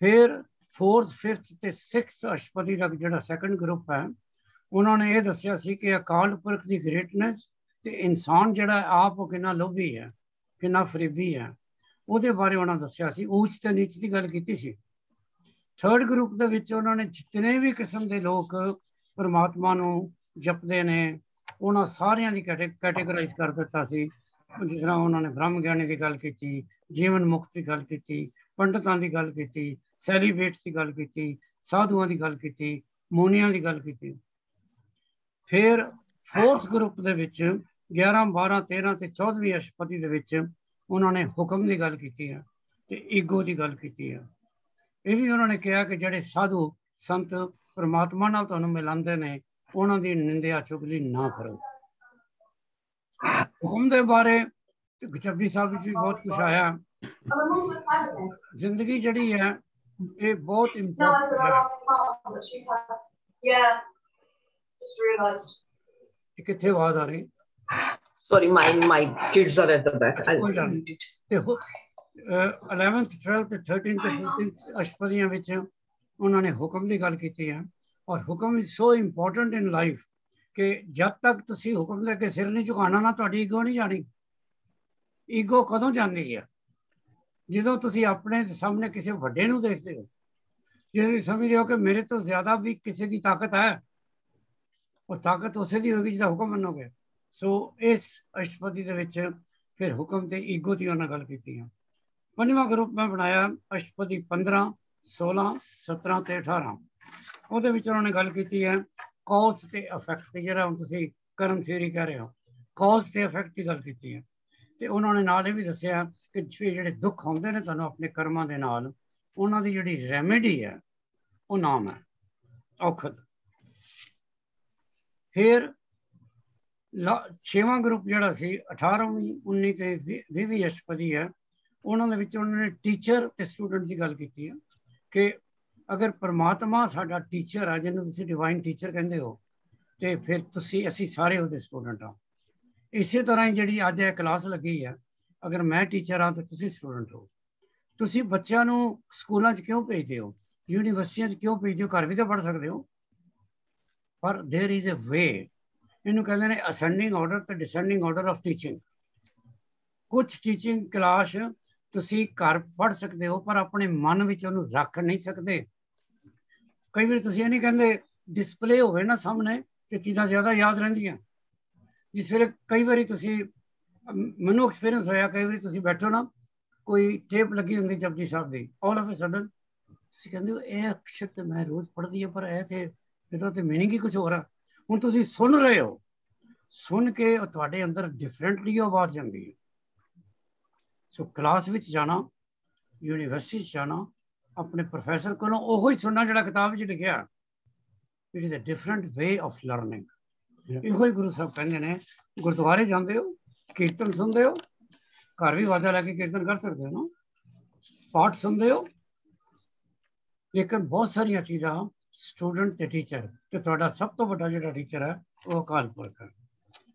ਫਿਰ 4th, 5th ਤੇ 6th ਅਸ਼ਟਪਦੀ ਦਾ ਜਿਹੜਾ ਸੈਕੰਡ ਗਰੁੱਪ ਹੈ, ਉਹਨਾਂ ਨੇ ਇਹ ਦੱਸਿਆ ਸੀ ਕਿ ਅਕਾਲ ਪੁਰਖ ਦੀ ਗ੍ਰੇਟਨੈਸ ਤੇ ਇਨਸਾਨ ਜਿਹੜਾ ਆਪ ਉਹ ਕਿੰਨਾ ਲੋਭੀ ਹੈ, ਕਿੰਨਾ ਫਰੀਬੀ ਹੈ। ਉਹਦੇ ਬਾਰੇ ਉਹਨਾਂ ਦੱਸਿਆ ਸੀ, ਉੱਚ ਤੇ ਨੀਚ ਦੀ ਗੱਲ ਕੀਤੀ ਸੀ। ਥਰਡ ਗਰੁੱਪ ਦੇ ਵਿੱਚ ਉਹਨਾਂ ਨੇ ਜਿਤਨੇ ਵੀ ਕਿਸਮ ਦੇ ਲੋਕ ਪਰਮਾਤਮਾ ਨੂੰ ਜਪਦੇ ਨੇ ਉਹਨਾਂ ਸਾਰਿਆਂ ਦੀ ਕੈਟੇਗਰਾਈਜ਼ ਕਰ ਦਿੱਤਾ ਸੀ। ਜਿਸ ਤਰ੍ਹਾਂ ਉਹਨਾਂ ਨੇ ਬ੍ਰਹਮ ਗਿਆਨੀ ਦੀ ਗੱਲ ਕੀਤੀ, ਜੀਵਨ ਮੁਕਤ ਦੀ ਗੱਲ ਕੀਤੀ, ਪੰਡਤਾਂ ਦੀ ਗੱਲ ਕੀਤੀ, ਸੈਲੀਬ੍ਰੇਟਸ ਦੀ ਗੱਲ ਕੀਤੀ, ਸਾਧੂਆਂ ਦੀ ਗੱਲ ਕੀਤੀ, ਮੋਨੀਆਂ ਦੀ ਗੱਲ ਕੀਤੀ। ਫਿਰ ਫੋਰਥ ਗਰੁੱਪ ਦੇ ਵਿੱਚ 11, 12, 13 ਤੇ 14ਵੀਂ ਅਸ਼ਟਪਦੀ ਦੇ ਵਿੱਚ ਉਹਨਾਂ ਨੇ ਹੁਕਮ ਦੀ ਗੱਲ ਕੀਤੀ ਹੈ ਤੇ ਈਗੋ ਦੀ ਗੱਲ ਕੀਤੀ ਹੈ। ਇਹ ਵੀ ਉਹਨਾਂ ਨੇ ਕਿਹਾ ਕਿ ਜਿਹੜੇ ਸਾਧੂ ਸੰਤ ਪਰਮਾਤਮਾ ਨਾਲ ਤੁਹਾਨੂੰ ਮਿਲਾਉਂਦੇ ਨੇ ਉਹਨਾਂ ਦੀ ਨਿੰਦਿਆ ਚੁਗਲੀ ਨਾ ਕਰੋ। ਹੁਕਮ ਦੇ ਬਾਰੇ ਜਪਜੀ ਸਾਹਿਬ ਵਿੱਚ ਵੀ ਬਹੁਤ ਕੁਛ ਆਇਆ। ਜ਼ਿੰਦਗੀ ਜਿਹੜੀ ਹੈ ਇਹ ਬਹੁਤ ਇੰਪੋਰਟੈਂਟ ਹੈ। ਕਿੱਥੇ ਆਵਾਜ਼ ਆ ਰਹੀ? Sorry, my kids are at the back. 11th, 12th, 13th ਤੇ 14th ਅਸ਼ਟਪਦੀਆਂ ਵਿੱਚ ਉਹਨਾਂ ਨੇ ਹੁਕਮ ਦੀ ਗੱਲ ਕੀਤੀ ਹੈ। ਔਰ ਹੁਕਮ is so important in life ਕਿ ਜਦ ਤੱਕ ਤੁਸੀਂ ਹੁਕਮ ਲੈ ਕੇ ਸਿਰ ਨਹੀਂ ਝੁਕਾਉਣਾ ਨਾ ਤੁਹਾਡੀ ਈਗੋ ਨਹੀਂ ਜਾਣੀ। ਈਗੋ ਕਦੋਂ ਜਾਂਦੀ ਹੈ? ਜਦੋਂ ਤੁਸੀਂ ਆਪਣੇ ਸਾਹਮਣੇ ਕਿਸੇ ਵੱਡੇ ਨੂੰ ਦੇਖਦੇ ਹੋ, ਜੇ ਤੁਸੀਂ ਸਮਝਦੇ ਹੋ ਕਿ ਮੇਰੇ ਤੋਂ ਜ਼ਿਆਦਾ ਵੀ ਕਿਸੇ ਦੀ ਤਾਕਤ ਹੈ, ਉਹ ਤਾਕਤ ਉਸੇ ਦੀ ਹੋਏਗੀ ਜਿਹਦਾ ਹੁਕਮ ਮੰਨੋਗੇ। ਸੋ ਇਸ ਅਸ਼ਟਪਦੀ ਦੇ ਵਿੱਚ ਫਿਰ ਹੁਕਮ ਤੇ ਈਗੋ ਦੀ ਉਹਨਾਂ ਗੱਲ ਕੀਤੀ ਹੈ। ਪੰਜਵਾਂ ਗਰੁੱਪ ਮੈਂ ਬਣਾਇਆ ਅਸ਼ਟਪਦੀ 15, 16, 17 ਤੇ 18। ਉਹਦੇ ਵਿੱਚ ਉਹਨਾਂ ਨੇ ਗੱਲ ਕੀਤੀ ਹੈ ਕੌਜ਼ ਤੇ ਇਫੈਕਟ, ਜਿਹੜਾ ਹੁਣ ਤੁਸੀਂ ਕਰਮ ਥਿਊਰੀ ਕਹਿ ਰਹੇ ਹੋ, ਕੌਜ਼ ਤੇ ਇਫੈਕਟ ਦੀ ਗੱਲ ਕੀਤੀ ਹੈ। ਤੇ ਉਹਨਾਂ ਨੇ ਨਾਲ ਇਹ ਵੀ ਦੱਸਿਆ ਕਿ ਜਿਹੜੇ ਦੁੱਖ ਆਉਂਦੇ ਨੇ ਤੁਹਾਨੂੰ ਆਪਣੇ ਕਰਮਾਂ ਦੇ ਨਾਲ, ਉਹਨਾਂ ਦੀ ਜਿਹੜੀ ਰੈਮੇਡੀ ਹੈ ਉਹ ਨਾਮ ਹੈ ਔਖਦ। ਫਿਰ 6ਵਾਂ ਗਰੁੱਪ ਜਿਹੜਾ ਸੀ 18ਵੀਂ, 19 ਤੇ 20ਵੀਂ ਅਸ਼ਟਪਦੀ ਹੈ, ਉਹਨਾਂ ਦੇ ਵਿੱਚ ਉਹਨਾਂ ਨੇ ਟੀਚਰ ਤੇ ਸਟੂਡੈਂਟ ਦੀ ਗੱਲ ਕੀਤੀ ਹੈ ਕਿ ਅਗਰ ਪਰਮਾਤਮਾ ਸਾਡਾ ਟੀਚਰ ਹੈ, ਜਿਹਨੂੰ ਤੁਸੀਂ ਡਿਵਾਈਨ ਟੀਚਰ ਕਹਿੰਦੇ ਹੋ, ਤੇ ਫਿਰ ਅਸੀਂ ਸਾਰੇ ਉਹਦੇ ਸਟੂਡੈਂਟ ਹਾਂ। ਇਸੇ ਤਰ੍ਹਾਂ ਹੀ ਜਿਹੜੀ ਅੱਜ ਇਹ ਕਲਾਸ ਲੱਗੀ ਹੈ, ਅਗਰ ਮੈਂ ਟੀਚਰ ਹਾਂ ਤਾਂ ਤੁਸੀਂ ਸਟੂਡੈਂਟ ਹੋ। ਤੁਸੀਂ ਬੱਚਿਆਂ ਨੂੰ ਸਕੂਲਾਂ 'ਚ ਕਿਉਂ ਭੇਜਦੇ ਹੋ, ਯੂਨੀਵਰਸਿਟੀਆਂ 'ਚ ਕਿਉਂ ਭੇਜਦੇ ਹੋ? ਘਰ ਵੀ ਤਾਂ ਪੜ੍ਹ ਸਕਦੇ ਹੋ। ਪਰ ਦੇਰ ਇਜ਼ ਅ ਵੇ, ਇਹਨੂੰ ਕਹਿੰਦੇ ਨੇ ਅਸੈਂਡਿੰਗ ਆਰਡਰ ਤੇ ਡਿਸੈਂਡਿੰਗ ਆਰਡਰ ਆਫ ਟੀਚਿੰਗ। ਕੁਛ ਟੀਚਿੰਗ ਕਲਾਸ ਤੁਸੀਂ ਘਰ ਪੜ੍ਹ ਸਕਦੇ ਹੋ ਪਰ ਆਪਣੇ ਮਨ ਵਿੱਚ ਉਹਨੂੰ ਰੱਖ ਨਹੀਂ ਸਕਦੇ। ਕਈ ਵਾਰੀ ਤੁਸੀਂ ਇਹ ਨਹੀਂ ਕਹਿੰਦੇ ਡਿਸਪਲੇ ਹੋਵੇ ਨਾ ਸਾਹਮਣੇ ਤੇ ਚੀਜ਼ਾਂ ਜ਼ਿਆਦਾ ਯਾਦ ਰਹਿੰਦੀਆਂ। ਜਿਸ ਵੇਲੇ ਕਈ ਵਾਰੀ ਤੁਸੀਂ, ਮੈਨੂੰ ਐਕਸਪੀਰੀਅੰਸ ਹੋਇਆ, ਕਈ ਵਾਰੀ ਤੁਸੀਂ ਬੈਠੋ ਨਾ, ਕੋਈ ਟੇਪ ਲੱਗੀ ਹੁੰਦੀ ਜਪਜੀ ਸਾਹਿਬ ਦੀ, ਆਲ ਆਫ ਅ ਸਡਨ ਤੁਸੀਂ ਕਹਿੰਦੇ ਹੋ ਇਹ ਅਕਸ਼ਰ ਤੇ ਮੈਂ ਰੋਜ਼ ਪੜ੍ਹਦੀ ਹਾਂ ਪਰ ਇਹ ਤੇ ਇਹਦਾ ਤੇ ਮੀਨਿੰਗ ਹੀ ਕੁਝ ਹੋਰ ਆ। ਹੁਣ ਤੁਸੀਂ ਸੁਣ ਰਹੇ ਹੋ, ਸੁਣ ਕੇ ਤੁਹਾਡੇ ਅੰਦਰ ਡਿਫਰੈਂਟਲੀ ਆਵਾਜ਼ ਜਾਂਦੀ ਹੈ। ਸੋ ਕਲਾਸ ਵਿੱਚ ਜਾਣਾ, ਯੂਨੀਵਰਸਿਟੀ 'ਚ ਜਾਣਾ, ਆਪਣੇ ਪ੍ਰੋਫੈਸਰ ਕੋਲੋਂ ਉਹੀ ਸੁਣਨਾ ਜਿਹੜਾ ਕਿਤਾਬ ਵਿੱਚ ਲਿਖਿਆ। It is a different way of learning. ਇਹੋ ਹੀ ਗੁਰੂ ਸਾਹਿਬ ਕਹਿੰਦੇ ਨੇ, ਗੁਰਦੁਆਰੇ ਜਾਂਦੇ ਹੋ, ਕੀਰਤਨ ਸੁਣਦੇ ਹੋ, ਘਰ ਵੀ ਆਵਾਜ਼ਾਂ ਲੈ ਕੇ ਕੀਰਤਨ ਕਰ ਸਕਦੇ ਹੋ ਨਾ, ਪਾਠ ਸੁਣਦੇ ਹੋ, ਲੇਕਿਨ ਬਹੁਤ ਸਾਰੀਆਂ ਚੀਜ਼ਾਂ ਸਟੂਡੈਂਟ ਤੇ ਟੀਚਰ, ਤੇ ਤੁਹਾਡਾ ਸਭ ਤੋਂ ਵੱਡਾ ਜਿਹੜਾ ਟੀਚਰ ਹੈ ਉਹ ਅਕਾਲ ਪੁਰਖ ਹੈ।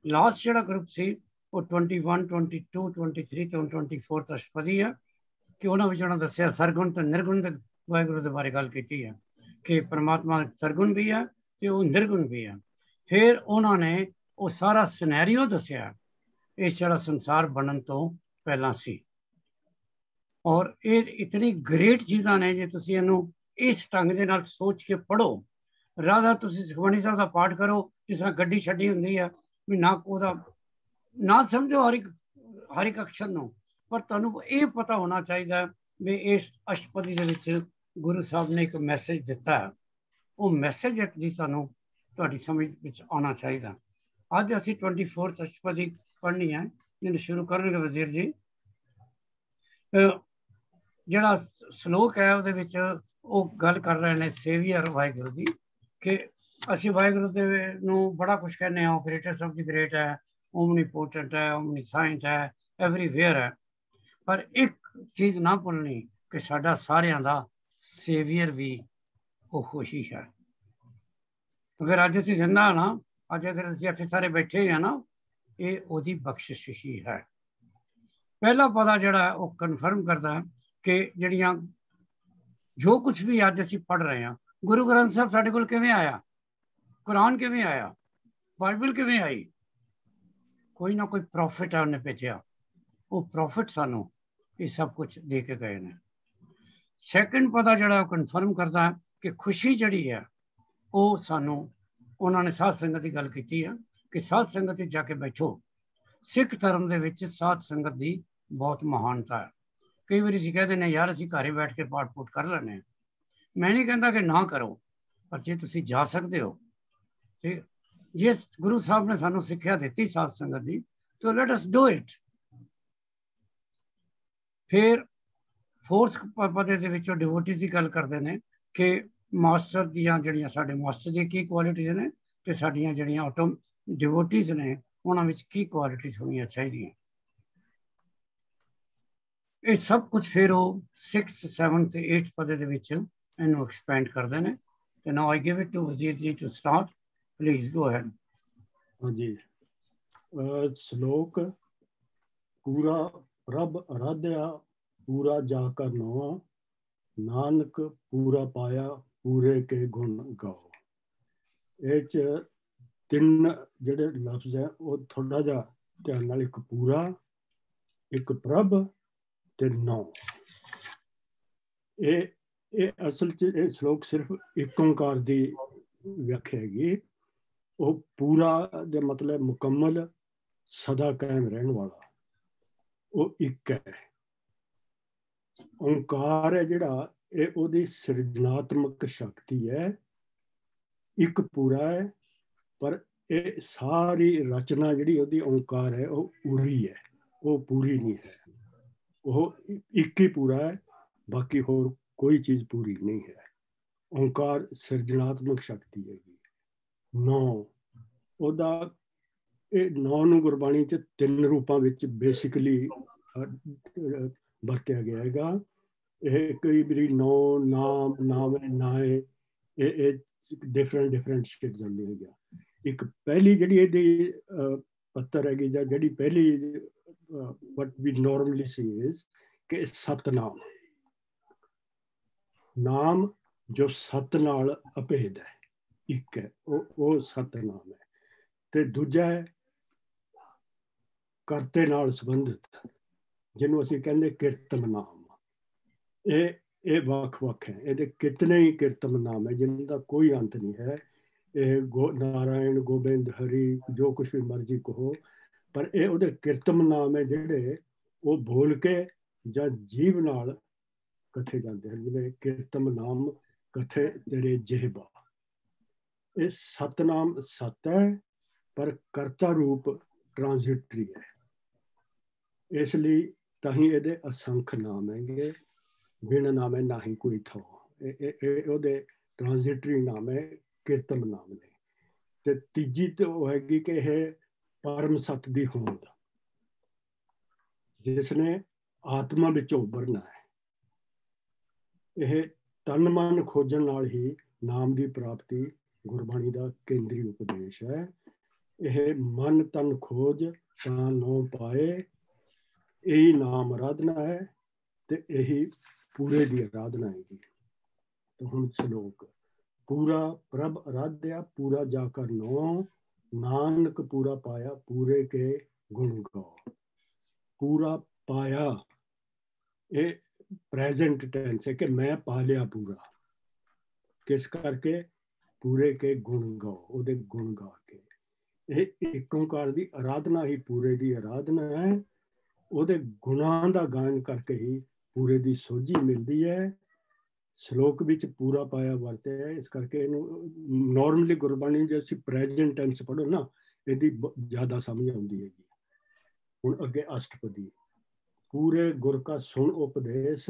ਲਾਸਟ ਜਿਹੜਾ ਗਰੁੱਪ ਸੀ ਉਹ 21, 22, 23 ਤੇ 24 ਅਸ਼ਟਪਦੀ ਹੈ ਕਿ ਉਹਨਾਂ ਵਿੱਚ ਉਹਨਾਂ ਦੱਸਿਆ ਸਰਗੁਣ ਤੇ ਨਿਰਗੁਣ ਦੇ ਵਾਹਿਗੁਰੂ ਦੇ ਬਾਰੇ ਗੱਲ ਕੀਤੀ ਹੈ ਕਿ ਪਰਮਾਤਮਾ ਸਰਗੁਣ ਵੀ ਹੈ ਤੇ ਉਹ ਨਿਰਗੁਣ ਵੀ ਹੈ। ਫਿਰ ਉਹਨਾਂ ਨੇ ਉਹ ਸਾਰਾ ਸਿਨੈਰੀਓ ਦੱਸਿਆ ਇਸ ਜਿਹੜਾ ਸੰਸਾਰ ਬਣਨ ਤੋਂ ਪਹਿਲਾਂ ਸੀ। ਔਰ ਇਹ ਇਤਨੀ ਗ੍ਰੇਟ ਚੀਜ਼ਾਂ ਨੇ, ਜੇ ਤੁਸੀਂ ਇਹਨੂੰ ਇਸ ਢੰਗ ਦੇ ਨਾਲ ਸੋਚ ਕੇ ਪੜ੍ਹੋ, ਰਾਧਾ ਤੁਸੀਂ ਸੁਖਮਨੀ ਸਾਹਿਬ ਦਾ ਪਾਠ ਕਰੋ ਜਿਸ ਤਰ੍ਹਾਂ ਗੱਡੀ ਛੱਡੀ ਹੁੰਦੀ ਹੈ, ਵੀ ਨਾ ਉਹਦਾ ਨਾ ਸਮਝੋ ਹਰ ਇੱਕ ਅਕਸ਼ਰ ਨੂੰ, ਪਰ ਤੁਹਾਨੂੰ ਇਹ ਪਤਾ ਹੋਣਾ ਚਾਹੀਦਾ ਵੀ ਇਸ ਅਸ਼ਟਪਦੀ ਦੇ ਵਿੱਚ ਗੁਰੂ ਸਾਹਿਬ ਨੇ ਇੱਕ ਮੈਸੇਜ ਦਿੱਤਾ ਹੈ। ਉਹ ਮੈਸੇਜ ਐਟਲੀਸਟ ਸਾਨੂੰ ਤੁਹਾਡੀ ਸਮਝ ਵਿੱਚ ਆਉਣਾ ਚਾਹੀਦਾ। ਅੱਜ ਅਸੀਂ 24 ਅਸ਼ਟਪਦੀ ਪੜ੍ਹਨੀ ਹੈ, ਜਿਹਨੂੰ ਸ਼ੁਰੂ ਕਰਨਗੇ ਵਜ਼ੀਰ ਜੀ। ਜਿਹੜਾ ਸ਼ਲੋਕ ਹੈ ਉਹਦੇ ਵਿੱਚ ਉਹ ਗੱਲ ਕਰ ਰਹੇ ਨੇ ਸੇਵੀਅਰ ਵਾਹਿਗੁਰੂ ਦੀ, ਕਿ ਅਸੀਂ ਵਾਹਿਗੁਰੂ ਦੇ ਨੂੰ ਬੜਾ ਕੁਛ ਕਹਿੰਦੇ ਹਾਂ, ਗ੍ਰੇਟੈਸਟ ਆਫ ਦੀ ਗ੍ਰੇਟ ਹੈ, ਓਮਨੀਪੋਟੈਂਟ ਹੈ, ਓਮਨੀਸਾਇੰਟ ਹੈ, ਐਵਰੀਵੇਅਰ ਹੈ। ਪਰ ਇੱਕ ਚੀਜ਼ ਨਾ ਭੁੱਲਣੀ ਕਿ ਸਾਡਾ ਸਾਰਿਆਂ ਦਾ ਸੇਵੀਅਰ ਵੀ ਉਹ ਖੁਸ਼ੀ ਹੈ। ਅਗਰ ਅੱਜ ਅਸੀਂ ਜ਼ਿੰਦਾ ਹਾਂ ਨਾ, ਅੱਜ ਅਗਰ ਅਸੀਂ ਇੱਥੇ ਸਾਰੇ ਬੈਠੇ ਹਾਂ ਨਾ, ਇਹ ਉਹਦੀ ਬਖਸ਼ਿਸ਼ ਹੀ ਹੈ। ਪਹਿਲਾ ਪਦਾ ਜਿਹੜਾ ਉਹ ਕਨਫਰਮ ਕਰਦਾ ਕਿ ਜਿਹੜੀਆਂ ਜੋ ਕੁਛ ਵੀ ਅੱਜ ਅਸੀਂ ਪੜ੍ਹ ਰਹੇ ਹਾਂ, ਗੁਰੂ ਗ੍ਰੰਥ ਸਾਹਿਬ ਸਾਡੇ ਕੋਲ ਕਿਵੇਂ ਆਇਆ, ਕੁਰਾਨ ਕਿਵੇਂ ਆਇਆ, ਬਾਈਬਲ ਕਿਵੇਂ ਆਈ? ਕੋਈ ਨਾ ਕੋਈ ਪ੍ਰੋਫਿਟ ਹੈ ਉਹਨੇ ਭੇਜਿਆ। ਉਹ ਪ੍ਰੋਫਿਟ ਸਾਨੂੰ ये सब कुछ दे के गए ने। सैकेंड पता जिहड़ा कन्फर्म करता कि खुशी जिहड़ी है वो सानू उन्होंने साध संगत की गल की है कि साध संगत जाके बैठो। सिख धर्म दे विच साध संगत की बहुत महानता है। कई बार असीं कहते हैं यार असीं घरे बैठ के पाठ पूठ कर लैने। मैं नहीं कहता कि ना करो, पर जे तुसीं जा सकते हो, ठीक, जिस गुरु साहब ने सानू सिक्ख्या दी साध संगत की, तो लेट अस डू इट। फिर फोर्थ पदे दे विचों डिवोटीज की गल करते हैं कि मास्टर दियां जिहड़ियां साडे मास्टर दी की क्वालिटीज ने ते साडियां जिहड़ियां ऑटो डिवोटीज ने उन्हां विच की क्वालिटीज होणियां चाहीदियां। ये सब कुछ फिर वो 6th 7th 8th पदे दे विच इहनूं एक्सपेंड करदे ने। ते now I give it to Wazir ji to start, please go ahead. हाँ जी, श्लोक पूरा रब आराध्या पूरा जाकर नवा, नानक पूरा पाया पूरे के गुण गाओ। ਇਹ 'ਚ 3 ਜਿਹੜੇ ਲਫ਼ਜ਼ ਹੈ ਉਹ ਥੋੜਾ ਜਿਹਾ ਧਿਆਨ ਨਾਲ, ਇੱਕ ਪੂਰਾ, ਇੱਕ ਪ੍ਰਭ ਤੇ ਨੌ। ਇਹ ਅਸਲ 'ਚ ਇਹ ਸ਼ਲੋਕ ਸਿਰਫ ਇੱਕ ਓਂਕਾਰ ਦੀ ਵਿਆਖਿਆ ਹੈਗੀ। ਉਹ ਪੂਰਾ ਦੇ ਮਤਲਬ ਮੁਕੰਮਲ, ਸਦਾ ਕਾਇਮ ਰਹਿਣ ਵਾਲਾ, ਉਹ ਇੱਕ ਹੈ। ਓਂਕਾਰ ਹੈ ਜਿਹੜਾ ਇਹ ਉਹਦੀ ਸਿਰਜਣਾਤਮਕ ਸ਼ਕਤੀ ਹੈ। ਇੱਕ ਪੂਰਾ ਹੈ, ਪਰ ਇਹ ਸਾਰੀ ਰਚਨਾ ਜਿਹੜੀ ਉਹਦੀ ਓਂਕਾਰ ਹੈ ਉਹ ਪੂਰੀ ਹੈ, ਉਹ ਪੂਰੀ ਨਹੀਂ ਹੈ। ਉਹ ਇੱਕ ਹੀ ਪੂਰਾ ਹੈ, ਬਾਕੀ ਹੋਰ ਕੋਈ ਚੀਜ਼ ਪੂਰੀ ਨਹੀਂ ਹੈ। ਓਂਕਾਰ ਸਿਰਜਣਾਤਮਕ ਸ਼ਕਤੀ ਹੈਗੀ। ਨੌ ਉਹਦਾ, ਇਹ ਨੌ ਨੂੰ ਗੁਰਬਾਣੀ 'ਚ 3 ਰੂਪਾਂ ਵਿੱਚ ਬੇਸਿਕਲੀ ਵਰਤਿਆ ਗਿਆ ਹੈਗਾ। ਇਹ ਕਈ ਵਾਰੀ ਨੌ, ਨਾਮ, ਨਾਮੇ, ਨਾਏ, ਇਹ ਡਿਫਰੈਂਟ ਸ਼ੇਡ ਜਾਂਦੇ ਹੈਗੇ। ਇੱਕ ਪਹਿਲੀ ਜਿਹੜੀ ਇਹਦੀ ਪੱਤਰ ਹੈਗੀ ਜਾਂ ਜਿਹੜੀ ਪਹਿਲੀ ਵਟ ਵੀ ਨੋਰਮਲੀ ਸੀ ਇਜ਼ ਕਿ ਸਤਨਾਮ, ਨਾਮ ਜੋ ਸਤ ਨਾਲ ਅਭੇਦ ਹੈ, ਇੱਕ ਹੈ, ਉਹ ਸਤਨਾਮ ਹੈ। ਤੇ ਦੂਜਾ ਹੈ ਕਰਤੇ ਨਾਲ ਸੰਬੰਧਿਤ, ਜਿਹਨੂੰ ਅਸੀਂ ਕਹਿੰਦੇ ਕੀਰਤਨ ਨਾਮ। ਇਹ ਵੱਖ-ਵੱਖ ਹੈ, ਇਹਦੇ ਕਿਤਨੇ ਹੀ ਕੀਰਤਨ ਨਾਮ ਹੈ ਜਿਨ੍ਹਾਂ ਦਾ ਕੋਈ ਅੰਤ ਨਹੀਂ ਹੈ। ਇਹ ਨਾਰਾਇਣ, ਗੋਬਿੰਦ, ਹਰੀ, ਜੋ ਕੁਛ ਵੀ ਮਰਜ਼ੀ ਕਹੋ, ਪਰ ਇਹ ਉਹਦੇ ਕੀਰਤਨ ਨਾਮ ਹੈ ਜਿਹੜੇ ਉਹ ਬੋਲ ਕੇ ਜਾਂ ਜੀਵ ਨਾਲ ਕਥੇ ਜਾਂਦੇ ਹਨ। ਜਿਵੇਂ ਕੀਰਤਨ ਨਾਮ ਕਥੇ ਤੇਰੇ ਜਿਹਬਾ। ਇਹ ਸਤਨਾਮ ਸਤ ਹੈ, ਪਰ ਕਰਤਾ ਰੂਪ ਟ੍ਰਾਂਜ਼ਿਟਰੀ ਹੈ। ਇਸ ਲਈ ਤਾਂ ਹੀ ਇਹਦੇ ਅਸੰਖ ਨਾਮ ਹੈਗੇ। ਬਿਨ ਨਾਮੇ ਨਾਹੀ ਕੋਈ ਥਾਂ। ਇਹ ਉਹਦੇ ਟ੍ਰਾਂਜ਼ਿਟਰੀ ਨਾਮ ਹੈ, ਕੀਰਤਨ ਨਾਮ ਨੇ। ਤੇ ਤੀਜੀ ਤੇ ਉਹ ਹੈਗੀ ਕਿ ਇਹ ਪਰਮ ਸਤ ਦੀ ਹੋਂਦ, ਜਿਸ ਨੇ ਆਤਮਾ ਵਿੱਚੋਂ ਉੱਭਰਨਾ ਹੈ। ਇਹ ਤਨ ਮਨ ਖੋਜਣ ਨਾਲ ਹੀ ਨਾਮ ਦੀ ਪ੍ਰਾਪਤੀ ਗੁਰਬਾਣੀ ਦਾ ਕੇਂਦਰੀ ਉਪਦੇਸ਼ ਹੈ। ਇਹ ਮਨ ਤਨ ਖੋਜ ਤਾਂ ਨੋ ਪਾਏ, ਇਹੀ ਨਾਮ ਆਰਾਧਨਾ ਹੈ ਤੇ ਇਹੀ ਪੂਰੇ ਦੀ ਆਰਾਧਨਾ ਹੈਗੀ। ਤੇ ਹੁਣ ਸ਼ਲੋਕ ਪੂਰਾ ਪ੍ਰਭ ਆਰਾਧਿਆ ਪੂਰਾ ਜਾ ਕਰ ਨੋ, ਨਾਨਕ ਪੂਰਾ ਪਾਇਆ ਪੂਰੇ ਕੇ ਗੁਣ ਗਾਓ। ਪੂਰਾ ਪਾਇਆ, ਇਹ ਪ੍ਰੈਜ਼ੈਂਟ ਟੈਂਸ ਹੈ ਕਿ ਮੈਂ ਪਾ ਲਿਆ ਪੂਰਾ। ਕਿਸ ਕਰਕੇ? ਪੂਰੇ ਕੇ ਗੁਣ ਗਾਓ, ਉਹਦੇ ਗੁਣ ਗਾ ਕੇ। ਇਹ ਇੱਕ ਓਂਕਾਰ ਦੀ ਆਰਾਧਨਾ ਹੀ ਪੂਰੇ ਦੀ ਆਰਾਧਨਾ ਹੈ। ਉਹਦੇ ਗੁਣਾਂ ਦਾ ਗਾਇਨ ਕਰਕੇ ਹੀ ਪੂਰੇ ਦੀ ਸੋਝੀ ਮਿਲਦੀ ਹੈ। ਸ਼ਲੋਕ ਵਿੱਚ ਪੂਰਾ ਪਾਇਆ ਵਰਤਿਆ ਹੈ, ਇਸ ਕਰਕੇ ਇਹਨੂੰ ਨੋਰਮਲੀ ਗੁਰਬਾਣੀ ਜੇ ਅਸੀਂ ਪ੍ਰੈਜ਼ੈਂਟ ਟੈਂਸ ਪੜ੍ਹੋ ਨਾ, ਇਹਦੀ ਜ਼ਿਆਦਾ ਸਮਝ ਆਉਂਦੀ ਹੈਗੀ। ਹੁਣ ਅੱਗੇ ਅਸ਼ਟਪਦੀ। ਪੂਰੇ ਗੁਰ ਕਾ ਸੁਣ ਉਪਦੇਸ਼,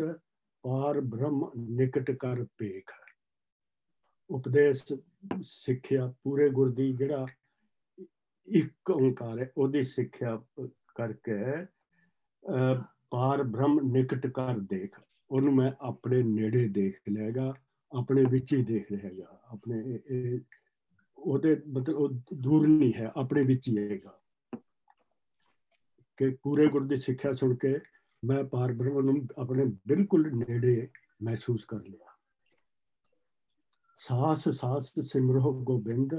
ਪਾਰ ਬ੍ਰਹਮ ਨਿਕਟ ਕਰ ਭੇਖ। ਉਪਦੇਸ਼ ਸਿੱਖਿਆ ਪੂਰੇ ਗੁਰ ਦੀ, ਜਿਹੜਾ ਇੱਕ ਓਂਕਾਰ ਹੈ, ਉਹਦੀ ਸਿੱਖਿਆ ਕਰਕੇ ਪਾਰ ਬ੍ਰਹਮ ਨਿਕਟ ਕਰ ਦੇਖ। ਉਹਨੂੰ ਮੈਂ ਆਪਣੇ ਨੇੜੇ ਦੇਖ ਲਿਆਗਾ, ਆਪਣੇ ਵਿੱਚ ਹੀ ਦੇਖ ਲਿਆਗਾ। ਆਪਣੇ ਉਹਦੇ ਮਤਲਬ ਉਹ ਦੂਰ ਨਹੀਂ ਹੈ, ਆਪਣੇ ਵਿੱਚ ਹੀ ਹੈਗਾ। ਕਿ ਪੂਰੇ ਗੁਰ ਦੀ ਸਿੱਖਿਆ ਸੁਣ ਕੇ ਮੈਂ ਪਾਰ ਬ੍ਰਹਮ ਨੂੰ ਆਪਣੇ ਬਿਲਕੁਲ ਨੇੜੇ ਮਹਿਸੂਸ ਕਰ ਲਿਆ। ਸਾਸ ਸਾਸ ਸਿਮਰੋ ਗੋਬਿੰਦ,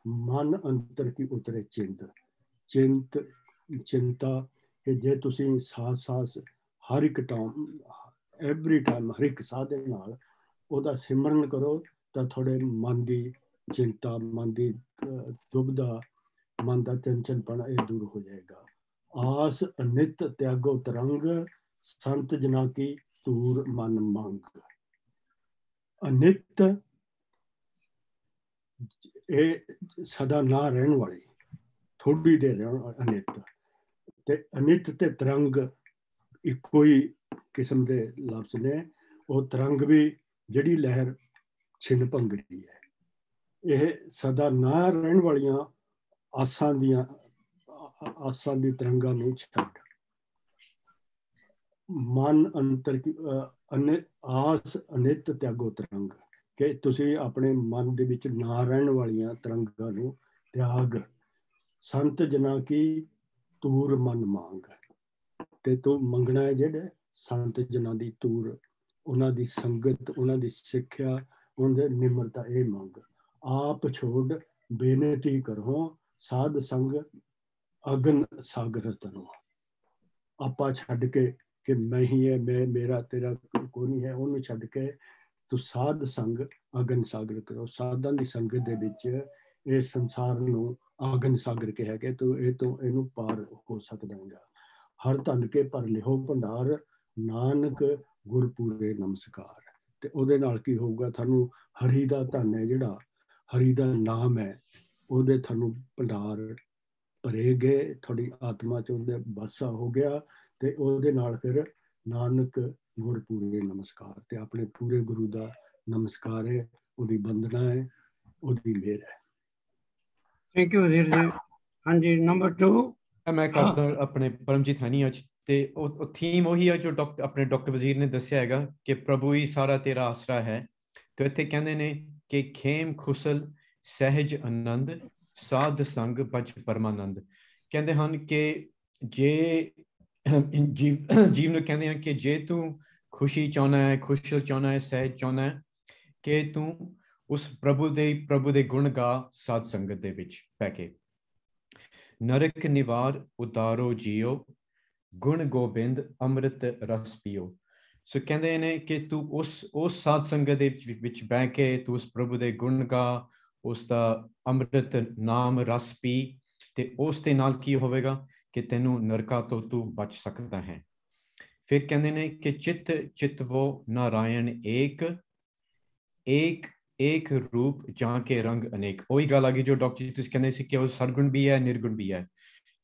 ਮਨ ਅੰਤਰ ਕੀ ਉਤਰੇ ਚਿੰਤ। ਚਿੰਤਾ ਕਿ ਜੇ ਤੁਸੀਂ ਸਾਸ ਸਾਸ ਹਰ ਇੱਕ ਟਾਈਮ, ਐਵਰੀ ਟਾਈਮ, ਹਰ ਇੱਕ ਸਾਹ ਦੇ ਨਾਲ ਉਹਦਾ ਸਿਮਰਨ ਕਰੋ ਤਾਂ ਤੁਹਾਡੇ ਮਨ ਦੀ ਚਿੰਤਾ, ਮਨ ਦੀ ਦੁਬਿਧਾ, ਮਨ ਦਾ ਚੰਚਲਪਣ ਇਹ ਦੂਰ ਹੋ ਜਾਏਗਾ। ਆਸ ਅਨਿਤ ਤਿਆਗੋ ਤਰੰਗ, ਸੰਤ ਜਨਾ ਕੀ ਤੂਰ ਮਨ ਮੰਗ। ਅਨਿਤ ਇਹ ਸਦਾ ਨਾ ਰਹਿਣ ਵਾਲੀ, ਥੋੜੀ ਦੇਰ ਰਹਿਣ ਅਨਿਤ, ਤੇ ਅਨਿਤ ਤੇ ਤਰੰਗ ਇੱਕੋ ਹੀ ਕਿਸਮ ਦੇ ਲਫ਼ਜ਼ ਨੇ। ਉਹ ਤਰੰਗ ਵੀ ਜਿਹੜੀ ਲਹਿਰ ਛਿਨ ਭੰਗੜੀ ਹੈ। ਇਹ ਸਦਾ ਨਾ ਰਹਿਣ ਵਾਲੀਆਂ ਆਸਾਂ ਦੀ ਤਰੰਗਾਂ ਨੂੰ ਛੱਡ, ਮਨ ਅੰਤਰ ਕੀ ਆਸ ਅਨਿਤ ਤਿਆਗੋ ਤਰੰਗ, ਕਿ ਤੁਸੀਂ ਆਪਣੇ ਮਨ ਦੇ ਵਿੱਚ ਨਾ ਰਹਿਣ ਵਾਲੀਆਂ ਤਰੰਗਾਂ ਨੂੰ ਤਿਆਗ। ਸੰਤ ਜਨਾ ਕੀ ਤੂਰ ਮਨ ਮੰਗ, ਤੇ ਤੂੰ ਮੰਗਣਾ ਹੈ ਜਿਹੜੇ ਸੰਤ ਜਨਾਂ ਦੀ ਤੂਰ, ਉਹਨਾਂ ਦੀ ਸੰਗਤ, ਉਹਨਾਂ ਦੀ ਸਿੱਖਿਆ, ਉਹਨਾਂ ਦੀ ਨਿਮਰਤਾ। ਇਹ ਮੰਗ। ਆਪ ਛੋੜ ਬੇਨਤੀ ਕਰੋ, ਸਾਧ ਸੰਗ ਅਗਨ ਸਾਗਰ ਤਨੋ। ਆਪਾ ਛੱਡ ਕੇ ਕਿ ਮੈਂ ਹੀ ਹੈ, ਮੈਂ, ਮੇਰਾ, ਤੇਰਾ ਕੋਈ ਨਹੀਂ ਹੈ, ਉਹਨੂੰ ਛੱਡ ਕੇ ਤੂੰ ਸਾਧ ਸੰਗ ਅਗਨ ਸਾਗਰ ਕਰੋ। ਸਾਧਾਂ ਦੀ ਸੰਗਤ ਦੇ ਵਿੱਚ ਇਹ ਸੰਸਾਰ ਨੂੰ ਅਗਨ ਸਾਗਰ ਕਿਹਾ ਕਿ ਤੂੰ ਇਹਨੂੰ ਪਾਰ ਹੋ ਸਕਦਾ ਹੈਗਾ। ਹਰ ਧਨ ਕੇ ਭਰ ਲਿਓ ਭੰਡਾਰ, ਨਾਨਕ ਗੁਰਪੂਰੇ ਨਮਸਕਾਰ। ਤੇ ਉਹਦੇ ਨਾਲ ਕੀ ਹੋਊਗਾ? ਤੁਹਾਨੂੰ ਹਰੀ ਦਾ ਧਨ ਹੈ, ਜਿਹੜਾ ਹਰੀ ਦਾ ਨਾਮ ਹੈ, ਉਹਦੇ ਤੁਹਾਨੂੰ ਭੰਡਾਰ ਭਰੇ ਗਏ, ਤੁਹਾਡੀ ਆਤਮਾ 'ਚ ਉਹਦੇ ਵਾਸਾ ਹੋ ਗਿਆ। ਤੇ ਉਹਦੇ ਨਾਲ ਫਿਰ ਨਾਨਕ ਗੁਰਪੂਰੇ ਨਮਸਕਾਰ, ਤੇ ਆਪਣੇ ਪੂਰੇ ਗੁਰੂ ਦਾ ਨਮਸਕਾਰ ਹੈ, ਉਹਦੀ ਵੰਦਨਾ ਹੈ, ਉਹਦੀ ਮਿਹਰ ਹੈ। ਥੈਂਕ ਯੂ ਵਜ਼ੀਰ ਜੀ। ਹਾਂਜੀ, ਨੰਬਰ 2 ਮੈਂ ਕਰਦਾ ਆਪਣੇ ਪਰਮਜੀਤ ਹਨੀ ਅੱਜ, ਤੇ ਉਹ ਥੀਮ ਉਹੀ ਹੈ ਜੋ ਆਪਣੇ ਡਾਕਟਰ ਵਜ਼ੀਰ ਨੇ ਦੱਸਿਆ ਹੈਗਾ ਕਿ ਪ੍ਰਭੂ ਹੀ ਸਾਰਾ ਤੇਰਾ ਆਸਰਾ ਹੈ। ਤੇ ਇੱਥੇ ਕਹਿੰਦੇ ਨੇ ਕਿ ਖੇਮ ਖੁਸਲ ਸਹਿਜ ਆਨੰਦ, ਸਾਧ ਸੰਗ ਬਚ ਪਰਮਾਨੰਦ। ਕਹਿੰਦੇ ਹਨ ਕਿ ਜੇ ਜੀਵ ਨੂੰ ਕਹਿੰਦੇ ਹਨ ਕਿ ਜੇ ਤੂੰ ਖੁਸ਼ੀ ਚਾਹੁੰਦਾ ਹੈ, ਖੁਸ਼ਲ ਚਾਹੁੰਦਾ ਹੈ, ਸਹਿਜ ਚਾਹੁੰਦਾ ਹੈ, ਕਿ ਤੂੰ ਉਸ ਪ੍ਰਭੂ ਦੇ ਗੁਣ ਗਾ ਸਾਧ ਸੰਗਤ ਦੇ ਵਿੱਚ ਬਹਿ ਕੇ। ਨਰਕ ਨਿਵਾਰ ਉਤਾਰੋ ਜੀਓ, ਗੁਣ ਗੋਬਿੰਦ ਅੰਮ੍ਰਿਤ ਰਸ ਪੀਓ। ਸੋ ਕਹਿੰਦੇ ਨੇ ਕਿ ਤੂੰ ਉਸ ਸਾਧ ਸੰਗਤ ਦੇ ਵਿੱਚ ਬਹਿ ਕੇ ਤੂੰ ਉਸ ਪ੍ਰਭੂ ਦੇ ਗੁਣ ਗਾ, ਉਸ ਦਾ ਅੰਮ੍ਰਿਤ ਨਾਮ ਰਸ ਪੀ, ਤੇ ਉਸ ਦੇ ਨਾਲ ਕੀ ਹੋਵੇਗਾ ਕਿ ਤੈਨੂੰ ਨਰਕਾਂ ਤੋਂ ਤੂੰ ਬਚ ਸਕਦਾ ਹੈ। ਫਿਰ ਕਹਿੰਦੇ ਨੇ ਕਿ ਚਿਤਵੋ ਨਾਰਾਇਣ ਏਕ, ਏਕ ਰੂਪ ਜਾਂ ਕੇ ਰੰਗ ਅਨੇਕ। ਉਹੀ ਗੱਲ ਆ ਗਈ ਜੋ ਡਾਕਟਰ ਜੀ ਤੁਸੀਂ ਕਹਿੰਦੇ ਸੀ ਕਿ ਉਹ ਸਰਗੁਣ ਵੀ ਹੈ, ਨਿਰਗੁਣ ਵੀ ਹੈ,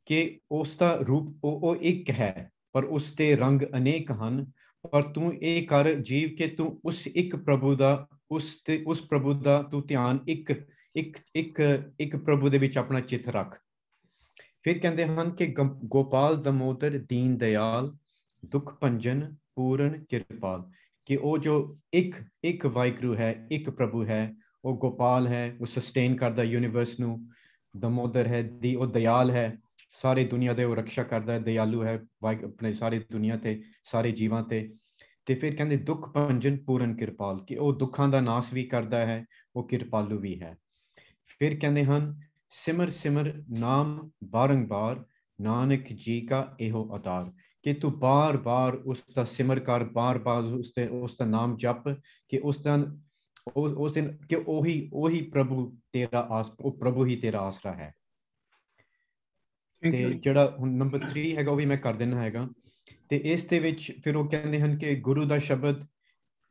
ਕਿ ਉਸ ਦਾ ਰੂਪ ਉਹ ਇੱਕ ਹੈ, ਪਰ ਉਸ ਦੇ ਰੰਗ ਅਨੇਕ ਹਨ। ਪਰ ਤੂੰ ਇਹ ਕਰ ਜੀਵ ਕਿ ਤੂੰ ਉਸ ਇੱਕ ਪ੍ਰਭੂ ਦਾ, ਉਸ ਪ੍ਰਭੂ ਦਾ ਤੂੰ ਧਿਆਨ ਇੱਕ ਪ੍ਰਭੂ ਦੇ ਵਿੱਚ ਆਪਣਾ ਚਿੱਤ ਰੱਖ। ਫਿਰ ਕਹਿੰਦੇ ਹਨ ਕਿ ਗੋਪਾਲ ਦਮੋਦਰ ਦੀਨ ਦਿਆਲ, ਦੁੱਖ ਭੰਜਨ ਪੂਰਨ ਕਿਰਪਾਲ, ਕਿ ਉਹ ਜੋ ਇੱਕ ਵਾਹਿਗੁਰੂ ਹੈ, ਇੱਕ ਪ੍ਰਭੂ ਹੈ, ਉਹ ਗੋਪਾਲ ਹੈ, ਉਹ ਸਸਟੇਨ ਕਰਦਾ ਯੂਨੀਵਰਸ ਨੂੰ। ਦਮੋਦਰ ਹੈ, ਉਹ ਦਿਆਲ ਹੈ, ਸਾਰੇ ਦੁਨੀਆ ਦੇ ਉਹ ਰਕਸ਼ਾ ਕਰਦਾ ਹੈ, ਦਿਆਲੂ ਹੈ ਆਪਣੇ ਸਾਰੇ ਦੁਨੀਆ ਤੇ, ਸਾਰੇ ਜੀਵਾਂ ਤੇ। ਤੇ ਫਿਰ ਕਹਿੰਦੇ ਦੁੱਖ ਭੰਜਨ ਪੂਰਨ ਕਿਰਪਾਲ, ਕਿ ਉਹ ਦੁੱਖਾਂ ਦਾ ਨਾਸ਼ ਵੀ ਕਰਦਾ ਹੈ, ਉਹ ਕਿਰਪਾਲੂ ਵੀ ਹੈ। ਫਿਰ ਕਹਿੰਦੇ ਹਨ ਸਿਮਰ ਸਿਮਰ ਨਾਮ ਬਾਰੰਬਾਰ, ਨਾਨਕ ਜੀ ਕਾ ਇਹੋ ਅਤਾਰ, ਕਿ ਤੂੰ ਬਾਰ-ਬਾਰ ਉਸ ਦਾ ਸਿਮਰ ਕਰ, ਬਾਰ-ਬਾਰ ਉਸ ਦਾ ਨਾਮ ਜਪ, ਕਿ ਉਸ ਦਿਨ ਕਿ ਉਹੀ ਪ੍ਰਭੂ ਤੇਰਾ ਉਹ ਪ੍ਰਭੂ ਹੀ ਤੇਰਾ ਆਸਰਾ ਹੈ। ਤੇ ਜਿਹੜਾ ਹੁਣ ਨੰਬਰ 3 ਹੈਗਾ ਉਹ ਵੀ ਮੈਂ ਕਰ ਦੇਣਾ ਹੈਗਾ। ਤੇ ਇਸ ਦੇ ਵਿੱਚ ਫਿਰ ਉਹ ਕਹਿੰਦੇ ਹਨ ਕਿ ਗੁਰੂ ਦਾ ਸ਼ਬਦ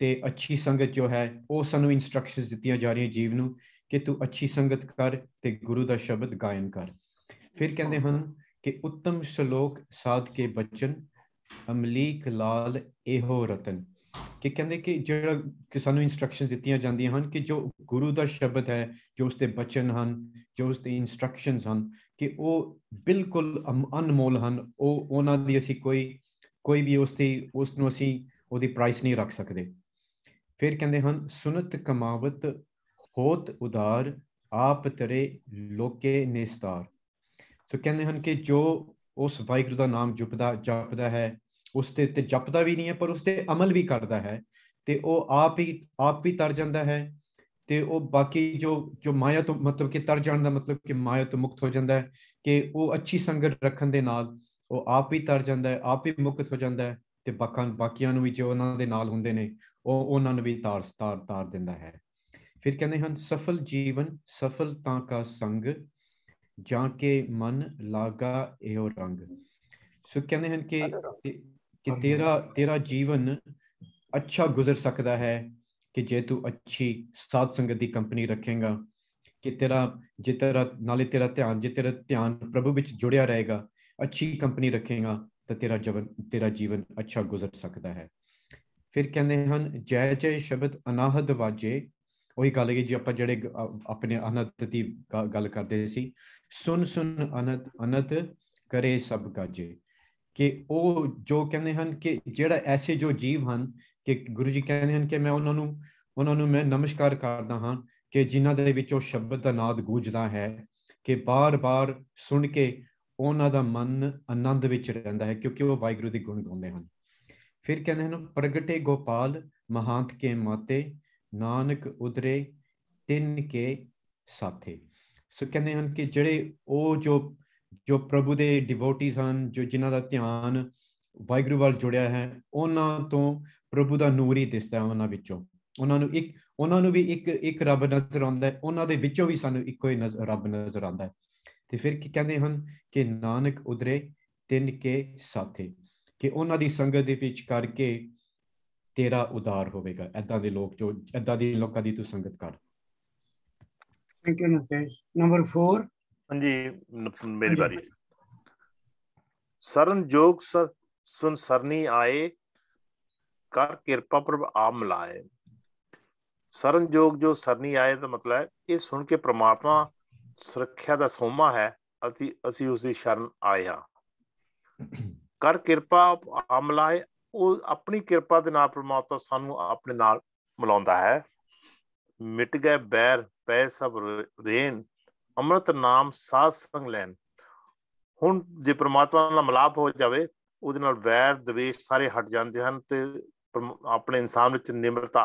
ਤੇ ਅੱਛੀ ਸੰਗਤ ਜੋ ਹੈ, ਉਹ ਸਾਨੂੰ ਇੰਸਟਰਕਸ਼ਨਸ ਦਿੱਤੀਆਂ ਜਾ ਰਹੀਆਂ ਜੀਵ ਨੂੰ ਕਿ ਤੂੰ ਅੱਛੀ ਸੰਗਤ ਕਰ ਤੇ ਗੁਰੂ ਦਾ ਸ਼ਬਦ ਗਾਇਨ ਕਰ। ਫਿਰ ਕਹਿੰਦੇ ਹਨ ਕਿ ਉੱਤਮ ਸ਼ਲੋਕ ਸਾਧ ਕੇ ਬਚਨ, ਅਮਲੀਕ ਲਾਲ ਇਹੋ ਰਤਨ, ਕਿ ਕਹਿੰਦੇ ਕਿ ਜਿਹੜਾ ਕਿ ਸਾਨੂੰ ਇੰਸਟਰਕਸ਼ਨ ਦਿੱਤੀਆਂ ਜਾਂਦੀਆਂ ਹਨ ਕਿ ਜੋ ਗੁਰੂ ਦਾ ਸ਼ਬਦ ਹੈ, ਜੋ ਉਸਦੇ ਬਚਨ ਹਨ, ਜੋ ਉਸਦੇ ਇੰਸਟਰਕਸ਼ਨਸ ਹਨ, ਕਿ ਉਹ ਬਿਲਕੁਲ ਅਨਮੋਲ ਹਨ। ਉਹਨਾਂ ਦੀ ਅਸੀਂ ਕੋਈ ਵੀ ਉਸ ਨੂੰ ਅਸੀਂ ਉਹਦੀ ਪ੍ਰਾਈਸ ਨਹੀਂ ਰੱਖ ਸਕਦੇ। ਫਿਰ ਕਹਿੰਦੇ ਹਨ ਸੁਨਤ ਕਮਾਵਤ ਹੋਤ ਉਦਾਰ, ਆਪ ਤਰੇ ਲੋਕੇ ਨਿਸਤਾਰ। ਸੋ ਕਹਿੰਦੇ ਹਨ ਕਿ ਜੋ ਉਸ ਵਾਹਿਗੁਰੂ ਦਾ ਨਾਮ ਜਪਦਾ ਹੈ, ਉਸ ਤੇ ਜਪਦਾ ਵੀ ਨਹੀਂ ਹੈ ਪਰ ਉਸ ਤੇ ਅਮਲ ਵੀ ਕਰਦਾ ਹੈ, ਤੇ ਉਹ ਆਪ ਵੀ ਤਰ ਜਾਂਦਾ ਹੈ। ਤੇ ਉਹ ਬਾਕੀ ਜੋ ਮਾਇਆ ਤੋਂ ਮਤਲਬ ਕਿ ਤਰ ਜਾਣ ਦਾ ਮਤਲਬ ਕਿ ਮਾਇਆ ਤੋਂ ਮੁਕਤ ਹੋ ਜਾਂਦਾ ਹੈ, ਕਿ ਉਹ ਅੱਛੀ ਸੰਗਤ ਰੱਖਣ ਦੇ ਨਾਲ ਉਹ ਆਪ ਵੀ ਤਰ ਜਾਂਦਾ ਹੈ, ਆਪ ਵੀ ਮੁਕਤ ਹੋ ਜਾਂਦਾ ਹੈ, ਤੇ ਬਾਕੀਆਂ ਨੂੰ ਵੀ ਜੋ ਉਹਨਾਂ ਦੇ ਨਾਲ ਹੁੰਦੇ ਨੇ ਉਹਨਾਂ ਨੂੰ ਵੀ ਤਾਰ ਦਿੰਦਾ ਹੈ। ਫਿਰ ਕਹਿੰਦੇ ਹਨ ਸਫਲ ਜੀਵਨ ਸਫਲਤਾ ਕਾ ਸੰਗ ਜਾਂ ਕੇ ਮਨ ਲਾਗਾ ਇਹੋ ਰੰਗ। ਸੋ ਕਹਿੰਦੇ ਹਨ ਕਿ ਤੇਰਾ ਜੀਵਨ ਅੱਛਾ ਗੁਜ਼ਰ ਸਕਦਾ ਹੈ ਕਿ ਜੇ ਤੂੰ ਅੱਛੀ ਸਾਧ ਸੰਗਤ ਦੀ ਕੰਪਨੀ ਰੱਖੇਗਾ, ਕਿ ਤੇਰਾ ਧਿਆਨ ਪ੍ਰਭੂ ਵਿੱਚ ਜੁੜਿਆ ਰਹੇਗਾ, ਅੱਛੀ ਕੰਪਨੀ ਰੱਖੇਗਾ ਤਾਂ ਤੇਰਾ ਜੀਵਨ ਅੱਛਾ ਗੁਜ਼ਰ ਸਕਦਾ ਹੈ। ਫਿਰ ਕਹਿੰਦੇ ਹਨ ਜੈ ਜੈ ਸ਼ਬਦ ਅਨਾਹਦ ਵਾਜੇ, ਉਹੀ ਗੱਲ ਹੈ ਜੀ ਆਪਾਂ ਜਿਹੜੇ ਆਪਣੇ ਅਨੰਤ ਦੀ ਗੱਲ ਕਰਦੇ ਸੀ, ਸੁਨ ਸੁਨ ਅਨੰਤ ਕਰੇ ਸਭ ਗਾਜੇ। ਕਿ ਉਹ ਜੋ ਕਹਿੰਦੇ ਹਨ ਕਿ ਜਿਹੜਾ ਐਸੇ ਜੋ ਜੀਵ ਹਨ ਕਿ ਗੁਰੂ ਜੀ ਕਹਿੰਦੇ ਹਨ ਕਿ ਮੈਂ ਉਹਨਾਂ ਨੂੰ ਮੈਂ ਨਮਸਕਾਰ ਕਰਦਾ ਹਾਂ ਕਿ ਜਿਨ੍ਹਾਂ ਦੇ ਵਿੱਚ ਉਹ ਸ਼ਬਦ ਦਾ ਨਾਦ ਗੂੰਜਦਾ ਹੈ, ਕਿ ਬਾਰ-ਬਾਰ ਸੁਣ ਕੇ ਉਹਨਾਂ ਦਾ ਮਨ ਆਨੰਦ ਵਿੱਚ ਰਹਿੰਦਾ ਹੈ ਕਿਉਂਕਿ ਉਹ ਵਾਹਿਗੁਰੂ ਦੇ ਗੁਣ ਗਾਉਂਦੇ ਹਨ। ਫਿਰ ਕਹਿੰਦੇ ਹਨ ਪ੍ਰਗਟੇ ਗੋਪਾਲ ਮਹਾਂਤ ਕੇ ਮਾਤੇ, ਨਾਨਕ ਉਦਰੇ ਤਿੰਨ ਕੇ ਸਾਥੇ। ਸੋ ਕਹਿੰਦੇ ਹਨ ਕਿ ਜਿਹੜੇ ਉਹ ਜੋ ਪ੍ਰਭੂ ਦੇ ਡਿਵੋਟੀਜ਼ ਹਨ, ਜੋ ਜਿਨ੍ਹਾਂ ਦਾ ਧਿਆਨ ਵਾਹਿਗੁਰੂ ਵੱਲ ਜੁੜਿਆ ਹੈ, ਉਹਨਾਂ ਤੋਂ ਪ੍ਰਭੂ ਦਾ ਨੂਰ ਹੀ ਦਿਸਦਾ ਹੈ ਉਹਨਾਂ ਵਿੱਚੋਂ। ਉਹਨਾਂ ਨੂੰ ਵੀ ਇੱਕ ਰੱਬ ਨਜ਼ਰ ਆਉਂਦਾ ਹੈ, ਉਹਨਾਂ ਦੇ ਵਿੱਚੋਂ ਵੀ ਸਾਨੂੰ ਇੱਕੋ ਹੀ ਰੱਬ ਨਜ਼ਰ ਆਉਂਦਾ ਹੈ। ਤੇ ਫਿਰ ਕੀ ਕਹਿੰਦੇ ਹਨ ਕਿ ਨਾਨਕ ਉਦਰੇ ਤਿੰਨ ਕੇ ਸਾਥੇ, ਕਿ ਉਹਨਾਂ ਦੀ ਸੰਗਤ ਦੇ ਵਿੱਚ ਕਰਕੇ ਤੇਰਾ ਉਦਾਰ ਹੋਵੇਗਾ। ਏਦਾਂ ਦੇ ਲੋਕਾਂ ਦੀ ਤੂੰ ਸੰਗਤ ਕਰ। Thank you Natesh. ਨੰਬਰ 4। ਹਾਂਜੀ ਮੇਰੀ ਵਾਰੀ। ਸਰਨ ਜੋਗ ਸੁਨ ਸਰਨੀ ਆਏ, ਕਰ ਕਿਰਪਾ ਪ੍ਰਭ ਆਪ ਮਿਲਾਏ। ਸਰਨ ਜੋਗ ਜੋ ਸਰਨੀ ਆਏ ਦਾ ਮਤਲਬ ਹੈ ਇਹ ਸੁਣ ਕੇ ਪ੍ਰਮਾਤਮਾ ਸੁਰੱਖਿਆ ਦਾ ਸੋਮਾ ਹੈ, ਅਸੀਂ ਉਸ ਦੀ ਸ਼ਰਨ ਆਏ ਹਾਂ। ਕਰ ਕਿਰਪਾ ਆਪ ਮਿਲਾਏ, ਉਹ ਆਪਣੀ ਕਿਰਪਾ ਦੇ ਨਾਲ ਪ੍ਰਮਾਤਮਾ ਸਾਨੂੰ ਆਪਣੇ ਨਾਲ ਮਿਲਾਉਂਦਾ ਹੈ। ਮਿਟ ਗਏ ਬੈਰ ਪੈ ਸਭ ਰੇਨ, ਅੰਮ੍ਰਿਤ ਨਾਮ ਸਾਧ ਸੰਗ ਲੈਣ। ਹੁਣ ਜੇ ਪ੍ਰਮਾਤਮਾ ਨਾਲ ਮਿਲਾਪ ਹੋ ਜਾਵੇ, ਉਹਦੇ ਨਾਲ ਵੈਰ ਦਵੇਸ਼ ਸਾਰੇ ਹਟ ਜਾਂਦੇ ਹਨ ਤੇ ਆਪਣੇ ਇਨਸਾਨ ਵਿੱਚ ਨਿਮਰਤਾ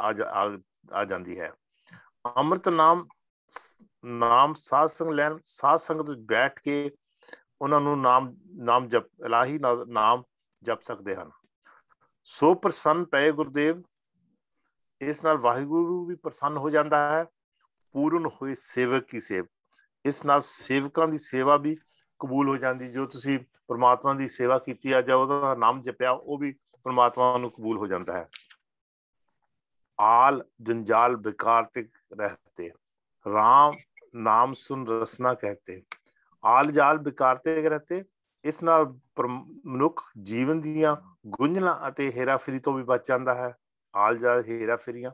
ਆ ਜਾਂਦੀ ਹੈ। ਅੰਮ੍ਰਿਤ ਨਾਮ ਸਾਧ ਸੰਗ ਲੈਣ, ਸਾਧ ਸੰਗਤ ਵਿੱਚ ਬੈਠ ਕੇ ਉਹਨਾਂ ਨੂੰ ਨਾਮ ਜਪ, ਇਲਾਹੀ ਨਾਮ ਜਪ ਸਕਦੇ ਹਨ। ਸੋ ਪ੍ਰਸੰਨ ਪਏ ਗੁਰਦੇਵ, ਇਸ ਨਾਲ ਵਾਹਿਗੁਰੂ ਵੀ ਪ੍ਰਸੰਨ ਹੋ ਜਾਂਦਾ ਹੈ। ਪੂਰਨ ਹੋਏ ਸੇਵਕ ਕੀ ਸੇਵ, ਇਸ ਨਾਲ ਸੇਵਕਾਂ ਦੀ ਸੇਵਾ ਵੀ ਕਬੂਲ ਹੋ ਜਾਂਦੀ। ਜੋ ਤੁਸੀਂ ਪ੍ਰਮਾਤਮਾ ਦੀ ਸੇਵਾ ਕੀਤੀ ਆ ਜਾਂ ਉਹਦਾ ਨਾਮ ਜਪਿਆ, ਉਹ ਵੀ ਪ੍ਰਮਾਤਮਾ ਨੂੰ ਕਬੂਲ ਹੋ ਜਾਂਦਾ ਹੈ। ਆਲ ਜੰਜਾਲ बेकार ते रहते, राम नाम सुन रसना कहते। ਆਲ ਜਾਲ बेकार ते रहते, ਇਸ ਨਾਲ ਮਨੁੱਖ ਜੀਵਨ ਦੀਆਂ ਗੁੰਝਲਾਂ ਅਤੇ ਹੇਰਾਫੇਰੀ ਤੋਂ ਵੀ ਬਚ ਜਾਂਦਾ ਹੈ। ਆਲ ਜਾਲ ਹੇਰਾਫੇਰੀਆਂ।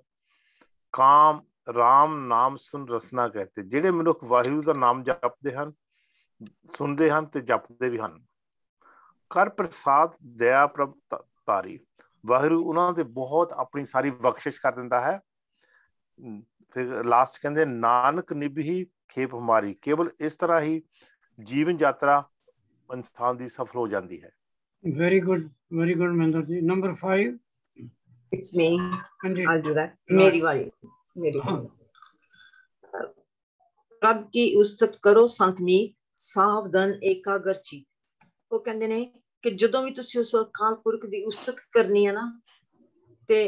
ਕਾਮ ਰਾਮ ਨਾਮ ਸੁਨ ਰਸਨਾ कहते, ਜਿਹੜੇ ਮਨੁੱਖ ਵਾਹਿਗੁਰੂ ਦਾ ਨਾਮ ਜਪਦੇ ਹਨ, ਸੁਣਦੇ ਹਨ ਤੇ ਜਪਦੇ ਵੀ ਹਨ। ਕਰ ਪ੍ਰਸਾਦ ਦਇਆ ਪ੍ਰਭ ਤਾਰੀ, ਵਾਹਿਗੁਰੂ ਉਹਨਾਂ ਦੇ ਬਹੁਤ ਆਪਣੀ ਸਾਰੀ ਬਖਸ਼ਿਸ਼ ਕਰ ਦਿੰਦਾ ਹੈ। ਫਿਰ ਲਾਸਟ ਕਹਿੰਦੇ ਨਾਨਕ ਨਿਭੀ ਖੇਪ ਹਮਾਰੀ, ਕੇਵਲ ਇਸ ਤਰ੍ਹਾਂ ਹੀ ਜੀਵਨ ਯਾਤਰਾ ਇਨਸਾਨ ਦੀ ਸਫਲ ਹੋ ਜਾਂਦੀ ਹੈ। very good ਮਹਿੰਦਰ ਜੀ। Number 5। It's me. I'll do that. मेरी वाली। प्रभ की उस्तत करो संत मीत, सावधान एकाग्र चित। ਉਹ ਕਹਿੰਦੇ ਨੇ ਕਿ ਜਦੋਂ ਵੀ ਤੁਸੀਂ ਉਸ ਅਕਾਲ ਪੁਰਖ ਦੀ ਉਸਤਤ ਕਰਨੀ ਹੈ ਨਾ, ਤੇ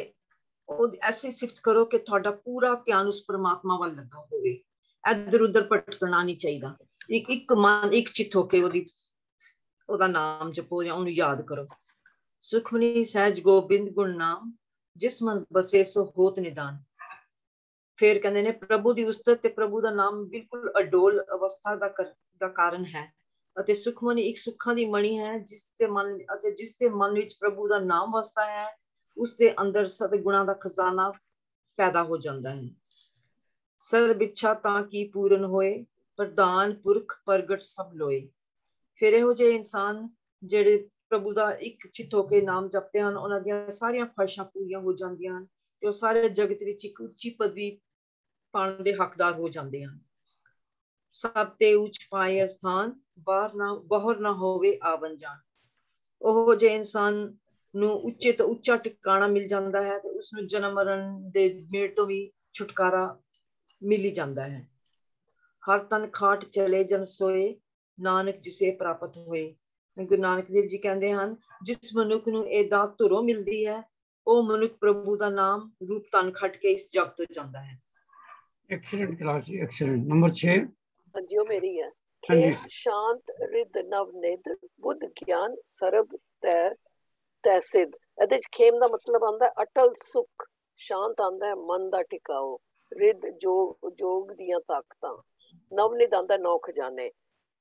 ਉਹ ਐਸੀ ਸਿਫਤ ਕਰੋ ਕਿ ਤੁਹਾਡਾ ਪੂਰਾ ਧਿਆਨ ਉਸ ਪਰਮਾਤਮਾ ਵੱਲ ਲੱਗਾ ਹੋਵੇ, ਇੱਧਰ ਉੱਧਰ ਭਟਕਣਾ ਨਹੀਂ ਚਾਹੀਦਾ। ਇੱਕ ਮਨ ਇੱਕ ਚਿੱਤ ਹੋ ਕੇ ਉਹਦਾ ਨਾਮ ਜਪੋ ਜਾਂ ਉਹਨੂੰ ਯਾਦ ਕਰੋ। ਸੁਖਮਨੀ ਸਹਿਜ ਗੋਬਿੰਦ ਗੁਣ ਨਾਮ, ਜਿਸ ਮਨ ਬਸੇ ਸੋ ਹੋਤ ਨਿਦਾਨ। ਫਿਰ ਕਹਿੰਦੇ ਨੇ ਪ੍ਰਭੂ ਦੀ ਉਸਤਤ ਤੇ ਪ੍ਰਭੂ ਦਾ ਨਾਮ ਬਿਲਕੁਲ ਅਡੋਲ ਅਵਸਥਾ ਦਾ ਕਾਰਨ ਹੈ, ਅਤੇ ਸੁਖਮਨੀ ਇੱਕ ਸੁੱਖਾਂ ਦੀ ਮਣੀ ਹੈ ਜਿਸ ਦੇ ਮਨ ਵਿੱਚ ਪ੍ਰਭੂ ਦਾ ਨਾਮ ਵਸਦਾ ਹੈ, ਉਸ ਦੇ ਅੰਦਰ ਸਤਿਗੁਣਾਂ ਦਾ ਖਜ਼ਾਨਾ ਪੈਦਾ ਹੋ ਜਾਂਦਾ ਹੈ। ਸਰਬ ਇੱਛਾ ਤਾਂ ਕੀ ਪੂਰਨ ਹੋਏ, ਪ੍ਰਧਾਨ ਪੁਰਖ ਪ੍ਰਗਟ ਸਭ ਲੋਏ। ਫਿਰ ਇਹੋ ਜਿਹੇ ਇਨਸਾਨ ਜਿਹੜੇ ਪ੍ਰਭੂ ਦਾ ਇੱਕ ਚਿੱਤ ਹੋ ਕੇ ਨਾਮ ਜਪਦੇ ਹਨ, ਉਹਨਾਂ ਦੀਆਂ ਸਾਰੀਆਂ ਖੁਆਇਸ਼ਾਂ ਪੂਰੀਆਂ ਹੋ ਜਾਂਦੀਆਂ ਹਨ ਤੇ ਉਹ ਸਾਰੇ ਜਗਤ ਵਿੱਚ ਇੱਕ ਉੱਚੀ ਪਦਵੀ ਪਾਉਣ ਦੇ ਹੱਕਦਾਰ ਹੋ ਜਾਂਦੇ ਹਨ। ਸਭ ਤੇ ਉੱਚ ਪਾਏ ਸਥਾਨ, ਬਾਹਰ ਨਾ ਹੋਵੇ ਆਵਨ ਜਾਣ। ਉਹ ਜਿਹੇ ਇਨਸਾਨ ਨੂੰ ਉੱਚੇ ਤੋਂ ਉੱਚਾ ਟਿਕਾਣਾ ਮਿਲ ਜਾਂਦਾ ਹੈ ਤੇ ਉਸਨੂੰ ਜਨਮ ਮਰਨ ਦੇ ਮੇੜ ਤੋਂ ਵੀ ਛੁਟਕਾਰਾ ਮਿਲ ਹੀ ਜਾਂਦਾ ਹੈ। ਹਰ ਤਨ ਖਾਟ ਚਲੇ ਜਨ ਸੋਏ, ਨਾਨਕ ਜਿਸੇ ਪ੍ਰਾਪਤ ਹੋਏ। ਗੁਰੂ ਨਾਨਕ ਦੇਵ ਜੀ ਕਹਿੰਦੇ ਹਨ, ਜਿਸ ਮਨੁੱਖ ਨੂੰ ਇਹ ਦਾਤ ਧੁਰੋਂ ਮਿਲਦੀ ਹੈ, ਉਹ ਮਨੁੱਖ ਪ੍ਰਭੂ ਦਾ ਨਾਮ ਰੂਪ ਧਨ ਖੱਟ ਕੇ ਇਸ ਜਗ ਤੋਂ ਜਾਂਦਾ ਹੈ। ਐਕਸਲੈਂਟ ਕਲਾਸ ਜੀ, ਐਕਸਲੈਂਟ। ਨੰਬਰ 6। ਹਾਂਜੀ, ਉਹ ਮੇਰੀ ਹੈ। ਖੇਮ ਸ਼ਾਂਤ ਰਿਦ ਨਵ ਨਿਧ ਬੁੱਧ ਗਿਆਨ ਸਰਬ ਤੈ ਸਿਧ। ਇਹਦੇ ਚ ਖੇਮ ਦਾ ਮਤਲਬ ਆਉਂਦਾ ਅਟਲ ਸੁਖ, ਸ਼ਾਂਤ ਆਉਂਦਾ ਹੈ ਮਨ ਦਾ ਟਿਕਾਓ, ਰਿਦ ਜੋਗ ਦੀਆਂ ਤਾਕਤਾਂ, ਨਵ ਨਿਧ ਆਉਂਦਾ ਨੌ ਖਜ਼ਾਨੇ,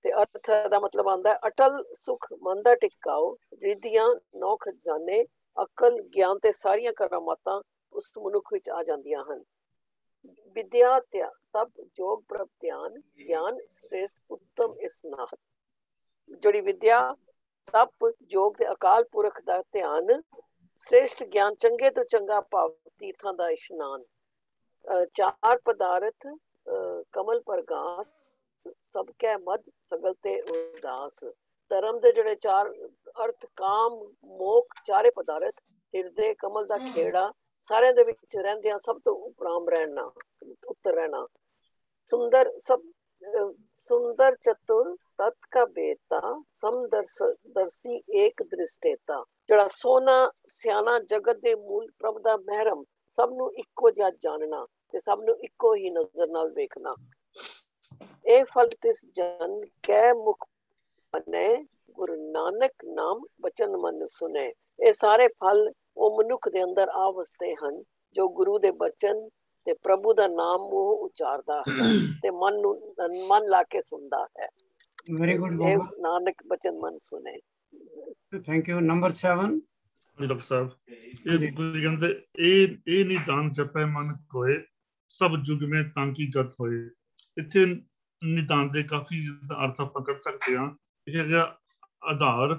ਤੇ ਅਰਥ ਦਾ ਮਤਲਬ ਆਉਂਦਾ ਹੈ ਅਟਲ ਸੁਖ ਮਨ ਦਾ ਟਿਕਾਓ, ਰਿਧੀਆਂ ਨੌ ਖਜ਼ਾਨੇ, ਅਕਲ ਗਿਆਨ ਤੇ ਸਾਰੀਆਂ ਕਰਾਮਾਤਾਂ ਉਸ ਮਨੁੱਖ ਵਿੱਚ ਆ ਜਾਂਦੀਆਂ ਹਨ। ਵਿਦਿਆ ਤਪ ਜੋਗ ਪ੍ਰਭ ਧਿਆਨ, ਗਿਆਨ ਸ੍ਰੇਸ਼ਟ ਉੱਤਮ ਇਸਨਾਹਤ। ਜਿਹੜੀ ਵਿਦਿਆ, ਤਪ, ਜੋਗ ਤੇ ਅਕਾਲ ਪੁਰਖ ਦਾ ਧਿਆਨ, ਸ੍ਰੇਸ਼ਟ ਗਿਆਨ, ਚੰਗੇ ਤੋਂ ਚੰਗਾ ਭਾਵ ਤੀਰਥਾਂ ਦਾ ਇਸ਼ਨਾਨ, ਚਾਰ ਪਦਾਰਥ ਕਮਲ ਪ੍ਰਗਾਸ, ਸਭ ਕੈ ਮਦ ਸਗਲ ਤੇ ਉਦਾਸ। ਧਰਮ ਦੇ ਜਿਹੜੇ ਚਾਰ ਅਰਥ, ਕਾਮ ਮੋਖ, ਚਾਰੇ ਪਦਾਰਥ, ਹਿਰਦੇ ਕਮਲ ਦਾ ਖੇੜਾ, ਸਾਰਿਆਂ ਦੇ ਵਿੱਚ ਰਹਿੰਦਿਆਂ ਸਭ ਤੋਂ ਉਪਰਾਮ ਰਹਿਣਾ, ਉੱਤਰ ਰਹਿਣਾ। ਸੁੰਦਰ ਚਤੁਰ ਤਤ ਕਾ ਬੇਤਾ, ਸਮਦਰਸੀ ਏਕ ਦ੍ਰਿਸ਼ਟੇਤਾ। ਜਿਹੜਾ ਸੋਹਣਾ ਸਿਆਣਾ, ਜਗਤ ਦੇ ਮੂਲ ਪ੍ਰਭ ਦਾ ਮਹਿਰਮ, ਸਭ ਨੂੰ ਇੱਕੋ ਜਿਹਾ ਜਾਣਨਾ ਤੇ ਸਭ ਨੂੰ ਇੱਕੋ ਹੀ ਨਜ਼ਰ ਨਾਲ ਵੇਖਣਾ। ਇਹ ਫਲ ਤਿਸ ਜਨ ਕੈ ਮੁਖ ਬਨੇ, ਗੁਰੂ ਨਾਨਕ ਨਾਮ ਬਚਨ ਮਨ ਸੁਨੇ। ਇਹ ਸਾਰੇ ਫਲ ਉਹ ਮਨੁੱਖ ਦੇ ਅੰਦਰ ਆ ਵਸਦੇ ਹਨ ਜੋ ਗੁਰੂ ਦੇ ਬਚਨ ਤੇ ਪ੍ਰਭੂ ਦਾ ਨਾਮ ਉਹ ਉਚਾਰਦਾ ਹੈ ਤੇ ਮਨ ਲਾ ਕੇ ਸੁਣਦਾ ਹੈ। ਵੈਰੀ ਗੁੱਡ ਇਹ ਨਾਨਕ ਬਚਨ ਮਨ ਸੁਨੇ। Thank you. ਨੰਬਰ 7। ਜੀ ਡਾਕਟਰ ਸਾਹਿਬ, ਇਹ ਗੁਰੂ ਕਹਿੰਦੇ ਇਹ ਨਿਦਾਨ ਜਪੈ ਮਨ ਕੋਏ, ਸਭ ਜੁਗ ਮੇ ਤਾਂ ਕੀ ਗਤ ਹੋਏ। ਇੱਥੇ ਨਿਦਾਨ ਦੇ ਕਾਫੀ ਅਰਥ ਆਪਾਂ ਕਰ ਸਕਦੇ ਹਾਂ। ਇਹ ਹੈਗਾ ਆਧਾਰ,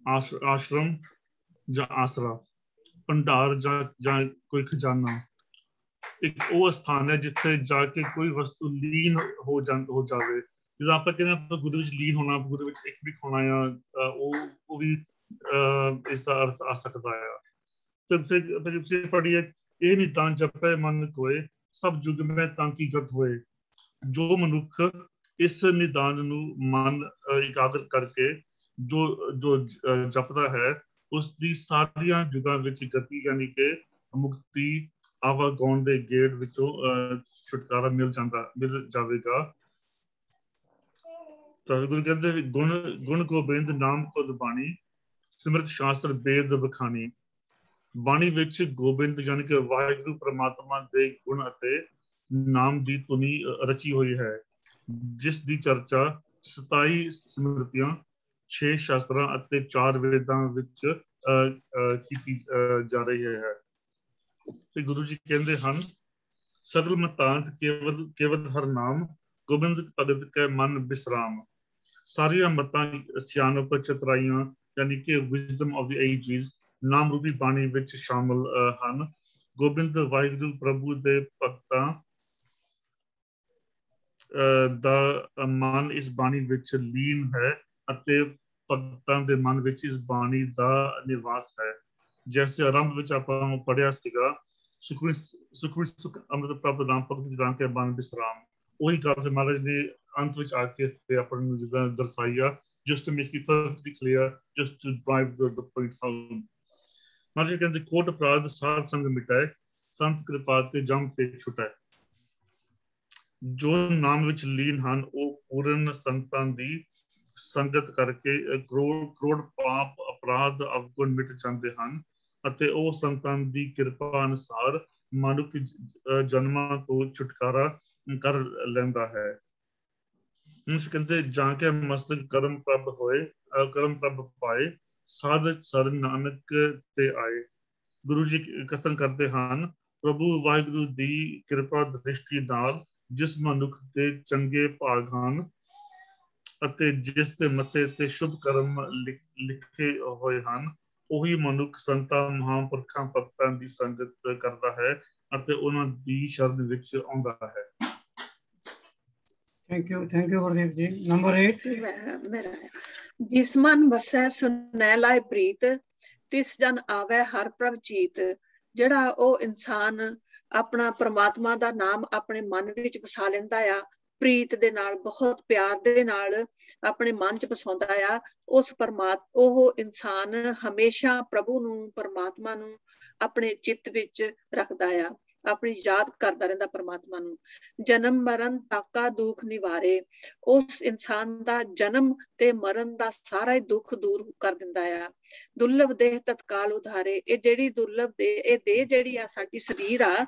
ਆਸ਼ਰਮ ਜਾਂ ਆਸਰਾ, ਭੰਡਾਰ ਜਾਂ ਕੋਈ ਖਜ਼ਾਨਾ। ਇੱਕ ਉਹ ਸਥਾਨ ਹੈ ਜਿੱਥੇ ਜਾ ਕੇ ਕੋਈ ਵਸਤੂ ਲੀਨ ਹੋ ਜਾਵੇ। ਜਦੋਂ ਆਪਾਂ ਕਹਿੰਦੇ ਆਪਾਂ ਗੁਰੂ ਵਿੱਚ ਲੀਨ ਹੋਣਾ, ਗੁਰੂ ਵਿੱਚ ਇੱਕ ਵੀ ਹੋਣਾ ਆ, ਉਹ ਵੀ ਇਸ ਦਾ ਅਰਥ ਆ ਸਕਦਾ ਆ। ਤੇ ਪੜ੍ਹੀਏ, ਇਹ ਨਿਦਾਨ ਜਪੈ ਮਨ ਕੋਏ, ਸਭ ਜੁਗ ਮੈਂ ਤਾਂ ਕੀ ਗਤ ਹੋਏ। ਜੋ ਮਨੁੱਖ ਇਸ ਨਿਦਾਨ ਨੂੰ ਮਨ ਇਕਾਗਰ ਕਰਕੇ ਜੋ ਜਪਦਾ ਹੈ, ਉਸ ਦੀ ਸਾਰੀਆਂ ਯੁਗਾਂ ਵਿੱਚ ਗਤੀ ਯਾਨੀ ਕਿ ਮੁਕਤੀ, ਆਵਾਗਾਉਣ ਦੇ ਗੇੜ ਵਿੱਚੋਂ ਛੁਟਕਾਰਾ ਮਿਲ ਜਾਵੇਗਾ। ਤਾਂ ਗੁਰੂ ਕਹਿੰਦੇ ਗੁਣ ਗੋਬਿੰਦ ਨਾਮ ਤੁਧ ਬਾਣੀ, ਸਿਮਰਤ ਸ਼ਾਸਤਰ ਬੇਦ ਬਖਾਨੀ। ਬਾਣੀ ਵਿੱਚ ਗੋਬਿੰਦ ਯਾਨੀ ਕਿ ਵਾਹਿਗੁਰੂ ਪ੍ਰਮਾਤਮਾ ਦੇ ਗੁਣ ਅਤੇ ਨਾਮ ਦੀ ਧੁਨੀ ਰਚੀ ਹੋਈ ਹੈ, ਜਿਸ ਦੀ ਚਰਚਾ 27 ਸਮ੍ਰਿਤੀਆਂ, 6 ਸ਼ਾਸਤਰਾਂ ਅਤੇ 4 ਵੇਦਾਂ ਵਿੱਚ ਕੀਤੀ ਜਾ ਰਹੀ ਹੈ। ਤੇ ਗੁਰੂ ਜੀ ਕਹਿੰਦੇ ਹਨ, ਸਗਲ ਮਤਾਂਤ ਕੇਵਲ ਹਰ ਨਾਮ, ਗੋਬਿੰਦ ਭਗਤ ਕੈ ਮਨ ਬਿਸਰਾਮ। ਸਾਰੀਆਂ ਮਤਾਂ, ਸਿਆਣਪ, ਚਤੁਰਾਈਆਂ ਯਾਨੀ ਕਿ ਵਿਜ਼ਡਮ ਆਫ ਦੀ ਏਜਿਸ ਨਾਮ ਰੂਪੀ ਬਾਣੀ ਵਿੱਚ ਸ਼ਾਮਲ ਹਨ। ਗੋਬਿੰਦ ਵਾਹਿਗੁਰੂ ਪ੍ਰਭੂ ਦੇ ਭਗਤਾਂ ਦਾ ਮਨ ਇਸ ਬਾਣੀ ਵਿੱਚ ਲੀਨ ਹੈ ਅਤੇ ਭਗਤਾਂ ਦੇ ਮਨ ਵਿੱਚ ਇਸ ਬਾਣੀ ਦਾ ਨਿਵਾਸ ਹੈ। ਜੈਸੇ ਆਰੰਭ ਵਿੱਚ ਆਪਾਂ ਪੜ੍ਹਿਆ ਸੀਗਾ, ਸੁਖ ਅੰਮ੍ਰਿਤ ਪ੍ਰਾਪਤ ਨਾਮ ਭਗਤ ਰਾਮ ਕੇ ਮਨ ਬਿਸਰਾਮ। ਉਹੀ ਗੱਲ ਤੇ ਮਹਾਰਾਜ ਨੇ ਅੰਤ ਵਿੱਚ ਆ ਕੇ ਆਪਾਂ ਨੂੰ ਜਿੱਦਾਂ ਦਰਸਾਈ ਆ, just to make it perfectly clear, just to drive the point home। ਮਹਾਰਾਜ ਕਹਿੰਦੇ, ਕੋਟ ਅਪਰਾਧ ਸਾਧ ਸੰਗ ਮਿਟਾਏ, ਸੰਤ ਕਿਰਪਾ ਤੇ ਜਮ ਤੇ ਛੁਟਾਏ। ਜੋ ਨਾਮ ਵਿੱਚ ਲੀਨ ਹਨ, ਉਹ ਪੂਰਨ ਸੰਤਾਂ ਦੀ ਸੰਗਤ ਕਰਕੇ ਕਰੋੜ ਪਾਪ ਅਪਰਾਧ ਅਵਗੁਣ ਮਿਟ ਜਾਂਦੇ ਹਨ ਅਤੇ ਉਹ ਸੰਤਾਂ ਦੀ ਕਿਰਪਾ ਅਨੁਸਾਰ ਮਨੁੱਖ ਜਨਮਾਂ ਤੋਂ ਛੁਟਕਾਰਾ ਕਰ ਲੈਂਦਾ ਹੈ। ਕਹਿੰਦੇ, ਜਾਂ ਕੇ ਮਸਤਕ ਕਰਮ ਪ੍ਰਭ ਹੋਏ, ਕਰਮ ਪ੍ਰਭ ਪਾਏ, ਸਾਧ ਸਰਨ ਨਾਨਕ ਤੇ ਆਏ। ਗੁਰੂ ਜੀ ਕਥਨ ਕਰਦੇ ਹਨ, ਪ੍ਰਭੂ ਵਾਹਿਗੁਰੂ ਦੀ ਕਿਰਪਾ ਦ੍ਰਿਸ਼ਟੀ ਨਾਲ ਜਿਸ ਮਨੁੱਖ ਦੇ ਚੰਗੇ ਭਾਗ ਹਨ ਅਤੇ ਜਿਸ ਦੇ ਮੱਥੇ ਤੇ ਸ਼ੁਭ ਕਰਮ ਲਿਖੇ ਹੋਏ ਹਨ, ਉਹੀ ਮਨੁੱਖ ਸੰਤਾਂ, ਮਹਾਂਪੁਰਖਾਂ, ਭਗਤਾਂ ਦੀ ਸੰਗਤ ਕਰਦਾ ਹੈ ਅਤੇ ਉਹਨਾਂ ਦੀ ਸ਼ਰਨ ਵਿੱਚ ਆਉਂਦਾ ਹੈ। ਥੈਂਕ ਯੂ ਗੁਰਦੇਵ ਜੀ। ਨੰਬਰ 8। ਜਿਸ ਮਨ ਵਸੈ ਸੁਨੈਲਾਇ ਪ੍ਰੀਤ, ਤਿਸ ਜਨ ਆਵੈ ਹਰ ਪ੍ਰਭ ਚੀਤ। ਜਿਹੜਾ ਉਹ ਇਨਸਾਨ ਆਪਣਾ ਪ੍ਰਮਾਤਮਾ ਦਾ ਨਾਮ ਆਪਣੇ ਮਨ ਵਿੱਚ ਵਸਾ ਲੈਂਦਾ ਆ, ਪ੍ਰੀਤ ਦੇ ਨਾਲ, ਬਹੁਤ ਪਿਆਰ ਦੇ ਨਾਲ ਆਪਣੇ ਮਨ 'ਚ ਵਸਾਉਂਦਾ ਆ, ਉਹ ਇਨਸਾਨ ਹਮੇਸ਼ਾ ਪ੍ਰਭੂ ਨੂੰ, ਪਰਮਾਤਮਾ ਨੂੰ ਆਪਣੇ ਚਿੱਤ ਵਿੱਚ ਰੱਖਦਾ ਆ, ਆਪਣੀ ਯਾਦ ਕਰਦਾ ਰਹਿੰਦਾ ਪਰਮਾਤਮਾ ਨੂੰ। ਜਨਮ ਮਰਨ ਤਾਕਾ ਦੁੱਖ ਨਿਵਾਰੇ, ਉਸ ਇਨਸਾਨ ਦਾ ਜਨਮ ਤੇ ਮਰਨ ਦਾ ਸਾਰਾ ਹੀ ਦੁੱਖ ਦੂਰ ਕਰ ਦਿੰਦਾ ਆ। ਦੁਰਲਭ ਦੇਹ ਤਤਕਾਲ ਉਧਾਰੇ, ਇਹ ਜਿਹੜੀ ਦੁਰਲਭ ਦੇਹ, ਇਹ ਦੇਹ ਜਿਹੜੀ ਆ ਸਾਡੀ ਸਰੀਰ ਆ,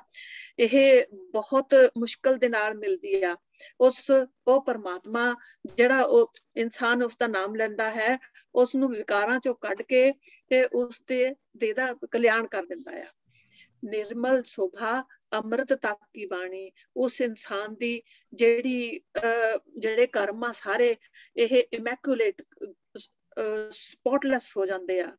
ਇਹ ਬਹੁਤ ਮੁਸ਼ਕਲ ਦੇ ਨਾਲ ਮਿਲਦੀ ਆ। ਉਹ ਪਰਮਾਤਮਾ ਜਿਹੜਾ ਉਹ ਇਨਸਾਨ ਉਸ ਦਾ ਨਾਮ ਲੈਂਦਾ ਹੈ, ਉਸ ਨੂੰ ਵਿਕਾਰਾਂ ਚੋਂ ਕੱਢ ਕੇ ਤੇ ਉਸ ਦੇ ਦੇਹ ਦਾ ਕਲਿਆਣ ਕਰ ਦਿੰਦਾ ਆ। ਨਿਰਮਲ ਸ਼ੋਭਾ ਅੰਮ੍ਰਿਤ ਤੱਕ ਕੀ ਬਾਣੀ, ਉਸ ਇਨਸਾਨ ਦੀ ਜਿਹੜੇ ਕਰਮ ਆ ਸਾਰੇ ਇਹ ਇਮੈਕੂਲੇਟ, ਸਪੌਟਲੈਸ ਹੋ ਜਾਂਦੇ ਆ।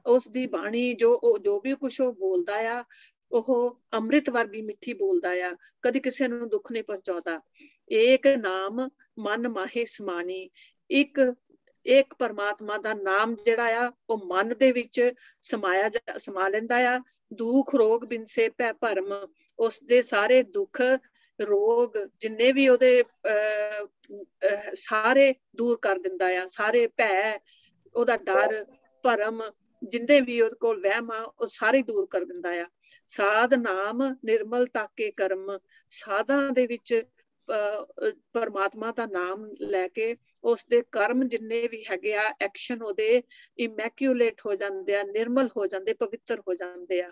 ਉਸ ਦੀ ਬਾਣੀ ਜੋ ਵੀ ਕੁਛ ਉਹ ਬੋਲਦਾ ਆ, ਉਹ ਅੰਮ੍ਰਿਤ ਵਰਗੀ ਮਿੱਠੀ ਬੋਲਦਾ ਆ, ਕਦੀ ਕਿਸੇ ਨੂੰ ਦੁੱਖ ਨਹੀਂ ਪਹੁੰਚਾਉਂਦਾ। ਏਕ ਨਾਮ ਮਨ ਮਾਹੇ ਸਮਾਨੀ, ਇੱਕ ਪਰਮਾਤਮਾ ਦਾ ਨਾਮ ਜਿਹੜਾ ਆ ਉਹ ਮਨ ਦੇ ਵਿੱਚ ਸਮਾ ਲੈਂਦਾ ਆ। ਦੁੱਖ ਰੋਗ ਬਿਨਸੇ ਭੈ ਭਰਮ, ਉਸਦੇ ਸਾਰੇ ਦੁੱਖ ਰੋਗ ਜਿੰਨੇ ਵੀ ਉਹਦੇ ਸਾਰੇ ਦੂਰ ਕਰ ਦਿੰਦਾ ਆ, ਸਾਰੇ ਭੈ, ਉਹਦਾ ਡਰ, ਭਰਮ, ਜਿੰਨੇ ਵੀ ਉਹਦੇ ਕੋਲ ਵਹਿਮ ਆ ਉਹ ਸਾਰੇ ਦੂਰ ਕਰ ਦਿੰਦਾ ਆ। ਸਾਧ ਨਾਮ ਨਿਰਮਲ ਤਾਕੇ ਕਰਮ, ਸਾਧਾਂ ਦੇ ਵਿੱਚ ਪਰਮਾਤਮਾ ਦਾ ਨਾਮ ਲੈ ਕੇ ਉਸਦੇ ਕਰਮ ਜਿੰਨੇ ਵੀ ਹੈਗੇ ਆ, ਐਕਸ਼ਨ ਉਹਦੇ ਇਮੈਕੂਲੇਟ ਹੋ ਜਾਂਦੇ ਆ, ਨਿਰਮਲ ਹੋ ਜਾਂਦੇ, ਪਵਿੱਤਰ ਹੋ ਜਾਂਦੇ ਆ।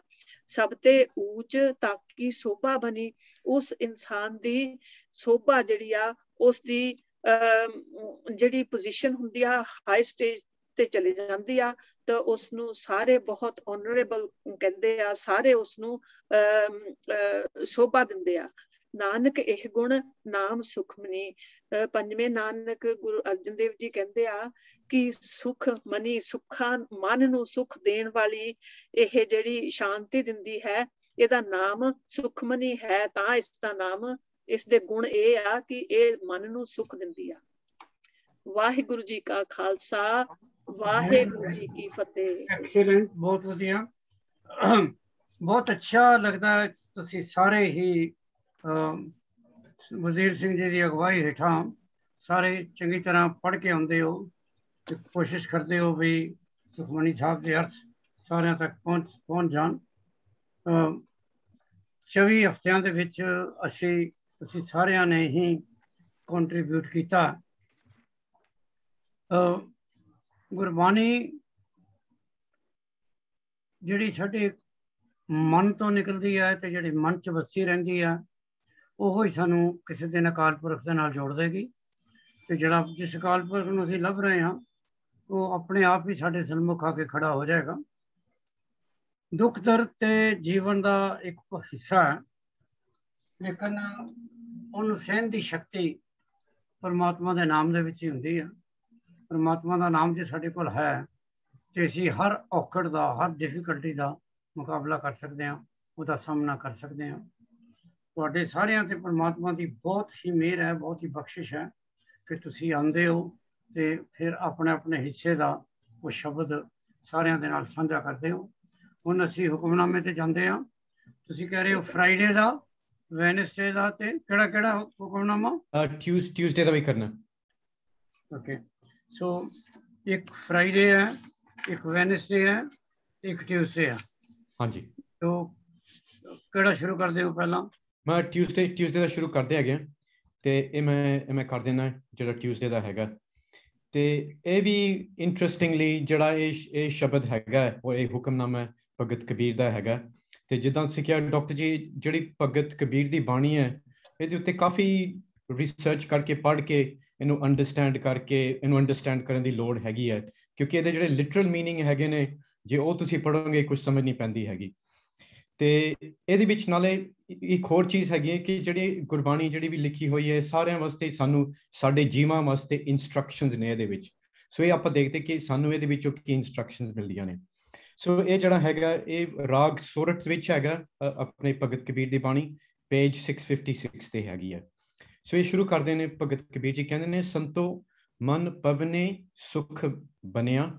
ਸਭ ਤੇ ਊਚ ਤਾਕੀ ਸੋਭਾ ਬਣੀ, ਉਸ ਇਨਸਾਨ ਦੀ ਸੋਭਾ ਜਿਹੜੀ ਆ, ਉਸ ਦੀ ਜਿਹੜੀ ਪੋਜੀਸ਼ਨ ਹੁੰਦੀ ਆ ਹਾਈ ਸਟੇਜ ਤੇ ਚਲੀ ਜਾਂਦੀ ਆ, ਤਾਂ ਉਸਨੂੰ ਸਾਰੇ ਬਹੁਤ ਆਨਰੇਬਲ ਕਹਿੰਦੇ ਆ, ਸਾਰੇ ਉਸਨੂੰ ਸ਼ੋਭਾ ਦਿੰਦੇ ਆ। ਨਾਨਕ ਇਹ ਗੁਣ ਨਾਮ ਸੁਖਮਨੀ, ਪੰਜਵੇਂ ਨਾਨਕ ਗੁਰੂ ਅਰਜਨ ਦੇਵ ਜੀ ਕਹਿੰਦੇ ਆ ਕਿ ਸੁਖ ਮਨੀ, ਸੁੱਖਾਂ ਮਨ ਨੂੰ ਸੁਖ ਦੇਣ ਵਾਲੀ ਇਹ ਜਿਹੜੀ ਸ਼ਾਂਤੀ ਦਿੰਦੀ ਹੈ, ਇਹਦਾ ਨਾਮ ਸੁਖਮਨੀ ਹੈ। ਤਾਂ ਇਸ ਦਾ ਨਾਮ, ਇਸ ਦੇ ਗੁਣ ਇਹ ਆ ਕਿ ਇਹ ਮਨ ਨੂੰ ਸੁਖ ਦਿੰਦੀ ਆ। ਵਾਹਿਗੁਰੂ ਜੀ ਕਾ ਖਾਲਸਾ, ਵਾਹਿਗੁਰੂ ਜੀ ਕੀ ਫਤਿਹ। ਐਕਸੀਲੈਂਟ, ਬਹੁਤ ਵਧੀਆ, ਬਹੁਤ ਅੱਛਾ ਲੱਗਦਾ। ਤੁਸੀਂ ਸਾਰੇ ਹੀ ਵਜ਼ੀਰ ਸਿੰਘ ਜੀ ਦੀ ਅਗਵਾਈ ਹੇਠਾਂ ਸਾਰੇ ਚੰਗੀ ਤਰ੍ਹਾਂ ਪੜ੍ਹ ਕੇ ਆਉਂਦੇ ਹੋ ਤੇ ਕੋਸ਼ਿਸ਼ ਕਰਦੇ ਹੋ ਵੀ ਸੁਖਮਨੀ ਸਾਹਿਬ ਦੇ ਅਰਥ ਸਾਰਿਆਂ ਤੱਕ ਪਹੁੰਚ ਜਾਣ। 24 ਹਫ਼ਤਿਆਂ ਦੇ ਵਿੱਚ ਅਸੀਂ ਸਾਰਿਆਂ ਨੇ ਹੀ ਕੰਟਰੀਬਿਊਟ ਕੀਤਾ। ਗੁਰਬਾਣੀ ਜਿਹੜੀ ਸਾਡੇ ਮਨ ਤੋਂ ਨਿਕਲਦੀ ਹੈ ਤੇ ਜਿਹੜੀ ਮਨ 'ਚ ਵਸੀ ਰਹਿੰਦੀ ਆ, ਉਹ ਹੀ ਸਾਨੂੰ ਕਿਸੇ ਦਿਨ ਅਕਾਲ ਪੁਰਖ ਦੇ ਨਾਲ ਜੋੜ ਦੇਗੀ। ਤੇ ਜਿਹੜਾ ਜਿਸ ਅਕਾਲ ਪੁਰਖ ਨੂੰ ਅਸੀਂ ਲੱਭ ਰਹੇ ਹਾਂ, ਉਹ ਆਪਣੇ ਆਪ ਹੀ ਸਾਡੇ ਸਨਮੁਖ ਆ ਕੇ ਖੜਾ ਹੋ ਜਾਏਗਾ। ਦੁੱਖ ਦਰਦ ਤੇ ਜੀਵਨ ਦਾ ਇੱਕ ਹਿੱਸਾ ਹੈ, ਲੇਕਿਨ ਉਹਨੂੰ ਸਹਿਣ ਦੀ ਸ਼ਕਤੀ ਪਰਮਾਤਮਾ ਦੇ ਨਾਮ ਦੇ ਵਿੱਚ ਹੀ ਹੁੰਦੀ ਹੈ। ਪਰਮਾਤਮਾ ਦਾ ਨਾਮ ਜੇ ਸਾਡੇ ਕੋਲ ਹੈ ਤੇ ਅਸੀਂ ਹਰ ਔਕੜ ਦਾ, ਹਰ ਡਿਫਿਕਲਟੀ ਦਾ ਮੁਕਾਬਲਾ ਕਰ ਸਕਦੇ ਹਾਂ, ਉਹਦਾ ਸਾਹਮਣਾ ਕਰ ਸਕਦੇ ਹਾਂ। ਤੁਹਾਡੇ ਸਾਰਿਆਂ ਤੇ ਪਰਮਾਤਮਾ ਦੀ ਬਹੁਤ ਹੀ ਮਿਹਰ ਹੈ, ਬਹੁਤ ਹੀ ਬਖਸ਼ਿਸ਼ ਹੈ ਕਿ ਤੁਸੀਂ ਆਉਂਦੇ ਹੋ ਤੇ ਫਿਰ ਆਪਣੇ ਆਪਣੇ ਹਿੱਸੇ ਦਾ ਉਹ ਸ਼ਬਦ ਸਾਰਿਆਂ ਦੇ ਨਾਲ ਸਾਂਝਾ ਕਰਦੇ ਹੋ। ਹੁਣ ਅਸੀਂ ਹੁਕਮਨਾਮੇ ਤੇ ਜਾਂਦੇ ਹਾਂ। ਤੁਸੀਂ ਕਹਿ ਰਹੇ ਹੋ ਫਰਾਈਡੇ ਦਾ, ਵੈਨਸਡੇ ਦਾ, ਤੇ ਕਿਹੜਾ ਹੁਕਮਨਾਮਾ? ਟਿਊਜ਼ਡੇ ਦਾ ਵੀ ਕਰਨਾ। ਓਕੇ, ਸੋ ਇੱਕ ਫਰਾਈਡੇ ਹੈ, ਇੱਕ ਵੈਨਸਡੇ ਹੈ, ਇੱਕ ਟਿਊਜ਼ਡੇ ਹੈ। ਹਾਂਜੀ, ਤੋ ਕਿਹੜਾ ਸ਼ੁਰੂ ਕਰਦੇ ਹੋ ਪਹਿਲਾਂ? ਮੈਂ ਟਿਊਜ਼ਡੇ ਦਾ ਸ਼ੁਰੂ ਕਰਦੇ ਹੈਗੇ ਤੇ ਇਹ ਮੈਂ ਕਰ ਦੇਣਾ ਜਿਹੜਾ ਟਿਊਜ਼ਡੇ ਦਾ ਹੈਗਾ। ਤੇ ਇਹ ਵੀ ਇੰਟਰਸਟਿੰਗਲੀ ਜਿਹੜਾ ਇਹ ਸ਼ਬਦ ਹੈਗਾ ਉਹ ਇਹ ਹੁਕਮਨਾਮਾ ਭਗਤ ਕਬੀਰ ਦਾ ਹੈਗਾ। ਤੇ ਜਿੱਦਾਂ ਤੁਸੀਂ ਕਿਹਾ ਡਾਕਟਰ ਜੀ, ਜਿਹੜੀ ਭਗਤ ਕਬੀਰ ਦੀ ਬਾਣੀ ਹੈ, ਇਹਦੇ ਉੱਤੇ ਕਾਫੀ ਰਿਸਰਚ ਕਰਕੇ, ਪੜ੍ਹ ਕੇ, ਇਹਨੂੰ ਅੰਡਰਸਟੈਂਡ ਕਰਨ ਦੀ ਲੋੜ ਹੈਗੀ ਹੈ, ਕਿਉਂਕਿ ਇਹਦੇ ਜਿਹੜੇ ਲਿਟਰਲ ਮੀਨਿੰਗ ਹੈਗੇ ਨੇ, ਜੇ ਉਹ ਤੁਸੀਂ ਪੜ੍ਹੋਗੇ ਕੁਝ ਸਮਝ ਨਹੀਂ ਪੈਂਦੀ ਹੈਗੀ। ਤੇ ਇਹਦੇ ਵਿੱਚ ਨਾਲੇ ਇੱਕ ਹੋਰ ਚੀਜ਼ ਹੈਗੀ ਹੈ ਕਿ ਜਿਹੜੀ ਗੁਰਬਾਣੀ ਜਿਹੜੀ ਵੀ ਲਿਖੀ ਹੋਈ ਹੈ, ਸਾਰਿਆਂ ਵਾਸਤੇ, ਸਾਨੂੰ ਸਾਡੇ ਜੀਵਾਂ ਵਾਸਤੇ ਇਨਸਟਰਕਸ਼ਨਸ ਨੇ ਇਹਦੇ ਵਿੱਚ। ਸੋ ਇਹ ਆਪਾਂ ਦੇਖਦੇ ਕਿ ਸਾਨੂੰ ਇਹਦੇ ਵਿੱਚੋਂ ਕੀ ਇਨਸਟਰਕਸ਼ਨਸ ਮਿਲਦੀਆਂ ਨੇ। ਸੋ ਇਹ ਜਿਹੜਾ ਹੈਗਾ ਇਹ ਰਾਗ ਸੋਰਠ ਵਿੱਚ ਹੈਗਾ, ਆਪਣੇ ਭਗਤ ਕਬੀਰ ਦੀ ਬਾਣੀ, ਪੇਜ 656 ਤੇ ਹੈਗੀ ਹੈ। ਸੋ ਇਹ ਸ਼ੁਰੂ ਕਰਦੇ ਨੇ ਭਗਤ ਕਬੀਰ ਜੀ, ਕਹਿੰਦੇ ਨੇ, ਸੰਤੋ ਮਨ ਪਵਨੇ ਸੁਖ ਬਨਿਆ,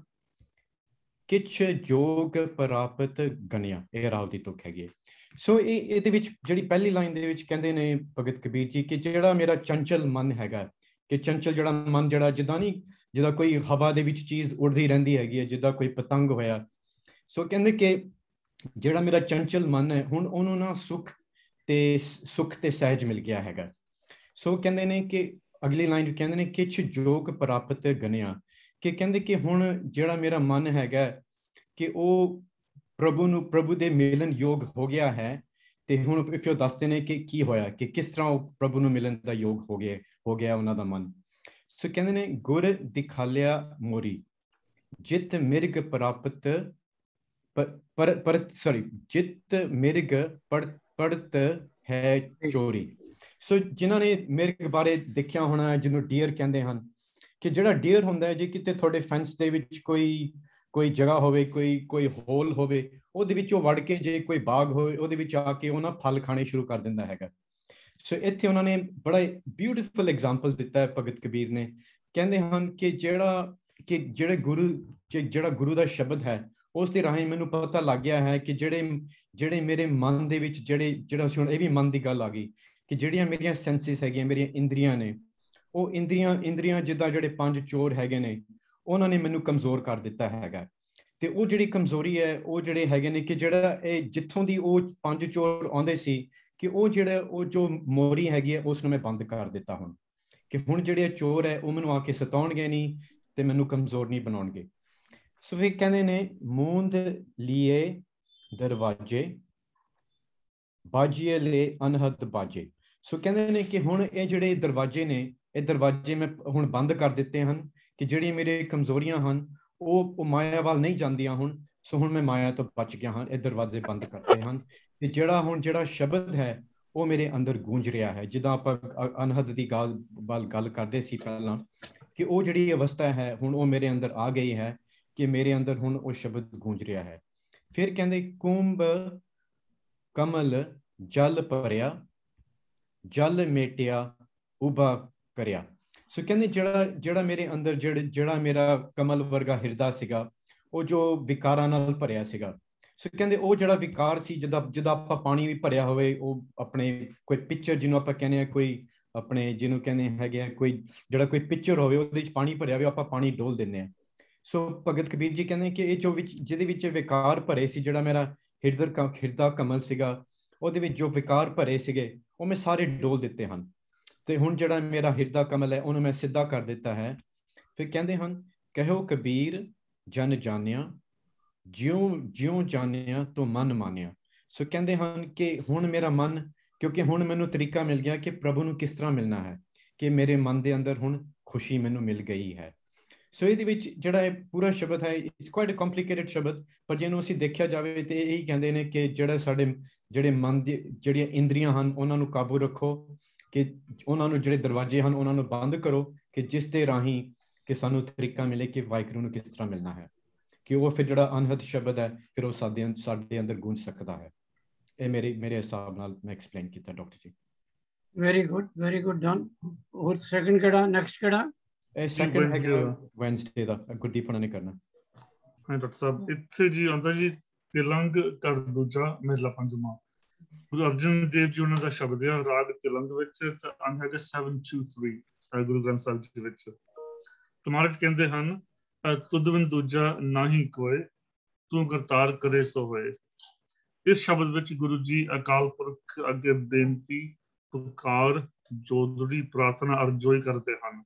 ਕਿਛ ਜੋਗ ਪ੍ਰਾਪਤ ਗਨਿਆ। ਇਹ ਰਾਗ ਦੀ ਤੁਕ ਹੈਗੀ ਹੈ। ਸੋ ਇਹਦੇ ਵਿੱਚ ਜਿਹੜੀ ਪਹਿਲੀ ਲਾਈਨ ਦੇ ਵਿੱਚ ਕਹਿੰਦੇ ਨੇ ਭਗਤ ਕਬੀਰ ਜੀ ਕਿ ਜਿਹੜਾ ਮੇਰਾ ਚੰਚਲ ਮਨ ਹੈਗਾ, ਕਿ ਚੰਚਲ ਜਿਹੜਾ ਮਨ ਜਿਹੜਾ ਜਿੱਦਾਂ ਕੋਈ ਹਵਾ ਦੇ ਵਿੱਚ ਚੀਜ਼ ਉੜਦੀ ਰਹਿੰਦੀ ਹੈਗੀ ਹੈ, ਜਿੱਦਾਂ ਕੋਈ ਪਤੰਗ ਹੋਇਆ। ਸੋ ਕਹਿੰਦੇ ਕਿ ਜਿਹੜਾ ਮੇਰਾ ਚੰਚਲ ਮਨ ਹੈ ਹੁਣ ਉਹਨੂੰ ਨਾ ਸੁੱਖ ਤੇ ਸਹਿਜ ਮਿਲ ਗਿਆ ਹੈਗਾ। ਸੋ ਕਹਿੰਦੇ ਨੇ ਕਿ ਅਗਲੀ ਲਾਈਨ ਕਹਿੰਦੇ ਨੇ ਕਿਛ ਜੋਗ ਪ੍ਰਾਪਤ ਗਨਿਆ, ਕਿ ਕਹਿੰਦੇ ਕਿ ਹੁਣ ਜਿਹੜਾ ਮੇਰਾ ਮਨ ਹੈਗਾ ਕਿ ਉਹ ਪ੍ਰਭੂ ਦੇ ਮਿਲਣ ਯੋਗ ਹੋ ਗਿਆ ਹੈ। ਤੇ ਹੁਣ ਫਿਰ ਉਹ ਦੱਸਦੇ ਨੇ ਕਿ ਕੀ ਹੋਇਆ, ਕਿ ਕਿਸ ਤਰ੍ਹਾਂ ਉਹ ਪ੍ਰਭੂ ਨੂੰ ਮਿਲਣ ਦਾ ਯੋਗ ਹੋ ਗਿਆ ਉਹਨਾਂ ਦਾ ਮਨ। ਸੋ ਕਹਿੰਦੇ ਨੇ ਗੁਰ ਦਿਖਾਲਿਆ ਮੋਰੀ ਜਿਤ ਮਿਰਗ ਪ੍ਰਾਪਤ ਜਿਤ ਮਿਰਗ ਪੜਤ ਹੈ ਚੋਰੀ। ਸੋ ਜਿਨ੍ਹਾਂ ਨੇ ਮਿਰਗ ਬਾਰੇ ਦੇਖਿਆ ਹੋਣਾ, ਜਿਹਨੂੰ ਡੀਅਰ ਕਹਿੰਦੇ ਹਨ, ਕਿ ਜਿਹੜਾ ਡੀਅਰ ਹੁੰਦਾ ਹੈ ਜੇ ਕਿਤੇ ਤੁਹਾਡੇ ਫੈਂਸ ਦੇ ਵਿੱਚ ਕੋਈ ਜਗ੍ਹਾ ਹੋਵੇ, ਕੋਈ ਹੋਲ ਹੋਵੇ, ਉਹਦੇ ਵਿੱਚ ਉਹ ਵੜ ਕੇ ਜੇ ਕੋਈ ਬਾਗ ਹੋਵੇ ਉਹਦੇ ਵਿੱਚ ਆ ਕੇ ਉਹ ਨਾ ਫਲ ਖਾਣੇ ਸ਼ੁਰੂ ਕਰ ਦਿੰਦਾ ਹੈਗਾ। ਸੋ ਇੱਥੇ ਉਹਨਾਂ ਨੇ ਬੜਾ ਬਿਊਟੀਫੁਲ ਐਗਜ਼ਾਮਪਲ ਦਿੱਤਾ ਹੈ ਭਗਤ ਕਬੀਰ ਨੇ। ਕਹਿੰਦੇ ਹਨ ਕਿ ਜਿਹੜਾ ਗੁਰੂ ਦਾ ਸ਼ਬਦ ਹੈ ਉਸ ਦੇ ਰਾਹੀਂ ਮੈਨੂੰ ਪਤਾ ਲੱਗ ਗਿਆ ਹੈ ਕਿ ਜਿਹੜੇ ਮੇਰੇ ਮਨ ਦੇ ਵਿੱਚ ਜਿਹੜਾ ਸੀ, ਹੁਣ ਇਹ ਵੀ ਮਨ ਦੀ ਗੱਲ ਆ ਗਈ ਕਿ ਜਿਹੜੀਆਂ ਮੇਰੀਆਂ ਸੈਂਸਿਸ ਹੈਗੀਆਂ, ਮੇਰੀਆਂ ਇੰਦਰੀਆਂ ਨੇ, ਉਹ ਇੰਦਰੀਆਂ ਜਿੱਦਾਂ ਜਿਹੜੇ 5 ਚੋਰ ਹੈਗੇ ਨੇ ਉਹਨਾਂ ਨੇ ਮੈਨੂੰ ਕਮਜ਼ੋਰ ਕਰ ਦਿੱਤਾ ਹੈਗਾ। ਤੇ ਉਹ ਜਿਹੜੀ ਕਮਜ਼ੋਰੀ ਹੈ, ਉਹ ਜਿਹੜੇ ਹੈਗੇ ਨੇ ਕਿ ਜਿਹੜਾ ਇਹ ਜਿੱਥੋਂ ਦੀ ਉਹ 5 ਚੋਰ ਆਉਂਦੇ ਸੀ, ਕਿ ਉਹ ਜੋ ਮੋਰੀ ਹੈਗੀ ਹੈ ਉਸ ਨੂੰ ਮੈਂ ਬੰਦ ਕਰ ਦਿੱਤਾ ਹੁਣ, ਕਿ ਹੁਣ ਜਿਹੜੇ ਚੋਰ ਹੈ ਉਹ ਮੈਨੂੰ ਆ ਕੇ ਸਤਾਉਣਗੇ ਨਹੀਂ ਤੇ ਮੈਨੂੰ ਕਮਜ਼ੋਰ ਨਹੀਂ ਬਣਾਉਣਗੇ। ਸੋ ਫਿਰ ਕਹਿੰਦੇ ਨੇ ਮੂੰਦ ਲੀਏ ਦਰਵਾਜੇ ਬਾਜੀਏ ਲੈ ਅਨਹਦ ਬਾਜੇ। ਸੋ ਕਹਿੰਦੇ ਨੇ ਕਿ ਹੁਣ ਇਹ ਜਿਹੜੇ ਦਰਵਾਜੇ ਨੇ, ਇਹ ਦਰਵਾਜੇ ਮੈਂ ਹੁਣ ਬੰਦ ਕਰ ਦਿੱਤੇ ਹਨ, ਕਿ ਜਿਹੜੀਆਂ ਮੇਰੇ ਕਮਜ਼ੋਰੀਆਂ ਹਨ ਉਹ ਮਾਇਆ ਵੱਲ ਨਹੀਂ ਜਾਂਦੀਆਂ ਹੁਣ। ਸੋ ਹੁਣ ਮੈਂ ਮਾਇਆ ਤੋਂ ਬਚ ਗਿਆ ਹਾਂ, ਇਹ ਦਰਵਾਜ਼ੇ ਬੰਦ ਕਰਤੇ ਹਨ। ਤੇ ਜਿਹੜਾ ਸ਼ਬਦ ਹੈ ਉਹ ਮੇਰੇ ਅੰਦਰ ਗੂੰਜ ਰਿਹਾ ਹੈ। ਜਿੱਦਾਂ ਆਪਾਂ ਅਨਹਦ ਦੀ ਗੱਲ ਕਰਦੇ ਸੀ ਪਹਿਲਾਂ, ਕਿ ਉਹ ਜਿਹੜੀ ਅਵਸਥਾ ਹੈ ਹੁਣ ਉਹ ਮੇਰੇ ਅੰਦਰ ਆ ਗਈ ਹੈ, ਕਿ ਮੇਰੇ ਅੰਦਰ ਹੁਣ ਉਹ ਸ਼ਬਦ ਗੂੰਜ ਰਿਹਾ ਹੈ। ਫਿਰ ਕਹਿੰਦੇ ਕੁੰਭ ਕਮਲ ਜਲ ਭਰਿਆ ਜਲ ਮੇਟਿਆ ਉਭਾ ਕਰਿਆ। ਸੋ ਕਹਿੰਦੇ ਜਿਹੜਾ ਮੇਰੇ ਅੰਦਰ ਜਿਹੜਾ ਮੇਰਾ ਕਮਲ ਵਰਗਾ ਹਿਰਦਾ ਸੀਗਾ, ਉਹ ਜੋ ਵਿਕਾਰਾਂ ਨਾਲ ਭਰਿਆ ਸੀਗਾ। ਸੋ ਕਹਿੰਦੇ ਉਹ ਜਿਹੜਾ ਵਿਕਾਰ ਸੀ, ਜਿੱਦਾਂ ਆਪਾਂ ਪਾਣੀ ਵੀ ਭਰਿਆ ਹੋਵੇ, ਉਹ ਆਪਣੇ ਕੋਈ ਪਿਕਚਰ ਜਿਹਨੂੰ ਆਪਾਂ ਕਹਿੰਦੇ ਆ, ਕੋਈ ਆਪਣੇ ਜਿਹਨੂੰ ਕਹਿੰਦੇ ਹੈਗੇ ਆ, ਕੋਈ ਪਿਕਚਰ ਹੋਵੇ ਉਹਦੇ ਵਿੱਚ ਪਾਣੀ ਭਰਿਆ ਹੋਵੇ, ਆਪਾਂ ਪਾਣੀ ਡੋਲ ਦਿੰਦੇ ਆ। ਸੋ ਭਗਤ ਕਬੀਰ ਜੀ ਕਹਿੰਦੇ ਕਿ ਇਹ ਜਿਹਦੇ ਵਿੱਚ ਵਿਕਾਰ ਭਰੇ ਸੀ, ਜਿਹੜਾ ਮੇਰਾ ਹਿਰਦਾ ਕਮਲ ਸੀਗਾ, ਉਹਦੇ ਵਿੱਚ ਜੋ ਵਿਕਾਰ ਭਰੇ ਸੀਗੇ ਉਹ ਮੈਂ ਸਾਰੇ ਡੋਲ ਦਿੱਤੇ ਹਨ। ਤੇ ਹੁਣ ਜਿਹੜਾ ਮੇਰਾ ਹਿਰਦਾ ਕਮਲ ਹੈ ਉਹਨੂੰ ਮੈਂ ਸਿੱਧਾ ਕਰ ਦਿੱਤਾ ਹੈ। ਫਿਰ ਕਹਿੰਦੇ ਹਨ ਕਹਿਓ ਕਬੀਰ ਜਨ ਜਾਣਿਆ ਜਿਉਂ ਜਾਣਿਆ ਤੋ ਮਨ ਮਾਨਿਆ। ਸੋ ਕਹਿੰਦੇ ਹਨ ਕਿ ਹੁਣ ਮੇਰਾ ਮਨ, ਕਿਉਂਕਿ ਹੁਣ ਮੈਨੂੰ ਤਰੀਕਾ ਮਿਲ ਗਿਆ ਕਿ ਪ੍ਰਭੂ ਨੂੰ ਕਿਸ ਤਰ੍ਹਾਂ ਮਿਲਣਾ ਹੈ, ਕਿ ਮੇਰੇ ਮਨ ਦੇ ਅੰਦਰ ਹੁਣ ਖੁਸ਼ੀ ਮੈਨੂੰ ਮਿਲ ਗਈ ਹੈ। ਸੋ ਇਹਦੇ ਵਿੱਚ ਜਿਹੜਾ ਇਹ ਪੂਰਾ ਸ਼ਬਦ ਹੈ, ਇਟਸ ਕੁਆਇਟ ਅ ਕੰਪਲਿਕੇਟਡ ਸ਼ਬਦ, ਪਰ ਜਿਹਨੂੰ ਅਸੀਂ ਦੇਖਿਆ ਜਾਵੇ ਤੇ ਇਹੀ ਕਹਿੰਦੇ ਨੇ ਕਿ ਜਿਹੜੇ ਮਨ ਦੀ ਜਿਹੜੀਆਂ ਇੰਦਰੀਆਂ ਹਨ ਉਹਨਾਂ ਨੂੰ ਕਾਬੂ ਰੱਖੋ, ਕਿ ਉਹਨਾਂ ਨੂੰ ਜਿਹੜੇ ਦਰਵਾਜ਼ੇ ਹਨ ਉਹਨਾਂ ਨੂੰ ਬੰਦ ਕਰੋ, ਕਿ ਜਿਸ ਦੇ ਰਾਹੀਂ ਕਿ ਸਾਨੂੰ ਤਰੀਕਾ ਮਿਲੇ ਕਿ ਵਾਹਿਗੁਰੂ ਨੂੰ ਕਿਸ ਤਰ੍ਹਾਂ ਮਿਲਣਾ ਹੈ, ਕਿ ਉਹ ਫਿਰ ਜਿਹੜਾ ਅਨਹਦ ਸ਼ਬਦ ਹੈ ਫਿਰ ਉਹ ਸਾਡੇ ਅੰਦਰ ਗੂੰਜ ਸਕਦਾ ਹੈ। ਇਹ ਮੇਰੇ ਹਿਸਾਬ ਨਾਲ ਮੈਂ ਐਕਸਪਲੇਨ ਕੀਤਾ ਡਾਕਟਰ ਜੀ। Very good done. ਹੋਰ ਸੈਕੰਡ ਕਿਹੜਾ, ਨੈਕਸਟ ਕਿਹੜਾ? ਇਹ ਸੈਕੰਡ ਹੈਗਾ ਵੈਨਸਡੇ ਦਾ, ਗੁਰਦੀਪ ਹੋਣਾ ਨੇ ਕਰਨਾ। ਹਾਂ ਡਾਕਟਰ ਸਾਹਿਬ, ਇੱਥੇ ਜੀ ਆਉਂਦਾ ਜੀ ਤਿਲੰਗ ਕਰ ਦੂਜਾ ਮਹਿਲਾ ਪੰਜਵਾਂ। ਗੁਰੂ ਅਰਜਨ ਦੇਵ ਜੀ ਉਹਨਾਂ ਦਾ ਸ਼ਬਦ ਹੈ ਰਾਗ ਤਿਲੰਗ ਵਿੱਚ, ਅੰਗ ਹੈਗਾ 723 ਗੁਰੂ ਗ੍ਰੰਥ ਸਾਹਿਬ ਜੀ ਵਿੱਚ। ਤੇ ਮਹਾਰਾਜ ਕਹਿੰਦੇ ਹਨ ਤੁਧ ਬਿਨ ਦੂਜਾ ਨਾਹੀ ਕੋਇ ਤੂੰ ਕਰਤਾਰ ਕਰੇ ਸੋ ਹੋਏ। ਇਸ ਸ਼ਬਦ ਵਿੱਚ ਗੁਰੂ ਜੀ ਅਕਾਲ ਪੁਰਖ ਅੱਗੇ ਬੇਨਤੀ, ਪੁਕਾਰ, ਜੋਦੜੀ, ਪ੍ਰਾਰਥਨਾ ਅਰਜ਼ੋਈ ਕਰਦੇ ਹਨ।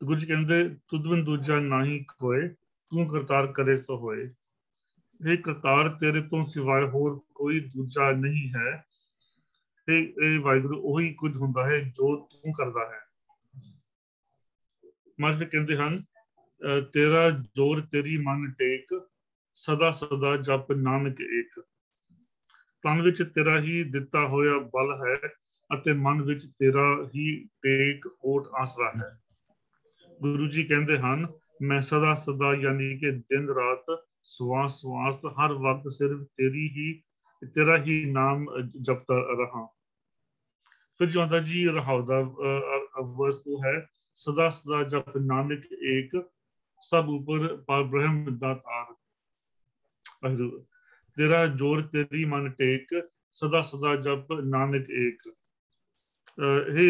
ਗੁਰੂ ਜੀ ਕਹਿੰਦੇ ਤੁਧ ਬਿਨ ਦੂਜਾ ਨਾਹੀ ਕੋਇ ਤੂੰ ਕਰਤਾਰ ਕਰੇ ਸੋ ਹੋਏ। ਇਹ ਕਰਤਾਰ ਤੇਰੇ ਤੋਂ ਸਿਵਾਏ ਹੋਰ ਕੋਈ ਦੂਜਾ ਨਹੀਂ ਹੈ। ਇਹ ਵਾਹਿਗੁਰੂ ਉਹੀ ਕੁਝ ਹੁੰਦਾ ਹੈ ਜੋ ਤੂੰ ਕਰਦਾ ਹੈ। ਮਹਾਰਾਜ ਕਹਿੰਦੇ ਹਨ ਤੇਰਾ ਜੋਰ ਤੇਰੀ ਮਨ ਟੇਕ, ਸਦਾ ਸਦਾ ਜਪ ਨਾਨਕ ਏਕ। ਤਨ ਵਿੱਚ ਤੇਰਾ ਹੀ ਦਿੱਤਾ ਹੋਇਆ ਬਲ ਹੈ ਅਤੇ ਮਨ ਵਿੱਚ ਤੇਰਾ ਹੀ ਟੇਕ ਓਟ ਆਸਰਾ ਹੈ। ਗੁਰੂ ਜੀ ਕਹਿੰਦੇ ਹਨ ਮੈਂ ਸਦਾ ਸਦਾ ਯਾਨੀ ਕਿ ਦਿਨ ਰਾਤ ਸਵਾਸ ਸਵਾਸ ਹਰ ਵਕਤ ਸਿਰਫ ਤੇਰਾ ਹੀ ਨਾਮ ਜਪਦਾ ਰਹਾ। ਫਿਰ ਜੋ ਆਉਂਦਾ ਜੀ ਰਹਾਉ ਦਾ ਵਸਤੂ ਹੈ ਸਦਾ ਸਦਾ ਜਪ ਨਾਨਕ ਏਕ, ਸਭ ਉਪਰ ਪਰ ਬ੍ਰਹਮ ਦਾਤਾਰ। तेरा जोर तेरी मन टेक, सदा सदा जप नानक एक। हे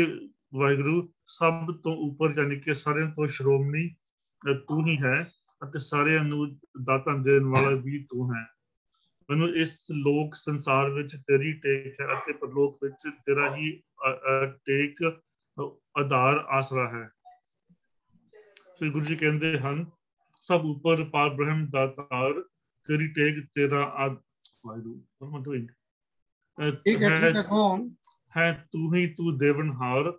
वाहिगुरु, सब तो ऊपर यानी कि सारे तो श्रोमणी तू ही है, ਅਤੇ ਸਾਰਿਆਂ ਨੂੰ ਦਾਤਾਂ ਦੇਣ ਵਾਲਾ ਵੀ ਤੂੰ ਹੈ। ਮੈਨੂੰ ਇਸ ਲੋਕ ਸੰਸਾਰ ਵਿੱਚ ਤੇਰੀ ਟੇਕ ਹੈ ਅਤੇ ਪਰਲੋਕ ਵਿੱਚ ਤੇਰਾ ਹੀ ਟੇਕ ਆਧਾਰ ਆਸਰਾ ਹੈ। ਸ੍ਰੀ ਗੁਰੂ ਜੀ ਕਹਿੰਦੇ ਹਨ, ਸਭ ਉੱਪਰ ਪਾਰ ਬ੍ਰਹਮ ਦਾ ਤਾਰ, ਤੇਰੀ ਟੇਕ ਤੇਰਾ ਹੈ, ਤੂੰ ਹੀ ਤੂੰ ਦੇਵਨਹਾਰ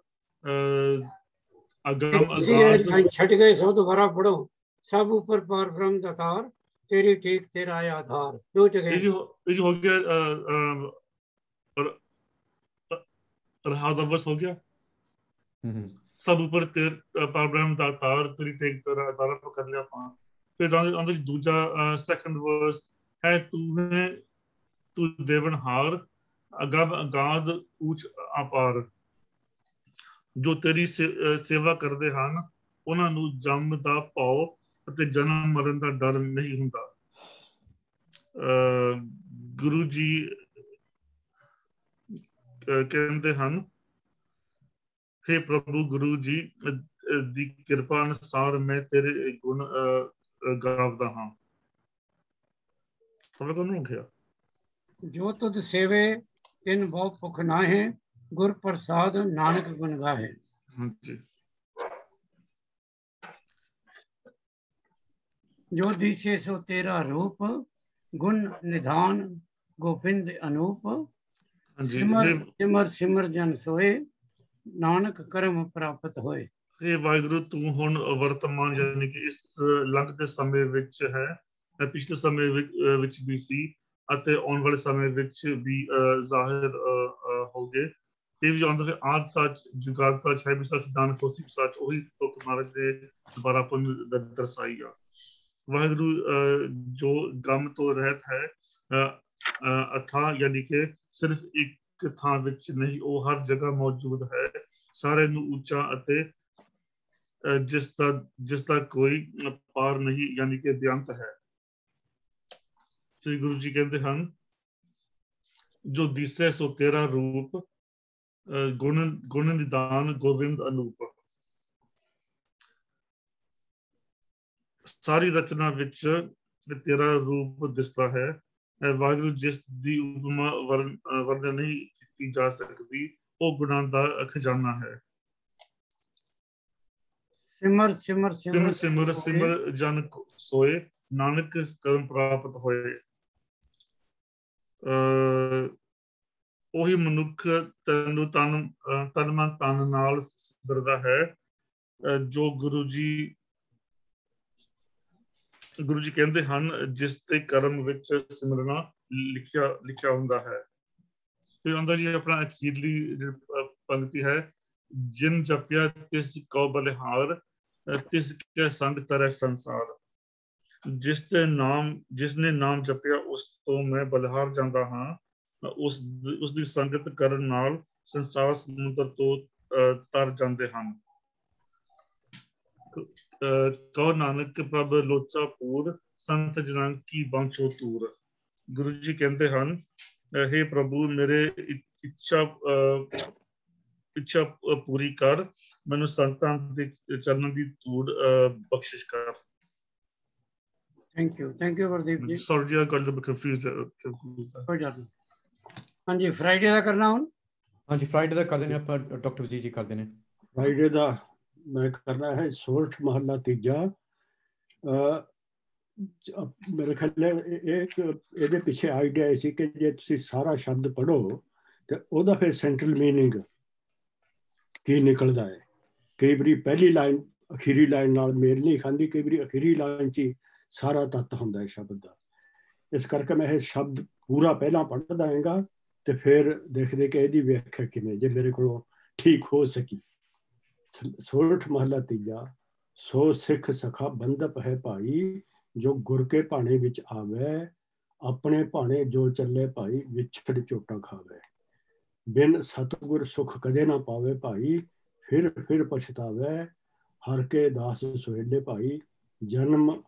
ਅਗਮ ਅਗਾਧ। ਛੱਡ ਗਏ ਸੋ ਦੁਬਾਰਾ ਪੜੋ। सब ऊपर पार ब्रह्म दातार, तेरी टेक तेरा आधार। दो जगह ये हो गया रहा दबस हो गया। सब ऊपर पार ब्रह्म दातार, तेरी टेक तेरा आधार पर कर लिया पान। फिर अंदर दूजा सेकंड वर्स है, तू देवनहार अगम अगाध ऊंच अपार। जो तेरी सेवा करते हैं ਉਹਨਾਂ ਨੂੰ ਜੰਮ ਦਾ ਭਉ ਅਤੇ ਜਨਮ ਮਰਨ ਦਾ ਡਰ ਨਹੀਂ ਹੁੰਦਾ। ਗੁਰੂ ਜੀ ਕਹਿੰਦੇ ਹਨ, हे ਪ੍ਰਭੂ ਗੁਰੂ ਜੀ ਦੀ ਕਿਰਪਾ ਅਨੁਸਾਰ ਮੈਂ ਤੇਰੇ ਗੁਣ ਗਾਵਦਾ ਹਾਂ। ਸਮਝ ਕੋ ਨਹੀਂ ਗਿਆ। ਜੋ ਤੁਧ ਸੇਵੇ ਤਿਨ ਬਹੁ ਭੁਖ ਨਾਹੇ, ਗੁਰ ਪ੍ਰਸਾਦ ਨਾਨਕ ਗੁਣ ਗਾਹੇ। ਹਾਂਜੀ। जो दिशे सो तेरा रूप, गुण निधान गोविंद अनूप। सिमर सिमर सिमर जन सोए, नानक कर्म प्राप्त होए। हे वाहिगुरु, तू ਹੁਣ ਵਰਤਮਾਨ ਯਾਨੀ ਕਿ ਇਸ ਲੰਘਦੇ ਸਮੇਂ ਵਿੱਚ ਹੈ, ਪਿਛਲੇ ਸਮੇਂ ਵਿੱਚ ਵੀ ਸੀ ਅਤੇ ਆਉਣ ਵਾਲੇ ਸਮੇਂ ਵਿੱਚ ਵੀ ਜ਼ਾਹਿਰ ਹੋਗੇ। ਇਹ ਵੀ ਆਉਂਦਾ ਫਿਰ ਆਦ ਸੱਚ, ਜੁਗਾਦ ਸੱਚ ਹੈ, ਵੀ ਸੱਚ ਨਾਨਕ ਹੋਸੀ ਸੱਚ। ਉਹੀ ਤੁਕ ਮਹਾਰਾਜ ਦੇ ਦੁਬਾਰਾ ਪੁਨ ਦਰਸਾਈ ਆ। ਵਾਹਿਗੁਰੂ ਜੋ ਗਮ ਤੋਂ ਰਹਿਤ ਹੈ, ਅਥਾ ਯਾਨੀ ਕਿ ਸਿਰਫ ਇੱਕ ਥਾਂ ਵਿੱਚ ਨਹੀਂ, ਉਹ ਹਰ ਜਗ੍ਹਾ ਮੌਜੂਦ ਹੈ, ਸਾਰਿਆਂ ਨੂੰ ਉੱਚਾ ਅਤੇ ਜਿਸ ਦਾ ਕੋਈ ਪਾਰ ਨਹੀਂ ਯਾਨੀ ਕਿ ਬੇਅੰਤ ਹੈ। ਸ੍ਰੀ ਗੁਰੂ ਜੀ ਕਹਿੰਦੇ ਹਨ, ਜੋ ਦਿਸੈ ਸੋ ਤੇਰਾ ਰੂਪ, ਗੁਣ ਨਿਦਾਨ ਗੋਵਿੰਦ ਅਨੂਪ। ਸਾਰੀ ਰਚਨਾ ਵਿੱਚ ਤੇਰਾ ਰੂਪ ਦਿਸਦਾ ਹੈ। ਵਾਹਿਗੁਰੂ ਜਿਸ ਦੀ ਉਪਮਾ ਵਰਣਨ ਨਹੀਂ ਕੀਤੀ ਜਾ ਸਕਦੀ, ਉਹ ਗੁਣਾਂ ਦਾ ਖਜ਼ਾਨਾ ਹੈ। ਸਿਮਰ ਸਿਮਰ ਸਿਮਰ ਸਿਮਰ ਸਿਮਰ ਜਨ ਸੋਏ, ਨਾਨਕ ਕਰਮ ਪ੍ਰਾਪਤ ਹੋਏ। ਉਹੀ ਮਨੁੱਖ ਤੈਨੂੰ ਤਨ ਮਨ ਤਨ ਨਾਲ ਸਿਮਰਦਾ ਹੈ, ਜੋ ਗੁਰੂ ਜੀ ਕਹਿੰਦੇ ਹਨ, ਜਿਸ ਦੇ ਕਰਮ ਵਿੱਚ ਸਿਮਰਨਾ ਲਿਖਿਆ ਹੁੰਦਾ ਹੈ। ਫਿਰ ਅੰਦਰ ਜੀ ਆਪਣਾ ਅਖੀਰਲੀ ਪੰਕਤੀ ਹੈ, ਜਿਨ ਜਪਿਆ ਤਿਸ ਕਉ ਬਲਿਹਾਰ, ਤਿਸ ਕੇ ਸੰਗ ਤਰੈ ਸੰਸਾਰ। ਜਿਸ ਨੇ ਨਾਮ ਜਪਿਆ ਉਸ ਤੋਂ ਮੈਂ ਬਲਿਹਾਰ ਜਾਂਦਾ ਹਾਂ, ਉਸ ਦੀ ਸੰਗਤ ਕਰਨ ਨਾਲ ਸੰਸਾਰ ਸਮੁੰਦਰ ਤੋਂ ਤਰ ਜਾਂਦੇ ਹਨ। ਕਉ ਨਾਨਕ ਪ੍ਰਭ ਲੋਚਾ ਪੂਰ, ਸੰਤ ਜਨਾਂ ਕੀ ਬਾਂਛੋ ਤੂਰ। ਗੁਰੂ ਜੀ ਕਹਿੰਦੇ ਹਨ, हे ਪ੍ਰਭੂ ਮੇਰੇ ਇੱਛਾ ਪੂਰੀ ਕਰ, ਮੈਨੂੰ ਸੰਤਾਂ ਦੇ ਚਰਨਾਂ ਦੀ ਧੂੜ ਬਖਸ਼ਿਸ਼ ਕਰ। ਥੈਂਕ ਯੂ ਵਰਦੀਪ ਜੀ। Sorry I got a bit confused. ਹਾਂਜੀ, ਫਰਾਈਡੇ ਦਾ ਕਰਨਾ ਹੁਣ। ਹਾਂਜੀ, ਫਰਾਈਡੇ ਦਾ ਕਰਦੇ ਨੇ ਆਪਾਂ, ਡਾਕਟਰ ਜੀ ਕਰਦੇ ਨੇ। ਫਰਾਈਡੇ ਦਾ ਮੈਂ ਕਰਨਾ ਹੈ ਸੋਰਠ ਮਹੱਲਾ ਤੀਜਾ। ਮੇਰੇ ਖਿਆਲ ਇਹਦੇ ਪਿੱਛੇ ਆਈਡੀਆ ਇਹ ਸੀ ਕਿ ਜੇ ਤੁਸੀਂ ਸਾਰਾ ਸ਼ਬਦ ਪੜ੍ਹੋ ਤੇ ਉਹਦਾ ਫਿਰ ਸੈਂਟਰਲ ਮੀਨਿੰਗ ਕੀ ਨਿਕਲਦਾ ਹੈ। ਕਈ ਵਾਰੀ ਪਹਿਲੀ ਲਾਈਨ ਅਖੀਰੀ ਲਾਈਨ ਨਾਲ ਮੇਲ ਨਹੀਂ ਖਾਂਦੀ, ਕਈ ਵਾਰੀ ਅਖੀਰੀ ਲਾਈਨ 'ਚ ਹੀ ਸਾਰਾ ਤੱਤ ਹੁੰਦਾ ਹੈ ਸ਼ਬਦ ਦਾ। ਇਸ ਕਰਕੇ ਮੈਂ ਇਹ ਸ਼ਬਦ ਪੂਰਾ ਪਹਿਲਾਂ ਪੜ੍ਹ ਦਾਂਗਾ ਤੇ ਫਿਰ ਦੇਖਦੇ ਕਿ ਇਹਦੀ ਵਿਆਖਿਆ ਕਿਵੇਂ, ਜੇ ਮੇਰੇ ਕੋਲੋਂ ਠੀਕ ਹੋ ਸਕੀ। ਸੋਰਠ ਮਹੱਲਾ ਤੀਜਾ। ਸੋ ਸਿੱਖ ਸਖਾ ਬੰਧਪ ਹੈ ਭਾਈ, ਜੋ ਗੁਰ ਕੇ ਭਾਣੇ ਵਿੱਚ ਆਵੇ, ਆਪਣੇ ਭਾਣੇ ਜੋ ਚੱਲੇ ਭਾਈ, ਵਿਛੜ ਝੋਟਾ ਖਾਵੇ। ਬਿਨ ਸਤਿਗੁਰ ਸੁਖ ਕਦੇ ਨਾ ਪਾਵੇ ਭਾਈ, ਫਿਰ ਪਛਤਾਵੇ, ਹਰ ਕੇ ਦਾਸ ਸੁਹੇਲੇ ਭਾਈ। ਜਨਮ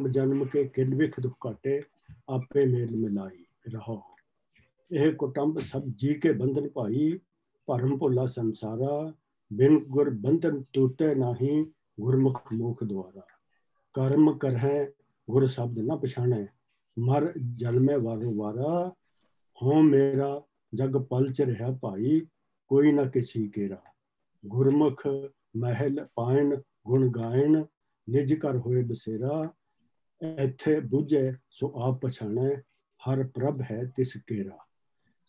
ਜਨਮ ਕੇ ਕਿਲ ਵਿਖ ਦੁਖ ਘਾਟੇ, आपे मेल मिलाई रहो। यह कुटुंब सब जी के बंधन भाई, भरम भुला संसारा, बिन गुर बंधन टूटे नाही, गुरमुख मुख द्वारा। कर्म करहे गुर शब्द न पछाणे, मर जन्मे वारो वारा, हों मेरा जग पलच रहा भाई, कोई न किसी केरा। गुरमुख महल पायन गुण गायन, निज कर होए बसेरा, इथे बुझे सो आप पछाणे, हर प्रभ है तिस केरा।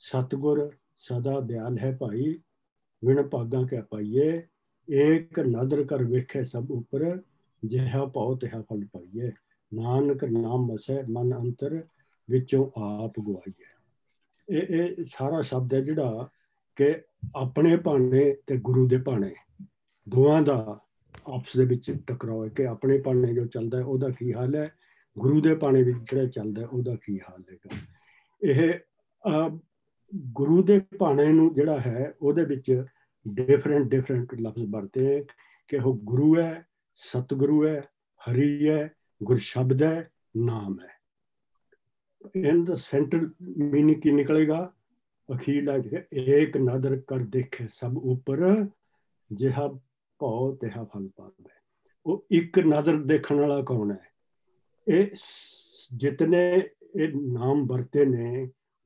सतगुर सदा दयाल है भाई, विण भागा क्या पाइए, एक नदर कर वेखे सब उपर, जिहा पाओ तिहा फल पाइए। नानक नाम वसै मन अंतर, विचों आप गवाइए। ਇਹ ਸਾਰਾ ਸ਼ਬਦ ਹੈ ਜਿਹੜਾ ਕਿ ਆਪਣੇ ਭਾਣੇ ਤੇ ਗੁਰੂ ਦੇ ਭਾਣੇ ਦੋਵਾਂ ਦਾ ਆਪਸ ਦੇ ਵਿੱਚ ਟਕਰਾਅ ਹੈ ਕਿ ਆਪਣੇ ਭਾਣੇ ਜੋ ਚੱਲਦਾ ਉਹਦਾ ਕੀ ਹਾਲ ਹੈ, ਗੁਰੂ ਦੇ ਭਾਣੇ ਵਿੱਚ ਜਿਹੜਾ ਚੱਲਦਾ ਉਹਦਾ ਕੀ ਹਾਲ ਹੈਗਾ। ਇਹ ਗੁਰੂ ਦੇ ਭਾਣੇ ਨੂੰ ਜਿਹੜਾ ਹੈ ਉਹਦੇ ਵਿੱਚ ਡਿਫਰੈਂਟ ਲਫ਼ਜ਼ ਵਰਤੇ ਹੈ ਕਿ ਉਹ ਗੁਰੂ ਹੈ, ਸਤਿਗੁਰੂ ਹੈ, ਹਰੀ ਹੈ, ਗੁਰਸ਼ਬਦ ਹੈ, ਨਾਮ ਹੈ। इन द सेंटर मीनिंग की निकलेगा अखीला, एक नदर कर देखे सब ऊपर, जिहा भाव तिहा फल पावे। वो एक नजर देखने वाला कौन है? ये जितने ये नाम बरते ने,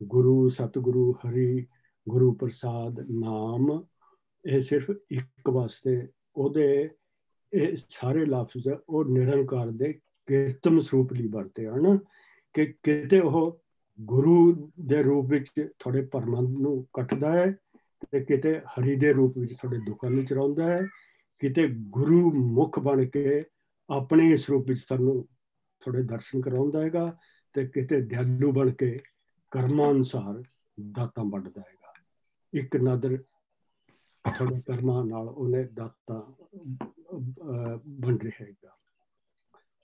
गुरु सतगुरु हरि गुरु प्रसाद नाम, ये सिर्फ एक वास्ते ओदे ये सारे लफ्ज वो निरंकार दे कीर्तन स्वरूप ਲਈ ਵਰਤੇ ਹਨ ਕਿ ਕਿਤੇ ਉਹ ਗੁਰੂ ਦੇ ਰੂਪ ਵਿੱਚ ਥੋੜੇ ਭਰਮਾਂ ਨੂੰ ਕੱਟਦਾ ਹੈ ਤੇ ਕਿਤੇ ਹਰੀ ਦੇ ਰੂਪ ਵਿੱਚ ਥੋੜੇ ਦੁੱਖਾਂ ਨੂੰ ਚਰਾਉਂਦਾ ਹੈ, ਕਿਤੇ ਗੁਰੂ ਮੁਖ ਬਣ ਕੇ ਆਪਣੇ ਇਸ ਰੂਪ ਵਿੱਚ ਸਾਨੂੰ ਥੋੜੇ ਦਰਸ਼ਨ ਕਰਾਉਂਦਾ ਹੈਗਾ ਤੇ ਕਿਤੇ ਦਿਆਲੂ ਬਣ ਕੇ ਕਰਮਾਂ ਅਨੁਸਾਰ ਦਾਤਾਂ ਵੰਡਦਾ ਹੈਗਾ। ਇੱਕ ਨਦਰ ਥੋੜੇ ਕਰਮਾਂ ਨਾਲ ਉਹਨੇ ਦਾਤਾਂ ਵੰਡ ਰਿਹਾ ਹੈਗਾ।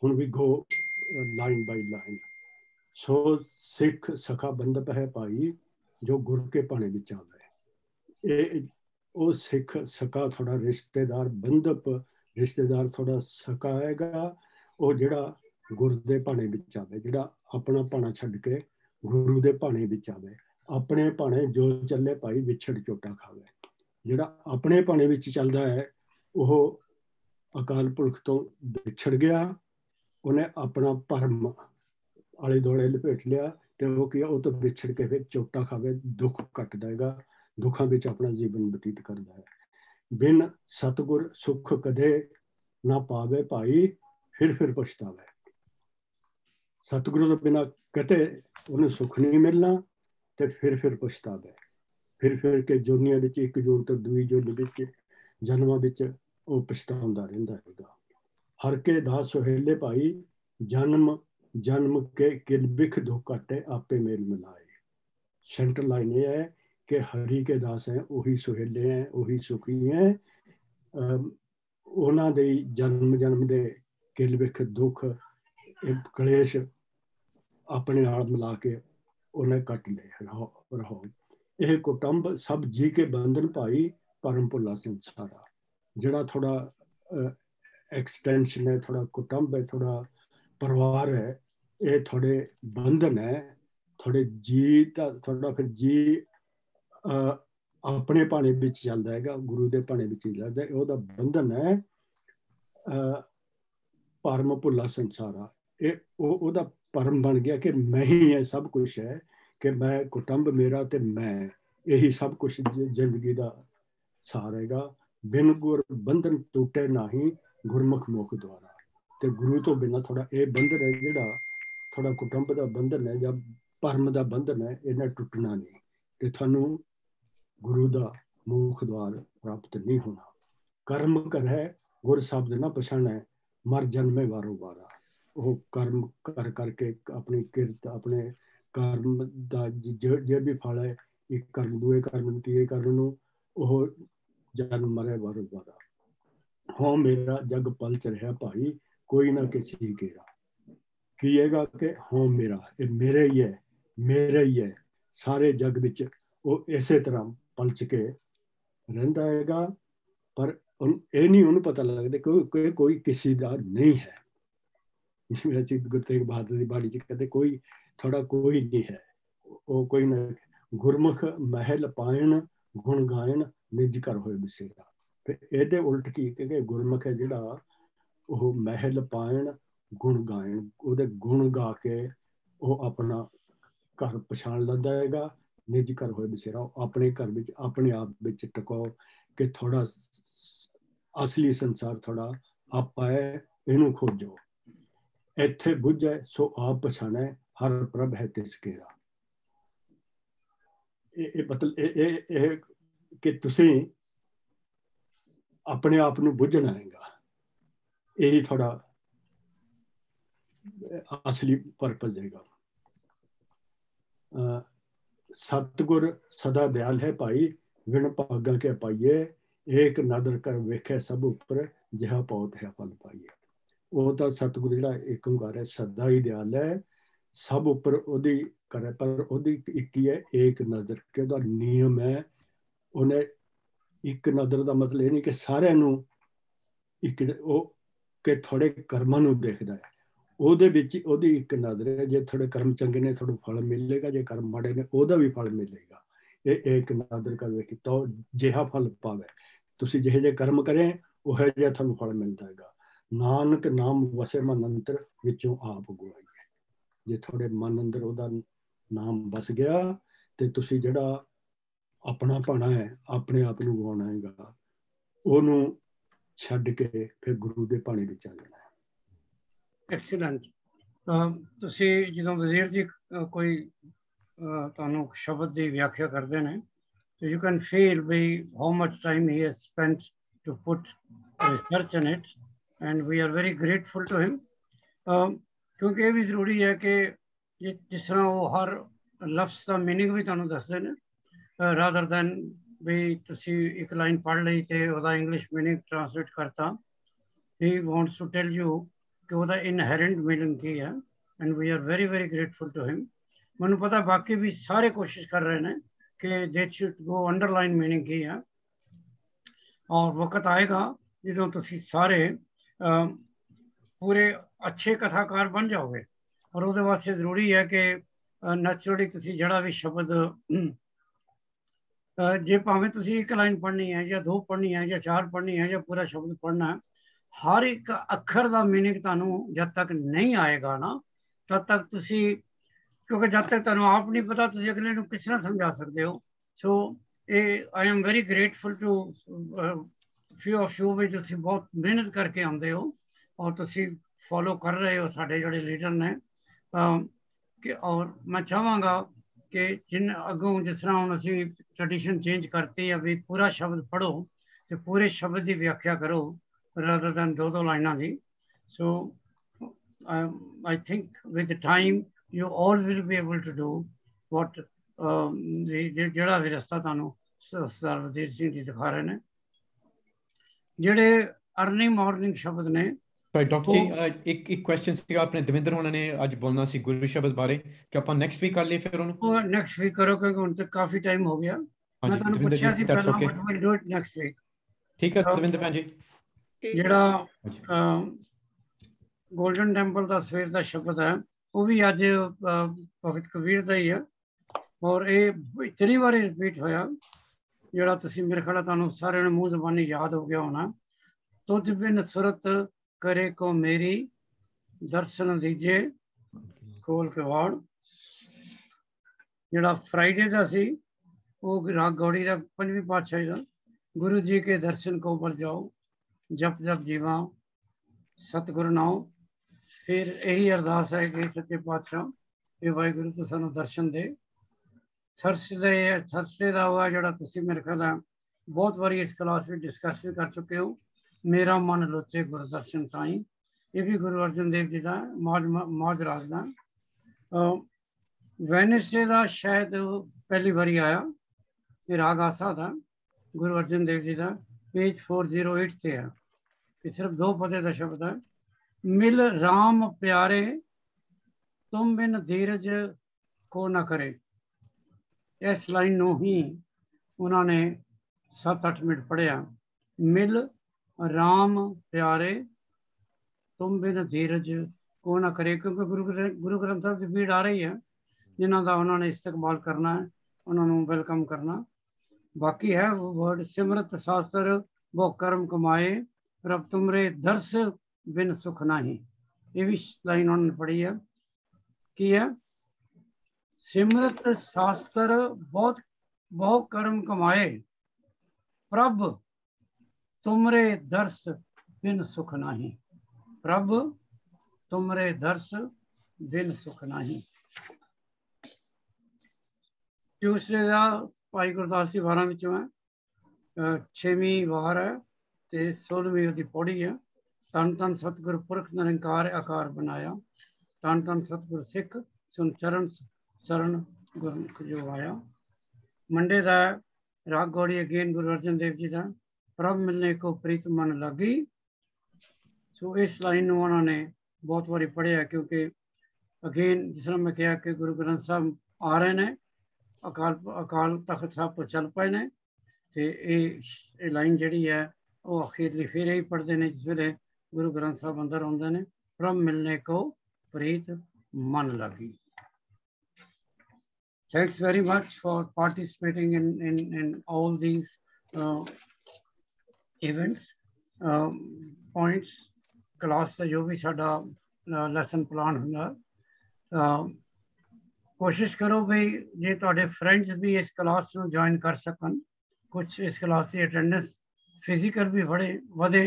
ਹੁਣ ਵੀ ਗੋ ਲਾਈਨ ਬਾਈ ਲਾਈਨ। ਸੋ ਸਿੱਖ ਸਖਾ ਬੰਦਪ ਹੈ ਭਾਈ, ਜੋ ਗੁਰ ਕੇ ਭਾਣੇ ਵਿੱਚ ਆਵੇ। ਇਹ ਉਹ ਸਿੱਖ ਸਕਾ ਥੋੜਾ ਰਿਸ਼ਤੇਦਾਰ, ਬੰਦਪ ਰਿਸ਼ਤੇਦਾਰ ਥੋੜਾ ਸਕਾ ਹੈਗਾ, ਉਹ ਜਿਹੜਾ ਗੁਰ ਦੇ ਭਾਣੇ ਵਿੱਚ ਆਵੇ, ਜਿਹੜਾ ਆਪਣਾ ਭਾਣਾ ਛੱਡ ਕੇ ਗੁਰੂ ਦੇ ਭਾਣੇ ਵਿੱਚ ਆਵੇ। ਆਪਣੇ ਭਾਣੇ ਜੋ ਚੱਲੇ ਭਾਈ ਵਿਛੜ ਚੋਟਾ ਖਾਵੇ। ਜਿਹੜਾ ਆਪਣੇ ਭਾਣੇ ਵਿੱਚ ਚੱਲਦਾ ਹੈ ਉਹ ਅਕਾਲ ਪੁਰਖ ਤੋਂ ਵਿਛੜ ਗਿਆ, ਉਹਨੇ ਆਪਣਾ ਭਰਮ ਆਲੇ ਦੁਆਲੇ ਲਪੇਟ ਲਿਆ ਤੇ ਉਹ ਕੀ ਉਹ ਤੋਂ ਵਿਛੜ ਕੇ ਫਿਰ ਚੋਟਾ ਖਾਵੇ, ਦੁੱਖ ਕੱਟਦਾ ਹੈਗਾ, ਦੁੱਖਾਂ ਵਿੱਚ ਆਪਣਾ ਜੀਵਨ ਬਤੀਤ ਕਰਦਾ ਹੈ। ਬਿਨ ਸਤਗੁਰ ਸੁਖ ਕਦੇ ਨਾ ਪਾਵੇ ਭਾਈ, ਫਿਰ ਪਛਤਾਵੇ। ਸਤਗੁਰੂ ਤੋਂ ਬਿਨਾਂ ਕਦੇ ਉਹਨੂੰ ਸੁੱਖ ਨਹੀਂ ਮਿਲਣਾ ਤੇ ਫਿਰ ਪਛਤਾਵੇ। ਫਿਰ ਕੇ ਜੋਨੀਆਂ ਵਿੱਚ ਇੱਕ ਜੋਨ ਤੋਂ ਦੂਜੀ ਜੋਨੀ ਵਿੱਚ ਜਨਮਾਂ ਵਿੱਚ ਉਹ ਪਛਤਾਉਂਦਾ ਰਹਿੰਦਾ ਹੈਗਾ। ਹਰ ਕੇ ਦਾਸ ਸੁਹੇਲੇ ਭਾਈ, जन्म के किल बिख दुख काटे आपे मेल मिलाए। सेंटर लाइन ये है कि हरि के दास हैं, वही सुहेले हैं, वही सुखी हैं। उन्होंने दे जन्म दे किल बिख दुख कलेश अपने नाल मिला के उन्हें कट ले रहो। यह कुटुंब सब जी के बंधन भाई, परम भुला संसारा। जड़ा थोड़ा एक्सटेंशन है, थोड़ा कुटुंब है, थोड़ा परिवार है, ये थोड़े बंधन है, थोड़े जी थोड़ा फिर जी अपने भाने विच चलदा हैगा, गुरु दे भाने विच चलदा है। ओहदा बंधन है परम भुला संसारा। ये ओहदा परम बन गया कि मैं ही है, सब कुछ है, कि मैं कुटुंब मेरा ते मैं यही सब कुछ जिंदगी दा सार हैगा। बिन गुर बंधन टूटे नाही, गुरमुख मुख द्वारा। ਤੇ ਗੁਰੂ ਤੋਂ ਬਿਨਾਂ ਥੋੜਾ ਇਹ ਬੰਧਨ ਹੈ ਜਿਹੜਾ ਥੋੜਾ ਕੁਟੁੰਬ ਦਾ ਬੰਧਨ ਹੈ ਜਾਂ ਭਰਮ ਦਾ ਬੰਧਨ ਹੈ, ਇਹਨਾਂ ਟੁੱਟਣਾ ਨਹੀਂ ਤੇ ਤੁਹਾਨੂੰ ਗੁਰੂ ਦਾ ਮੁਖ ਦਵਾਰ ਪ੍ਰਾਪਤ ਨਹੀਂ ਹੋਣਾ। ਕਰਮ ਕਰੈ ਗੁਰ ਸ਼ਬਦ ਨਾ ਪਛਾਣੈ, ਮਰ ਜਨਮੇ ਵਾਰੋ ਵਾਰਾ। ਉਹ ਕਰਮ ਕਰ ਕਰਕੇ ਆਪਣੀ ਕਿਰਤ, ਆਪਣੇ ਕਰਮ ਦਾ ਜੇ ਵੀ ਫਲ ਹੈ, ਇੱਕ ਕਰਮ ਦੂਏ ਕਰਮ ਨੂੰ ਤੀਏ ਕਰਮ ਨੂੰ, ਉਹ ਜਨਮ ਮਰੇ ਵਾਰੋ ਵਾਰਾ। ਹੋ ਮੇਰਾ ਜਗ ਪਲਚ ਰਿਹਾ ਭਾਈ, कोई ना किसी केरा। की हैगा कि हाँ मेरा, ये मेरा ही है, सारे जग विच वो इसे तरह पलच के रहिंदा हैगा। पर ये नहीं उन्हें पता लगता कोई किसी का नहीं है। जिवें असीं गुरु तेग बहादुर दी बाणी च कहते कोई थोड़ा कोई नहीं है, वो कोई ना। गुरमुख महल पायन गुण गायन निज कर होए बसेरा। फिर ਇਹਦੇ ਉਲਟ ਕੀ ਕਿ ਗੁਰਮੁਖ ਹੈ ਜਿਹੜਾ ਉਹ ਮਹਿਲ ਪਾਇਣ ਗੁਣ ਗਾਇਣ, ਉਹਦੇ ਗੁਣ ਗਾ ਕੇ ਉਹ ਆਪਣਾ ਘਰ ਪਛਾਣ ਲੈਂਦਾ ਹੈਗਾ। ਨਿਜ ਘਰ ਹੋਏ ਬਸੇਰਾ, ਆਪਣੇ ਘਰ ਵਿੱਚ ਆਪਣੇ ਆਪ ਵਿੱਚ ਟਿਕਾਓ ਕਿ ਥੋੜਾ ਅਸਲੀ ਸੰਸਾਰ ਥੋੜਾ ਆਪਾਂ ਹੈ, ਇਹਨੂੰ ਖੋਜੋ। ਇੱਥੇ ਬੁੱਝੈ ਸੋ ਆਪ ਪਛਾਣੈ, ਹਰ ਪ੍ਰਭ ਹੈ ਤਿਸ ਕੇਰਾ। ਇਹ ਮਤਲਬ ਇਹ ਕਿ ਤੁਸੀਂ ਆਪਣੇ ਆਪ ਨੂੰ ਬੁੱਝਣਾ ਹੈਗਾ, ਇਹੀ ਥੋੜਾ ਅਸਲੀ ਪਰਪਸ ਹੈਗਾ। सतगुर सदा दयाल है भाई, विण भागा के पाइए, एक नदर कर वेखे सब उपर, जिहा पौत है फल पाइए। वो तो सतगुर जिहड़ा एक ओंकार है, सदा ही दयाल है, सब उपर ओदी करे, पर ओदी एक ही है एक नजर के, ओदा नियम है। उन्हें एक नजर का मतलब ये नहीं कि सारे नूं एक वो कि थोड़े कर्मां नूं देखदा है, ਉਹਦੇ ਵਿੱਚ ਉਹਦੀ ਇੱਕ ਨਜ਼ਰ ਹੈ। ਜੇ ਥੋੜੇ ਕਰਮ ਚੰਗੇ ਨੇ ਤੁਹਾਨੂੰ ਫਲ ਮਿਲੇਗਾ, ਜੇ ਕਰਮ ਮਾੜੇ ਨੇ ਉਹਦਾ ਵੀ ਫਲ ਮਿਲੇਗਾ। ਇਹ ਇੱਕ ਨਜ਼ਰ ਕਰ ਵੇਖੀ ਤਾਂ ਜਿਹਾ ਫਲ ਪਾਵੇ। ਤੁਸੀਂ ਜਿਹੇ ਜਿਹੇ ਕਰਮ ਕਰੇ ਉਹ ਜਿਹਾ ਤੁਹਾਨੂੰ ਫਲ ਮਿਲਦਾ ਹੈਗਾ। ਨਾਨਕ ਨਾਮ ਵਸੇ ਮਨ ਅੰਤਰ, ਵਿੱਚੋਂ ਆਪ ਗਵਾਈਏ। ਜੇ ਤੁਹਾਡੇ ਮਨ ਅੰਦਰ ਉਹਦਾ ਨਾਮ ਵਸ ਗਿਆ ਤੇ ਤੁਸੀਂ ਜਿਹੜਾ ਆਪਣਾ ਭਾਣਾ ਹੈ, ਆਪਣੇ ਆਪ ਨੂੰ ਗਵਾਉਣਾ ਹੈਗਾ, ਉਹਨੂੰ ਛੱਡ ਕੇ ਫਿਰ ਗੁਰੂ ਦੇ ਭਾਣੇ ਵਿੱਚ ਆ ਜਾਣਾ। ਐਕਸੀਲੈਂਟ। ਤੁਸੀਂ ਜਦੋਂ ਵਜ਼ੀਰ ਜੀ ਕੋਈ ਤੁਹਾਨੂੰ ਸ਼ਬਦ ਦੀ ਵਿਆਖਿਆ ਕਰਦੇ ਨੇ ਤਾਂ ਯੂ ਕੈਨ ਫੀਲ ਵੀ how much time he has spent to put research in it, and we are very grateful to him. ਕਿਉਂਕਿ ਇਹ ਵੀ ਜ਼ਰੂਰੀ ਹੈ ਕਿ ਜਿਸ ਤਰ੍ਹਾਂ ਉਹ ਹਰ ਲਫ਼ਜ਼ ਦਾ ਮੀਨਿੰਗ ਵੀ ਤੁਹਾਨੂੰ ਦੱਸਦੇ ਨੇ, ਰਾਦਰ ਦੈਨ ਵੀ ਤੁਸੀਂ ਇੱਕ ਲਾਈਨ ਪੜ੍ਹ ਲਈ ਅਤੇ ਉਹਦਾ ਇੰਗਲਿਸ਼ ਮੀਨਿੰਗ ਟਰਾਂਸਲੇਟ ਕਰਤਾ। He wants to tell you ਕਿ ਉਹਦਾ ਇਨਹੈਰੈਂਟ ਮੀਨਿੰਗ ਕੀ ਹੈ, and we are very very grateful to him. ਮੈਨੂੰ ਪਤਾ ਬਾਕੀ ਵੀ ਸਾਰੇ ਕੋਸ਼ਿਸ਼ ਕਰ ਰਹੇ ਨੇ ਕਿ ਦੇ ਸ਼ੁਡ ਗੋ ਅੰਡਰਲਾਈਨ ਮੀਨਿੰਗ ਕੀ ਹੈ, ਔਰ ਵਕਤ ਆਏਗਾ ਜਦੋਂ ਤੁਸੀਂ ਸਾਰੇ ਪੂਰੇ ਅੱਛੇ ਕਥਾਕਾਰ ਬਣ ਜਾਓਗੇ। ਔਰ ਉਹਦੇ ਵਾਸਤੇ ਜ਼ਰੂਰੀ ਹੈ ਕਿ ਨੈਚੁਰਲੀ ਤੁਸੀਂ ਜਿਹੜਾ ਵੀ ਸ਼ਬਦ, ਜੇ ਭਾਵੇਂ ਤੁਸੀਂ ਇੱਕ ਲਾਈਨ ਪੜ੍ਹਨੀ ਹੈ ਜਾਂ ਦੋ ਪੜ੍ਹਨੀ ਹੈ ਜਾਂ ਚਾਰ ਪੜ੍ਹਨੀ ਹੈ ਜਾਂ ਪੂਰਾ ਸ਼ਬਦ ਪੜ੍ਹਨਾ ਹੈ, ਹਰ ਇੱਕ ਅੱਖਰ ਦਾ ਮੀਨਿੰਗ ਤੁਹਾਨੂੰ ਜਦ ਤੱਕ ਨਹੀਂ ਆਏਗਾ ਨਾ ਤਦ ਤੱਕ ਤੁਸੀਂ, ਕਿਉਂਕਿ ਜਦ ਤੱਕ ਤੁਹਾਨੂੰ ਆਪ ਨਹੀਂ ਪਤਾ ਤੁਸੀਂ ਅਗਲੇ ਨੂੰ ਕਿਸ ਤਰ੍ਹਾਂ ਸਮਝਾ ਸਕਦੇ ਹੋ। ਸੋ ਇਹ I am very grateful to few of you ਵੀ ਤੁਸੀਂ ਬਹੁਤ ਮਿਹਨਤ ਕਰਕੇ ਆਉਂਦੇ ਹੋ ਔਰ ਤੁਸੀਂ ਫੋਲੋ ਕਰ ਰਹੇ ਹੋ ਸਾਡੇ ਜਿਹੜੇ ਲੀਡਰ ਨੇ। ਕਿ ਔਰ ਮੈਂ ਚਾਹਾਂਗਾ ਕਿ ਅੱਗੋਂ ਜਿਸ ਤਰ੍ਹਾਂ ਹੁਣ ਅਸੀਂ ਟ੍ਰੈਡੀਸ਼ਨ ਚੇਂਜ ਕਰਤੀ ਆ ਵੀ ਪੂਰਾ ਸ਼ਬਦ ਪੜ੍ਹੋ ਅਤੇ ਪੂਰੇ ਸ਼ਬਦ ਦੀ ਵਿਆਖਿਆ ਕਰੋ rather than ਦੋ ਲਾਈਨਾਂ ਦੀ। So I think with the time you all will be able to do what ਜਿਹੜਾ ਵੀ ਰਸਤਾ ਤੁਹਾਨੂੰ ਸਰਦਾਰ ਵਜ਼ੀਰ ਸਿੰਘ ਜੀ ਦਿਖਾ ਰਹੇ ਨੇ। ਜਿਹੜੇ ਅਰਲੀ ਮਾਰਨਿੰਗ ਸ਼ਬਦ ਨੇ। ਡਾਕਟਰ ਜੀ ਇੱਕ ਕੁਐਸਚਨ ਸੀਗਾ ਆਪਣੇ ਦਵਿੰਦਰ ਹੋਣਾ ਨੇ ਅੱਜ ਬੋਲਣਾ ਸੀ ਗੁਰੂ ਸ਼ਬਦ ਬਾਰੇ, ਕਿ ਆਪਾਂ ਨੈਕਸਟ ਵੀਕ ਕਰ ਲਈਏ ਫਿਰ ਉਹਨੂੰ? ਨੈਕਸਟ ਵੀਕ ਕਰੋ ਕਿਉਂਕਿ ਹੁਣ ਤੱਕ ਕਾਫੀ ਟਾਈਮ ਹੋ ਗਿਆ। ਮੈਂ ਤੁਹਾਨੂੰ ਪੁੱਛਿਆ ਸੀ ਪਹਿਲਾਂ, but will do it next week. ਠੀਕ ਹੈ ਦਵਿੰਦਰ ਭੈਣ ਜੀ। ਜਿਹੜਾ ਗੋਲਡਨ ਟੈਂਪਲ ਦਾ ਸਵੇਰ ਦਾ ਸ਼ਬਦ ਹੈ ਉਹ ਵੀ ਅੱਜ ਭਗਤ ਕਬੀਰ ਦਾ ਹੀ ਹੈ, ਔਰ ਇਹ ਇਤਨੀ ਵਾਰੀ ਰਿਪੀਟ ਹੋਇਆ ਜਿਹੜਾ ਤੁਸੀਂ ਮੇਰੇ ਖਿਆਲ ਤੁਹਾਨੂੰ ਸਾਰਿਆਂ ਨੂੰ ਮੂੰਹ ਜ਼ਬਾਨੀ ਯਾਦ ਹੋ ਗਿਆ ਹੋਣਾ। ਤੁਧ ਬਿਨ ਸੁਰਤ ਕਰੇ ਕੋ ਮੇਰੀ, ਦਰਸ਼ਨ ਦੀਜੇ ਖੋਲ ਕੇ ਵਾੜ। ਜਿਹੜਾ ਫਰਾਈਡੇ ਦਾ ਸੀ ਉਹ ਰਾਗ ਗੌੜੀ ਦਾ 5ਵੀਂ ਪਾਤਸ਼ਾਹੀ ਦਾ, ਗੁਰੂ ਜੀ ਕੇ ਦਰਸ਼ਨ ਕੋ ਬਲ ਜਾਓ, ਜਪ ਜਪ ਜੀਵਾ ਸਤਿਗੁਰ ਨਾਉ। ਫਿਰ ਇਹੀ ਅਰਦਾਸ ਹੈ ਕਿ ਸੱਚੇ ਪਾਤਸ਼ਾਹ ਇਹ ਵਾਹਿਗੁਰੂ ਤੂੰ ਸਾਨੂੰ ਦਰਸ਼ਨ ਦੇ। ਥਰਸਡੇ ਦਾ ਹੋਇਆ ਜਿਹੜਾ ਤੁਸੀਂ ਮੇਰੇ ਖਿਆਲ ਹੈ ਬਹੁਤ ਵਾਰੀ ਇਸ ਕਲਾਸ ਵਿੱਚ ਡਿਸਕਸ ਵੀ ਕਰ ਚੁੱਕੇ ਹੋ, ਮੇਰਾ ਮਨ ਲੋਚੇ ਗੁਰਦਰਸ਼ਨ ਸਾਈਂ। ਇਹ ਵੀ ਗੁਰੂ ਅਰਜਨ ਦੇਵ ਜੀ ਦਾ ਮੌਜ ਰਾਜ ਦਾ। ਵੈਨਸਡੇ ਦਾ ਸ਼ਾਇਦ ਪਹਿਲੀ ਵਾਰੀ ਆਇਆ, ਇਹ ਰਾਗ ਆਸਾ ਦਾ ਗੁਰੂ ਅਰਜਨ ਦੇਵ ਜੀ ਦਾ, पेज 408 ਤੇ ਹੈ। ਇਹ ਸਿਰਫ ਦੋ ਪਦੇ ਦਾ ਸ਼ਬਦ ਹੈ। ਮਿਲ ਰਾਮ ਪਿਆਰੇ ਤੁਮ ਬਿਨ ਧੀਰਜ ਕੋ ਨਾ ਕਰੇ। ਇਸ ਲਾਈਨ ਨੂੰ ਹੀ ਉਹਨਾਂ ਨੇ 7-8 ਮਿੰਟ ਪੜ੍ਹਿਆ। ਮਿਲ ਰਾਮ ਪਿਆਰੇ ਤੁਮ ਬਿਨ ਧੀਰਜ ਕੋ ਨਾ ਕਰੇ, ਕਿਉਂਕਿ ਗੁਰੂ ਗ੍ਰੰਥ ਸਾਹਿਬ ਦੀ ਭੀੜ ਆ ਰਹੀ ਹੈ जिन्हों का उन्होंने इस्तेमाल करना है उन्होंने वेलकम करना। बाकी है वर्ड सिमरत शास्त्र वो कर्म कमाए रब तुमरे दर्श बिन सुख नाही। ये भी लाइन उन्होंने पढ़ी है कि है सिमरत शास्त्र बहुत बहुत कर्म कमाए प्रभ तुमरे दर्श बिन सुख नाही। प्रभ तुमरे दर्श बिन सुख नाही। ट्यूसडे का भाई गुरदास जी 12 विचों है 6वीं वार है ते 16वीं उसकी पौड़ी है। धन धन सतगुर पुरख निरंकार आकार बनाया। धन धन सतगुर सिख सुन चरण शरण गुरमुख जो आया। मंडे का राग गौड़ी अगेन गुरु अर्जन देव जी का प्रभ मिलने को प्रीत मन लगी। सो इस लाइन उन्होंने बहुत बारी पढ़िया क्योंकि अगेन जिस तरह मैं कहा कि गुरु ग्रंथ साहब आ रहे हैं अकाल तख्त साहब पर चल पाए ने तो ये लाइन जी है वो अखीरली फिर यही पढ़ते हैं जिस वे गुरु ग्रंथ साहब अंदर आते हैं प्रभ मिलने को प्रीत मन लगी। Thanks very much for participating in all these events, points, class का जो भी साडा lesson plan होगा कोशिश करो भाई जे तुहाडे फ्रेंड्स भी इस क्लास में ज्वाइन कर सकन। कुछ इस क्लास की अटेंडेंस फिजिकल भी वधे।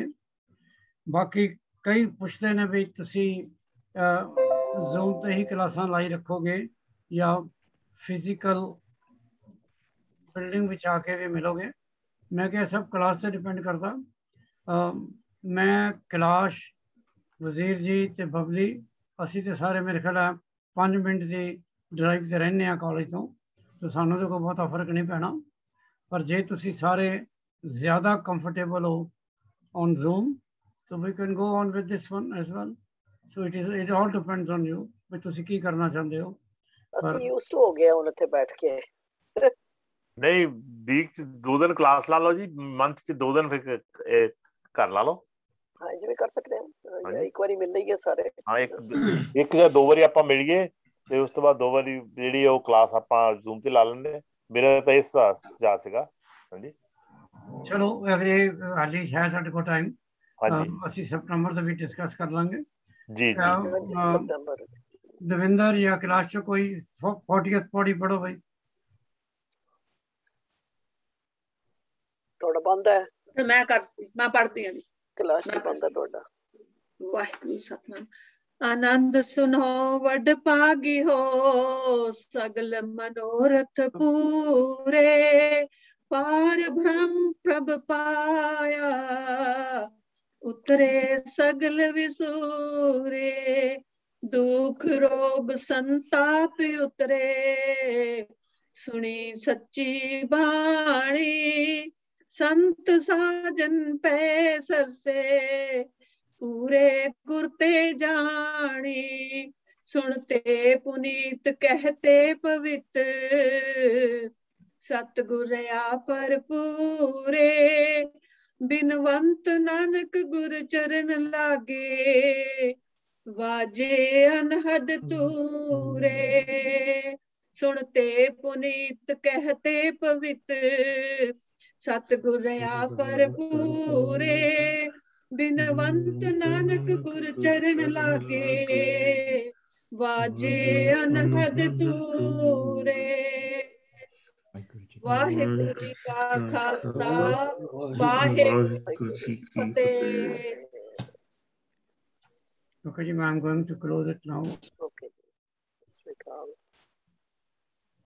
बाकी कई पुछते ने भी तुसी जूम ते ही क्लासां लाई रखोगे या फिजिकल बिल्डिंग में आके भी मिलोगे। मैं क्या सब क्लास से डिपेंड करता। मैं कैलाश वजीर जी ते बबली असी तो सारे मेरे ख्याल 5 मिनट की ड्राइव से रहने कॉलेज तो सानू तो कोई बहुता फर्क नहीं पैना। पर जे तुसी सारे ज़्यादा कंफर्टेबल हो ऑन जूम तो we can go on with this one as well. So it all depends on you भी तुसी की करना चाहते हो। ਅਸੀਂ ਯੂਜ਼ਡ ਹੋ ਗਏ ਹੁਣ ਉੱਥੇ ਬੈਠ ਕੇ। ਨਹੀਂ ਵੀਕ 2 ਦਿਨ ਕਲਾਸ ਲਾ ਲਓ ਜੀ ਮੰਥ ਚ 2 ਦਿਨ ਫਿਰ ਘਰ ਲਾ ਲਓ। ਹਾਂ ਜਿਵੇਂ ਕਰ ਸਕਦੇ ਹਾਂ ਇੱਕ ਵਾਰੀ ਮਿਲ ਲਈਏ ਸਾਰੇ। ਹਾਂ ਇੱਕ ਜਾਂ 2 ਵਾਰੀ ਆਪਾਂ ਮਿਲੀਏ ਤੇ ਉਸ ਤੋਂ ਬਾਅਦ 2 ਵਾਰੀ ਜਿਹੜੀ ਉਹ ਕਲਾਸ ਆਪਾਂ ਜ਼ੂਮ ਤੇ ਲਾ ਲੈਂਦੇ। ਮੇਰਾ ਤਾਂ ਇਸ ਸੁਝਾਅ ਸੀਗਾ। ਹਾਂਜੀ ਚਲੋ ਅਗਲੇ ਹਾਲੀ ਹੈ ਸਾਡੇ ਕੋਲ ਟਾਈਮ। ਹਾਂਜੀ ਅਸੀਂ ਸਤੰਬਰ ਦੇ ਵਿੱਚ ਡਿਸਕਸ ਕਰ ਲਾਂਗੇ। ਜੀ ਜੀ ਸਤੰਬਰ दविंदर या क्लास से कोई 40th पौड़ी पढ़ो भाई। थोड़ा बंद है तो मैं पढ़ती हूँ क्लास से बंद है थोड़ा। वाहिगुरु सतनाम। आनंद सुनो वड पागी हो सगल मनोरथ पूरे पार ब्रह्म प्रभ पाया उतरे सगल विसूरे दुख रोग संताप उतरे सुनी सच्ची बाणी संत साजन पै सरसे पूरे गुरते जानी सुनते पुनीत कहते पवित्र सतगुरया पर पूरे बिनवंत नानक गुर चरण लागे वाजे अनहद तूरे सुनते पुनीत कहते पवित्र सतगुरया पर पूरे बिनवंत नानक गुर चरण लागे वाजे अनहद तूरे। वाहिगुरु जी का खालसा वाहिगुरु जी की फतेह। Okay, I'm going to close it now. Okay.